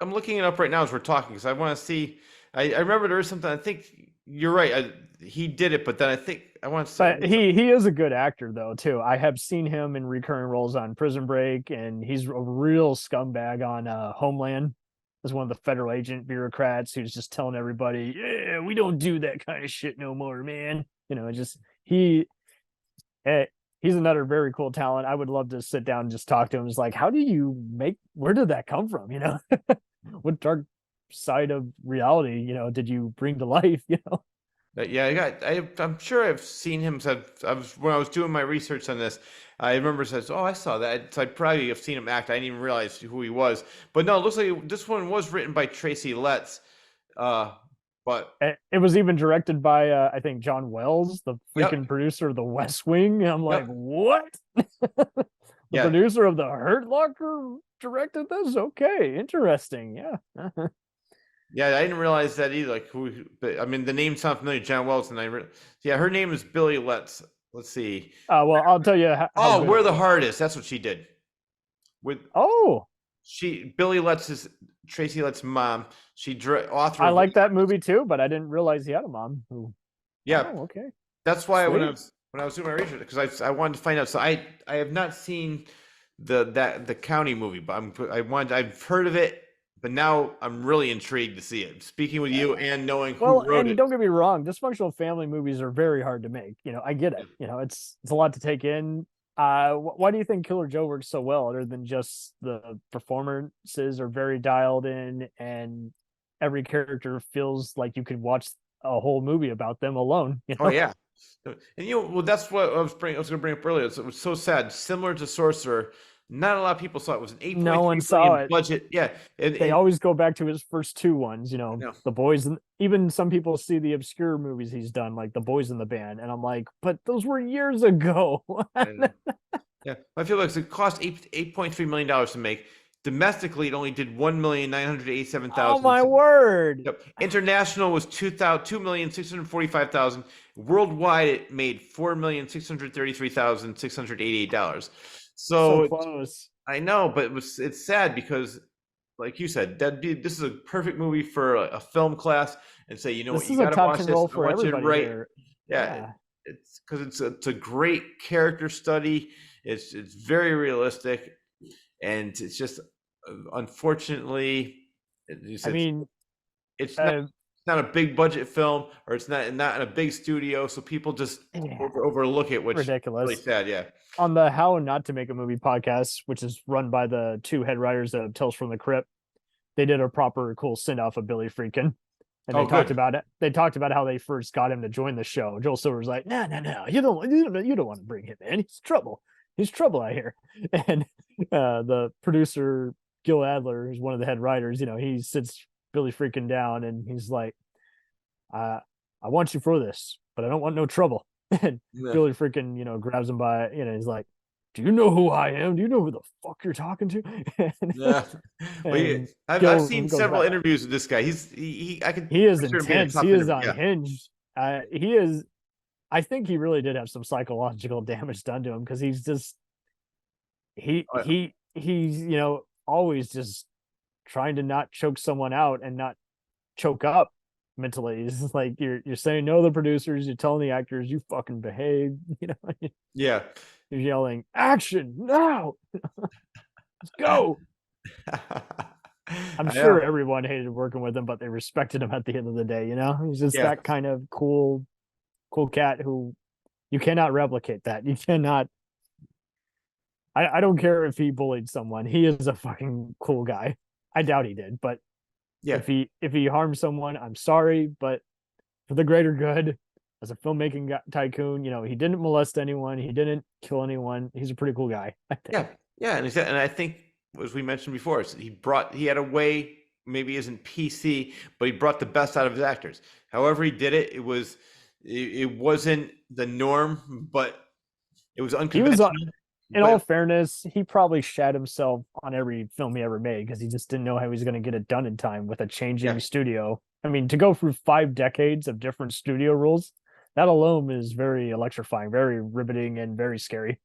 I'm looking it up right now as we're talking because I want to see. I remember there was something. I think you're right. He did it, but then I think I want to say. But he is a good actor though too. I have seen him in recurring roles on Prison Break, and he's a real scumbag on Homeland as one of the federal agent bureaucrats who's just telling everybody, "Yeah, we don't do that kind of shit no more, man." He's another very cool talent. I would love to sit down and just talk to him. It's like, where did that come from? What dark side of reality, did you bring to life? Yeah, I'm sure I've seen him. When I was doing my research on this, I remember says, "Oh, I saw that." So I probably have seen him act. I didn't even realize who he was. But no, it looks like this one was written by Tracy Letts. But it was even directed by I think John Wells, the freaking producer of The West Wing. And I'm like, what? The producer of The Hurt Locker directed this? Okay, interesting. Yeah. Yeah, I didn't realize that either. But I mean, the name sounds familiar, John Wells, and her name is Billy Letts. Let's see. Well, I'll tell you. Where the Heart Is. That's what she did. Billy Letts is Tracy Letts' mom. She authored. I like that movie too, but I didn't realize he had a mom. Yeah. Oh, okay. That's why when I was doing my research, because I wanted to find out. So I have not seen the county movie, but I've heard of it, but now I'm really intrigued to see it. Speaking with you and knowing who Well, wrote and it. don't get me wrong, dysfunctional family movies are very hard to make. I get it. It's a lot to take in. Why do you think Killer Joe works so well, other than just the performances are very dialed in, and every character feels like you could watch a whole movie about them alone? Oh yeah, and well, that's what I was going to bring up earlier. It was so sad. Similar to Sorcerer, not a lot of people saw it. It was an No one 8.3 saw million it. budget. Yeah, They always go back to his first two ones, The Boys, and even some people see the obscure movies he's done, like The Boys in the Band, and I'm like, but those were years ago. Yeah, I feel like it cost $8.3 million to make. Domestically, it only did 1,987,000. Oh my word! Yep. International was 2,645,000. Worldwide, it made $4,633,688. So close. I know, but it's sad because, like you said, this is a perfect movie for a film class, and say, you know this what, you is a got to top watch 10 this. role I for want you to everybody write. here. Yeah, it's because it's a great character study. It's very realistic, and it's just unfortunately, it's not a big budget film, or it's not in a big studio, so people just overlook it, which ridiculous. Is really sad. Yeah. On the How Not to Make a Movie podcast, which is run by the two head writers of Tales from the Crypt, they did a proper cool send off of Billy Friedkin. And they talked about it. They talked about how they first got him to join the show. Joel Silver's like, no, you don't want to bring him in. He's trouble. He's trouble out here. And the producer Gil Adler, who's one of the head writers, he sits Billy Friedkin down and he's like, I want you for this, but I don't want no trouble. And Billy Friedkin, grabs him by, he's like, do you know who I am? Do you know who the fuck you're talking to? I've seen several interviews with this guy. He is intense. He is unhinged. He is. I think he really did have some psychological damage done to him, because he's just he's always just trying to not choke someone out and not choke up mentally. It's just like you're saying no to the producers, you're telling the actors you fucking behave, Yeah. You're yelling, action now. Let's go. I'm sure everyone hated working with him, but they respected him at the end of the day. He's just that kind of cool cat who you cannot replicate. That you cannot. I don't care if he bullied someone. He is a fucking cool guy. I doubt he did, but if he harmed someone, I'm sorry, but for the greater good, as a filmmaking tycoon, he didn't molest anyone. He didn't kill anyone. He's a pretty cool guy, I think. Yeah. And I think, as we mentioned before, he had a way, maybe isn't PC, but he brought the best out of his actors. However he did it, it wasn't the norm, but it was unconventional. In all fairness, he probably shat himself on every film he ever made, because he just didn't know how he was going to get it done in time with a changing studio. I mean, to go through 5 decades of different studio rules, that alone is very electrifying, very riveting, and very scary.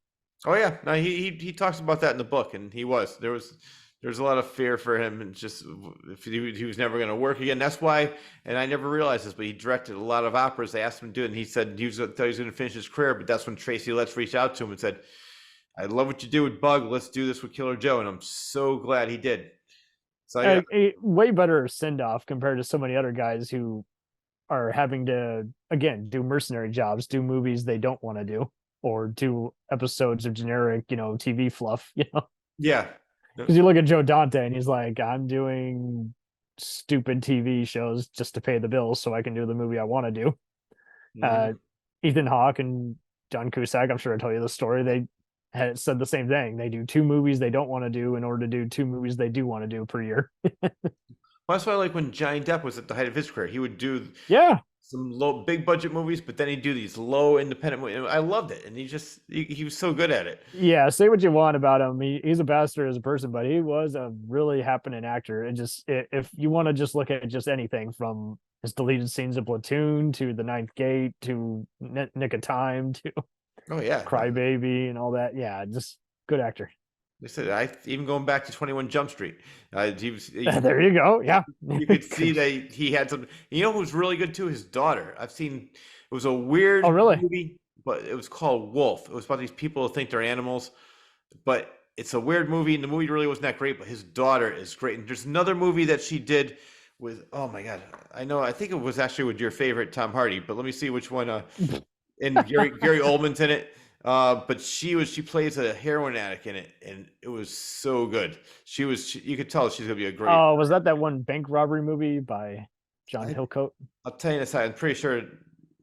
Oh yeah, no, he talks about that in the book, and there was a lot of fear for him, and just if he was never going to work again. That's why, and I never realized this, but he directed a lot of operas. They asked him to do it, and he said thought he was going to finish his career, but that's when Tracy Letts reached out to him and said, I love what you do with Bug. Let's do this with Killer Joe, and I'm so glad he did. So a way better send off compared to so many other guys who are having to, again, do mercenary jobs, do movies they don't want to do, or do episodes of generic, TV fluff, Yeah. Because you look at Joe Dante and he's like, I'm doing stupid TV shows just to pay the bills so I can do the movie I want to do. Mm-hmm. Ethan Hawke and John Cusack, I'm sure I told you the story. They had said the same thing. They do 2 movies they don't want to do in order to do 2 movies they do want to do per year. Well, that's why, like, when Johnny Depp was at the height of his career, he would do some low, big budget movies, but then he'd do these low independent movies. I loved it, and he was so good at it. Yeah, say what you want about him. He's a bastard as a person, but he was a really happening actor. And just if you want to just look at just anything from his deleted scenes of Platoon to The Ninth Gate to Nick of Time to Crybaby and all that, just good actor. They said, even going back to 21 Jump Street, there you go. Yeah, you could see that he had some. You know who was really good too? His daughter. I've seen. It was a weird movie, but it was called Wolf. It was about these people who think they're animals, but it's a weird movie, and the movie really wasn't that great, but his daughter is great. And there's another movie that she did with, oh my God, I think it was actually with your favorite Tom Hardy, but let me see which one. And Gary Oldman's in it. But she plays a heroin addict in it, and it was so good. You could tell she's gonna be a great. Oh, was that one bank robbery movie by John Hillcoat? I'll tell you this, I'm pretty sure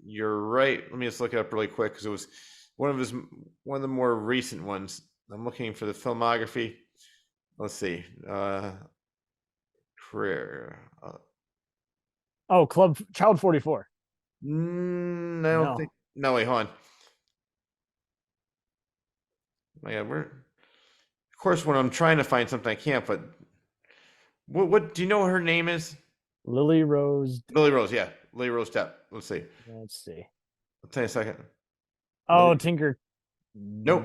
you're right. Let me just look it up really quick because it was one of the more recent ones. I'm looking for the filmography. Let's see. Career. Oh, Child 44. I don't think. No, wait, hold on. Oh, yeah, of course, when I'm trying to find something, I can't. But what do you know what her name is? Lily Rose. Lily Rose, yeah, Lily Rose Depp. Let's see. I'll tell you a second. Oh, Lily... Tinker. Nope.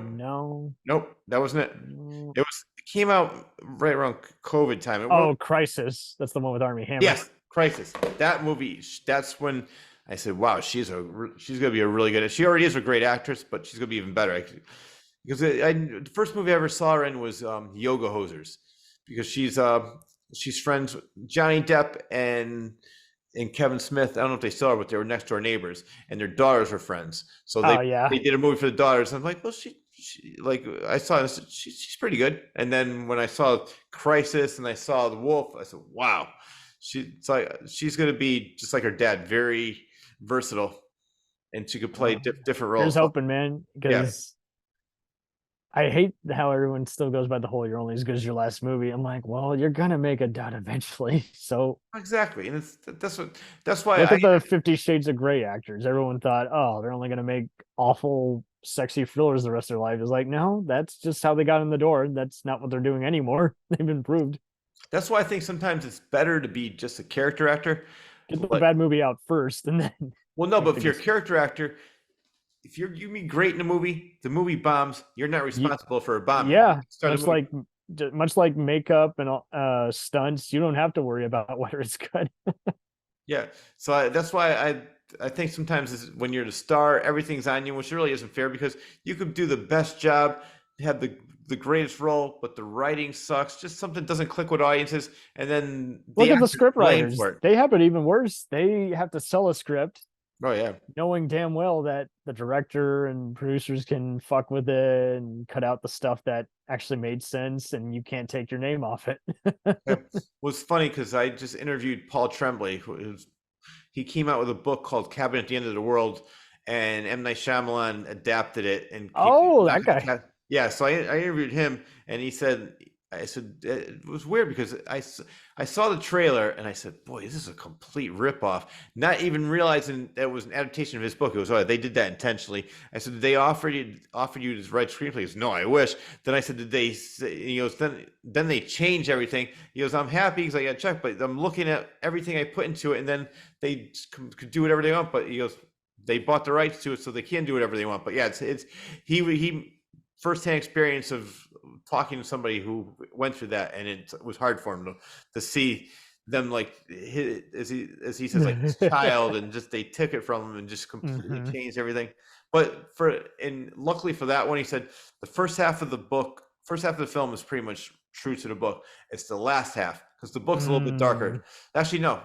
Nope. That wasn't it. No. It came out right around COVID time. Crisis. That's the one with Armie Hammer. Yes, Crisis. That movie. That's when I said, "Wow, she's gonna be a really good." She already is a great actress, but she's gonna be even better. Because the first movie I ever saw her in was Yoga Hosers, because she's friends with Johnny Depp and Kevin Smith. I don't know if they still are, but they were next door neighbors, and their daughters were friends. So they did a movie for the daughters. And I'm like, well, she like I saw this, she's pretty good. And then when I saw Crisis and I saw The Wolf, I said, wow, she's going to be just like her dad, very versatile, and she could play different roles. Here's hoping, man, because I hate how everyone still goes by the whole "you're only as good as your last movie." I'm like, well, you're gonna make a dud eventually, so exactly, and that's why. Look at the 50 Shades of Grey actors. Everyone thought, oh, they're only gonna make awful, sexy thrillers the rest of their life. It's like, no, that's just how they got in the door. That's not what they're doing anymore. They've improved. That's why I think sometimes it's better to be just a character actor. Get the bad movie out first, and then. Well, no, but if you're a character actor, if you mean great in a movie, the movie bombs, you're not responsible for a bomb. Yeah, much like makeup and stunts, you don't have to worry about whether it's good. Yeah, so that's why I think sometimes when you're the star, everything's on you, which really isn't fair, because you could do the best job, have the greatest role, but the writing sucks. Just something doesn't click with audiences, and then look at the script writers. They have it even worse. They have to sell a script. Oh yeah, knowing damn well that the director and producers can fuck with it and cut out the stuff that actually made sense, and you can't take your name off it. It was funny because I just interviewed Paul Tremblay, he came out with a book called Cabin at the End of the World, and M. Night Shyamalan adapted it. And that guy. Yeah, so I interviewed him, and I said it was weird because I saw the trailer and I said, boy, this is a complete ripoff. Not even realizing that it was an adaptation of his book. It was, they did that intentionally. I said, did they offer you to write screenplays? He goes, no, I wish. Then I said, did they? He goes, then they changed everything. He goes, I'm happy because I got checked, but I'm looking at everything I put into it, and then they could do whatever they want. But he goes, they bought the rights to it, so they can do whatever they want. But yeah, he firsthand experience of talking to somebody who went through that, and it was hard for him to see them, like as he says, like his child, and just they took it from him and just completely changed everything. But luckily for that one, he said the first half of the film is pretty much true to the book. It's the last half, because the book's a little bit darker. Actually, no.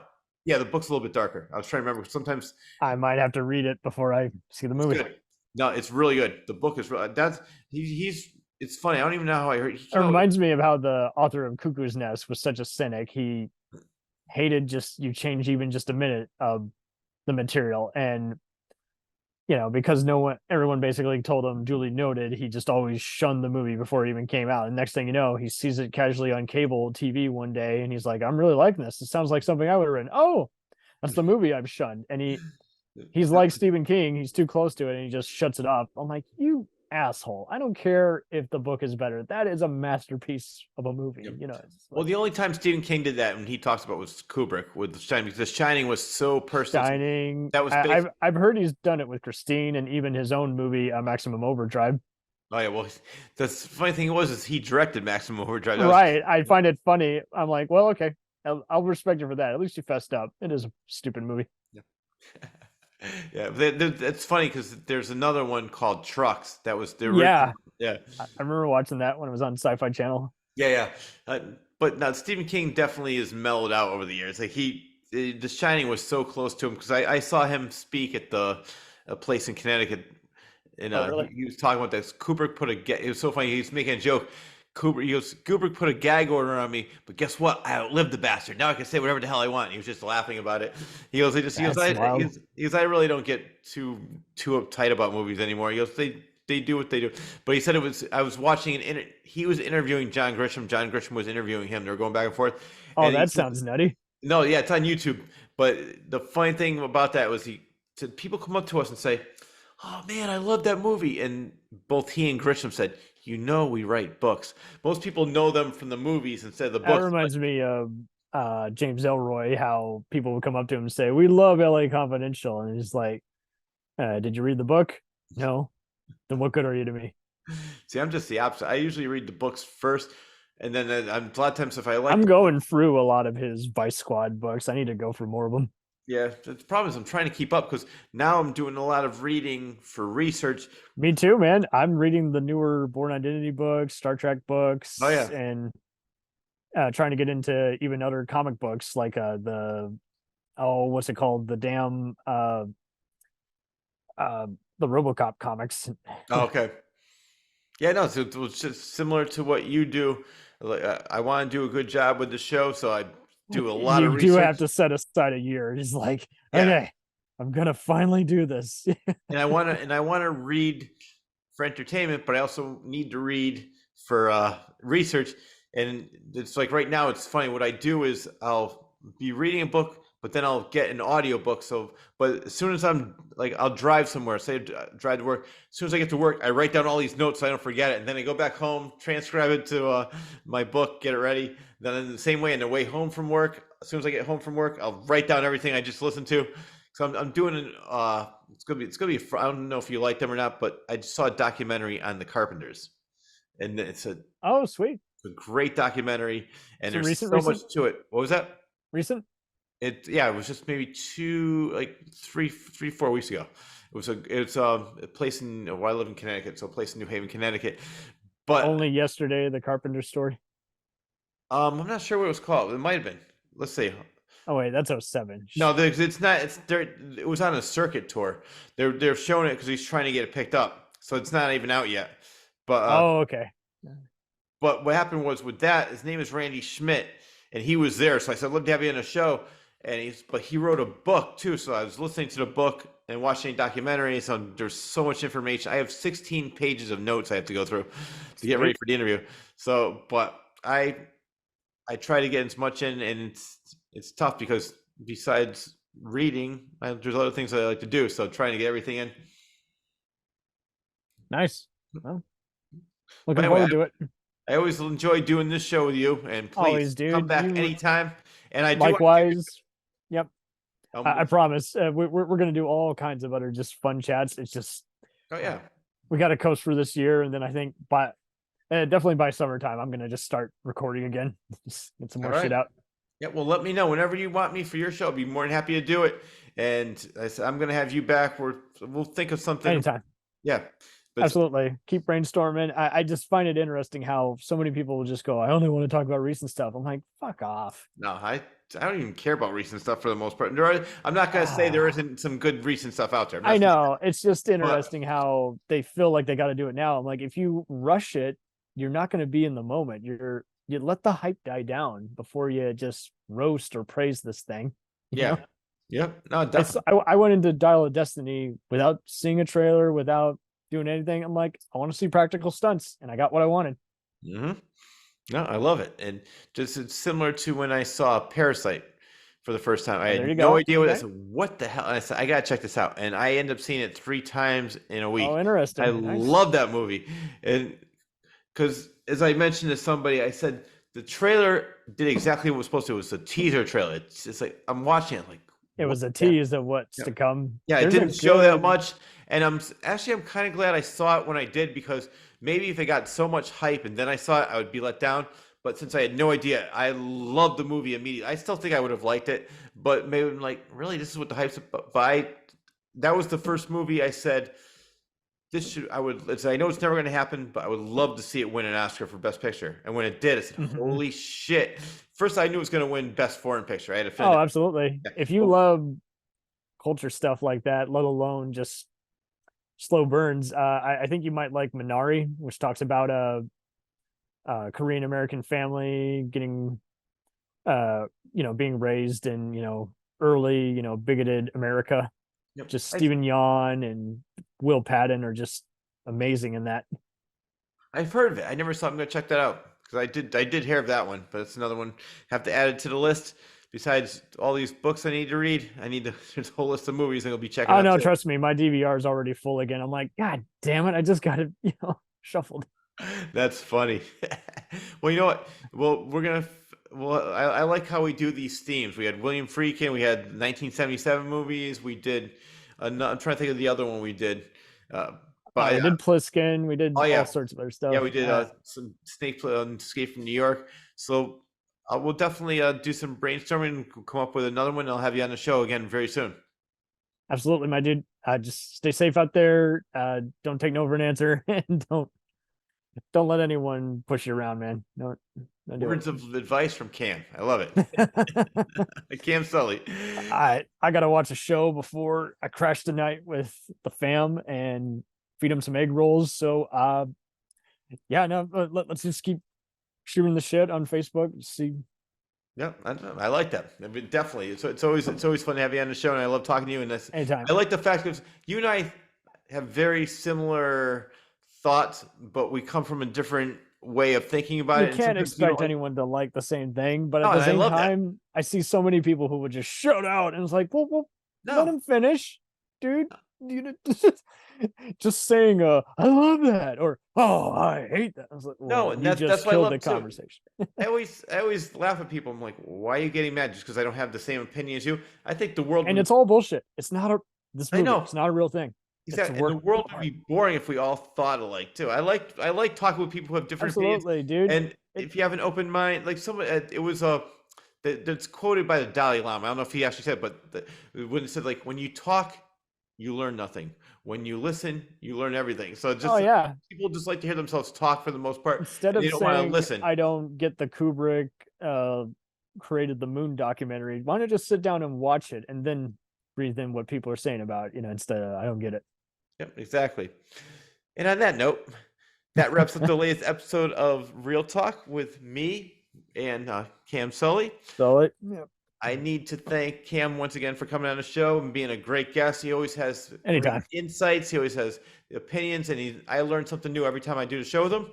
Yeah, the book's a little bit darker. I was trying to remember. Sometimes I might have to read it before I see the movie. No, it's really good. The book is really, it's funny. I don't even know how I heard. It reminds me of how the author of Cuckoo's Nest was such a cynic. He hated you change even just a minute of the material, and because everyone basically told him duly noted, he just always shunned the movie before it even came out. And next thing you know, he sees it casually on cable TV one day, and he's like, I'm really liking this. It sounds like something I would have written. Oh, that's the movie I've shunned. And he's like Stephen King. He's too close to it, and he just shuts it up. I'm like, you asshole. I don't care if the book is better. That is a masterpiece of a movie. Well, the only time Stephen King did that, when he talks about, was Kubrick with The Shining, because The Shining was so personal. Shining. That was I've heard he's done it with Christine, and even his own movie, Maximum Overdrive. Oh yeah, well, the funny thing is he directed Maximum Overdrive. Right. I find it funny. I'm like, well, okay, I'll respect you for that. At least you fessed up. It is a stupid movie. Yeah. Yeah, it's funny because there's another one called Trucks that was the original. Yeah, Yeah, I remember watching that when it was on Sci-Fi Channel. yeah. But now Stephen King definitely is mellowed out over the years. Like The Shining was so close to him because I saw him speak at the a place in Connecticut, and Oh, really? he was talking about this. Kubrick put it was so funny. He was making a joke. Kubrick put a gag order on me, but guess what? I outlived the bastard. Now I can say whatever the hell I want. He was just laughing about it. That's wild. He goes, I really don't get too uptight about movies anymore. He goes, they do what they do. But he said I was watching he was interviewing John Grisham. John Grisham was interviewing him. They were going back and forth. Oh, And he that said, sounds nutty. no, yeah, it's on YouTube. But the funny thing about that was he said people come up to us and say, "Oh man, I love that movie," and both he and Grisham said, we write books. Most people know them from the movies instead of the That books. reminds me of James Elroy, how people would come up to him and say, "We love LA Confidential," and he's like, "Did you read the book? No. Then what good are you to me?" See, I'm just the opposite. I usually read the books first, and then a lot of times if I like, I'm going through a lot of his Vice Squad books. I need to go for more of them. yeah, the problem is I'm trying to keep up because now I'm doing a lot of reading for research. Me too, man. I'm reading the newer Born Identity books, Star Trek books, Oh yeah, and trying to get into even other comic books like what's it called? The RoboCop comics. oh, okay, yeah, no, so it was just similar to what you do. Like, I want to do a good job with the show, so I do a lot You of do research. have to set aside a year. It's like, Yeah. okay, I'm gonna finally do this. And I want to read for entertainment, but I also need to read for research. And it's like right now, it's funny. What I do is I'll be reading a book, but then I'll get an audio book. But as soon as I'm like, I'll drive somewhere, say drive to work. As soon as I get to work, I write down all these notes so I don't forget it, and then I go back home, transcribe it to my book, get it ready. Then in the same way, on the way home from work, as soon as I get home from work, I'll write down everything I just listened to. So I'm doing it's gonna be I don't know if you like them or not, but I just saw a documentary on the Carpenters, and it's a Oh, sweet. great documentary, and So there's recent, so recent? much to it. What was that? Recent? It was just maybe 4 weeks ago. It's a place in I live in Connecticut, so a place in New Haven, Connecticut. But Only yesterday, the Carpenter story. I'm not sure what it was called. It might have been. Let's see. Oh wait, that's 07. No, it's not. It's there. It was on a circuit tour. They're showing it because he's trying to get it picked up, so it's not even out yet. But Oh, okay. but what happened was with that, his name is Randy Schmidt, and he was there. So I said, "I'd love to have you on a show." And but he wrote a book too. So I was listening to the book and watching a documentary. So there's so much information. I have 16 pages of notes I have to go through to get ready for the interview. So, but I try to get as much in, and it's tough because besides reading, there's other things I like to do. So trying to get everything in. Nice. Well, looking But anyway, forward to it. I always enjoy doing this show with you, and please Always, dude. come back anytime. And I do Likewise. Yep. want I promise. We're gonna do all kinds of other just fun chats. It's just oh yeah, we got to coast for this year, and then I think definitely by summertime, I'm gonna just start recording again. Just get some more All shit right. out. yeah. Well, let me know whenever you want me for your show. I'll be more than happy to do it. And I said I'm gonna have you back. We'll think of something. Anytime. Yeah. But Absolutely. Keep brainstorming. I just find it interesting how so many people will just go, I only want to talk about recent stuff. I'm like, fuck off. no, I don't even care about recent stuff for the most part. I'm not gonna say there isn't some good recent stuff out there. I know. It's just interesting how they feel like they got to do it now. I'm like, if you rush it, you're not going to be in the moment. You let the hype die down before you just roast or praise this thing. you Yeah. know? Yep. No, definitely. I went into Dial of Destiny without seeing a trailer, without doing anything. I'm like, I want to see practical stunts, and I got what I wanted. Mm-hmm. No, I love it. And just it's similar to when I saw Parasite for the first time. I there you had go. no idea what I Okay. said. What the hell? And I said, I gotta check this out. And I ended up seeing it 3 times in a week. Oh, interesting. I Nice. love that movie. And because as I mentioned to somebody, I said the trailer did exactly what it was supposed to. It was a teaser trailer. It's like I'm watching it like It was a what the- tease of what's Yeah. to come. Yeah, it There's a didn't show that good- much. And I'm kind of glad I saw it when I did, because maybe if it got so much hype and then I saw it, I would be let down. But since I had no idea, I loved the movie immediately. I still think I would have liked it, but maybe I'm like, really, this is what the hype's about. But that was the first movie I said, this should, I know it's never going to happen, but I would love to see it win an Oscar for Best Picture. And when it did, I said, holy shit. First, I knew it was going to win Best Foreign Picture. I had to finish. Oh, absolutely. Yeah. If you love culture stuff like that, let alone just slow burns, I think you might like Minari, which talks about a Korean American family getting, being raised in, early, bigoted America. Yep. Just Stephen Yeun and Will Patton are just amazing in that. I've heard of it. I never saw it. I'm going to check that out because I did hear of that one, but it's another one. Have to add it to the list. Besides all these books I need to read, there's a whole list of movies I'll be checking out. Oh, no, trust me. My DVR is already full again. I'm like, God damn it. I just got it, shuffled. That's funny. Well, you know what? Well, I like how we do these themes. We had William Friedkin. We had 1977 movies. We did, I'm trying to think of the other one we did. We did Pliskin. We did all sorts of other stuff. Yeah, we did some Escape from New York. So we'll definitely do some brainstorming and come up with another one. I'll have you on the show again very soon. Absolutely, my dude. Just stay safe out there. Don't take no for an answer, and don't let anyone push you around, man. Don't Words of advice from Cam. I love it. Cam Sully. I gotta watch a show before I crash tonight with the fam and feed them some egg rolls. So let's just keep shooting the shit on Facebook. See. Yeah, I like that. I mean, definitely. It's always fun to have you on the show, and I love talking to you. And anytime. I like the fact that you and I have very similar thoughts, but we come from a different way of thinking about it. You can't expect anyone to like the same thing, but at the same time, I see so many people who would just shout out, and it's like, well, let him finish, dude. Just saying, I love that, or I hate that. I was like, well, and that's why I love the conversation. I always laugh at people. I'm like, why are you getting mad just because I don't have the same opinion as you? I think the world it's all bullshit. It's not this movie. It's not a real thing. Exactly. And the world would be boring if we all thought alike too. I like talking with people who have different Absolutely, opinions. Dude. And if you have an open mind, like someone, it was that's quoted by the Dalai Lama. I don't know if he actually said, but when it said, like, when you talk, you learn nothing. When you listen, you learn everything. So just people just like to hear themselves talk for the most part. Instead of they don't saying, want to listen. I don't get the Kubrick created the moon documentary. Why don't you just sit down and watch it and then breathe in what people are saying about instead of I don't get it. Yep, exactly. And on that note, that wraps up the latest episode of Real Talk with me and Cam Sully. Yep. I need to thank Cam once again for coming on the show and being a great guest. He always has insights. He always has opinions, and I learn something new every time I do the show with him.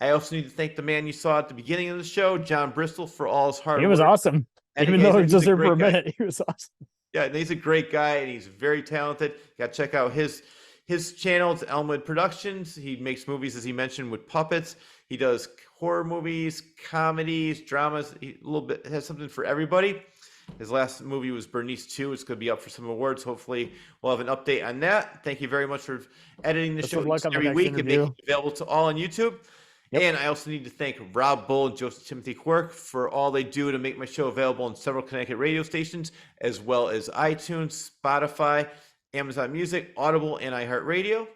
I also need to thank the man you saw at the beginning of the show, John Bristol, for all his hard work. He was awesome. Even though he was just here for a minute, he was awesome. Yeah, and he's a great guy, and he's very talented. You got to check out his channel. It's Elmwood Productions. He makes movies, as he mentioned, with puppets. He does horror movies, comedies, dramas. He has something for everybody. His last movie was Bernice 2. It's going to be up for some awards. Hopefully, we'll have an update on that. Thank you very much for editing the show every week and making it available to all on YouTube. Yep. And I also need to thank Rob Bull and Joseph Timothy Quirk for all they do to make my show available on several Connecticut radio stations, as well as iTunes, Spotify, Amazon Music, Audible, and iHeartRadio.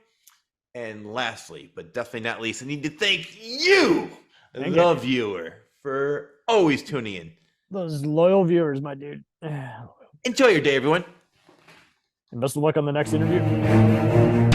And lastly, but definitely not least, I need to thank you, the viewer, for always tuning in. Those loyal viewers, my dude. Enjoy your day, everyone. And best of luck on the next interview.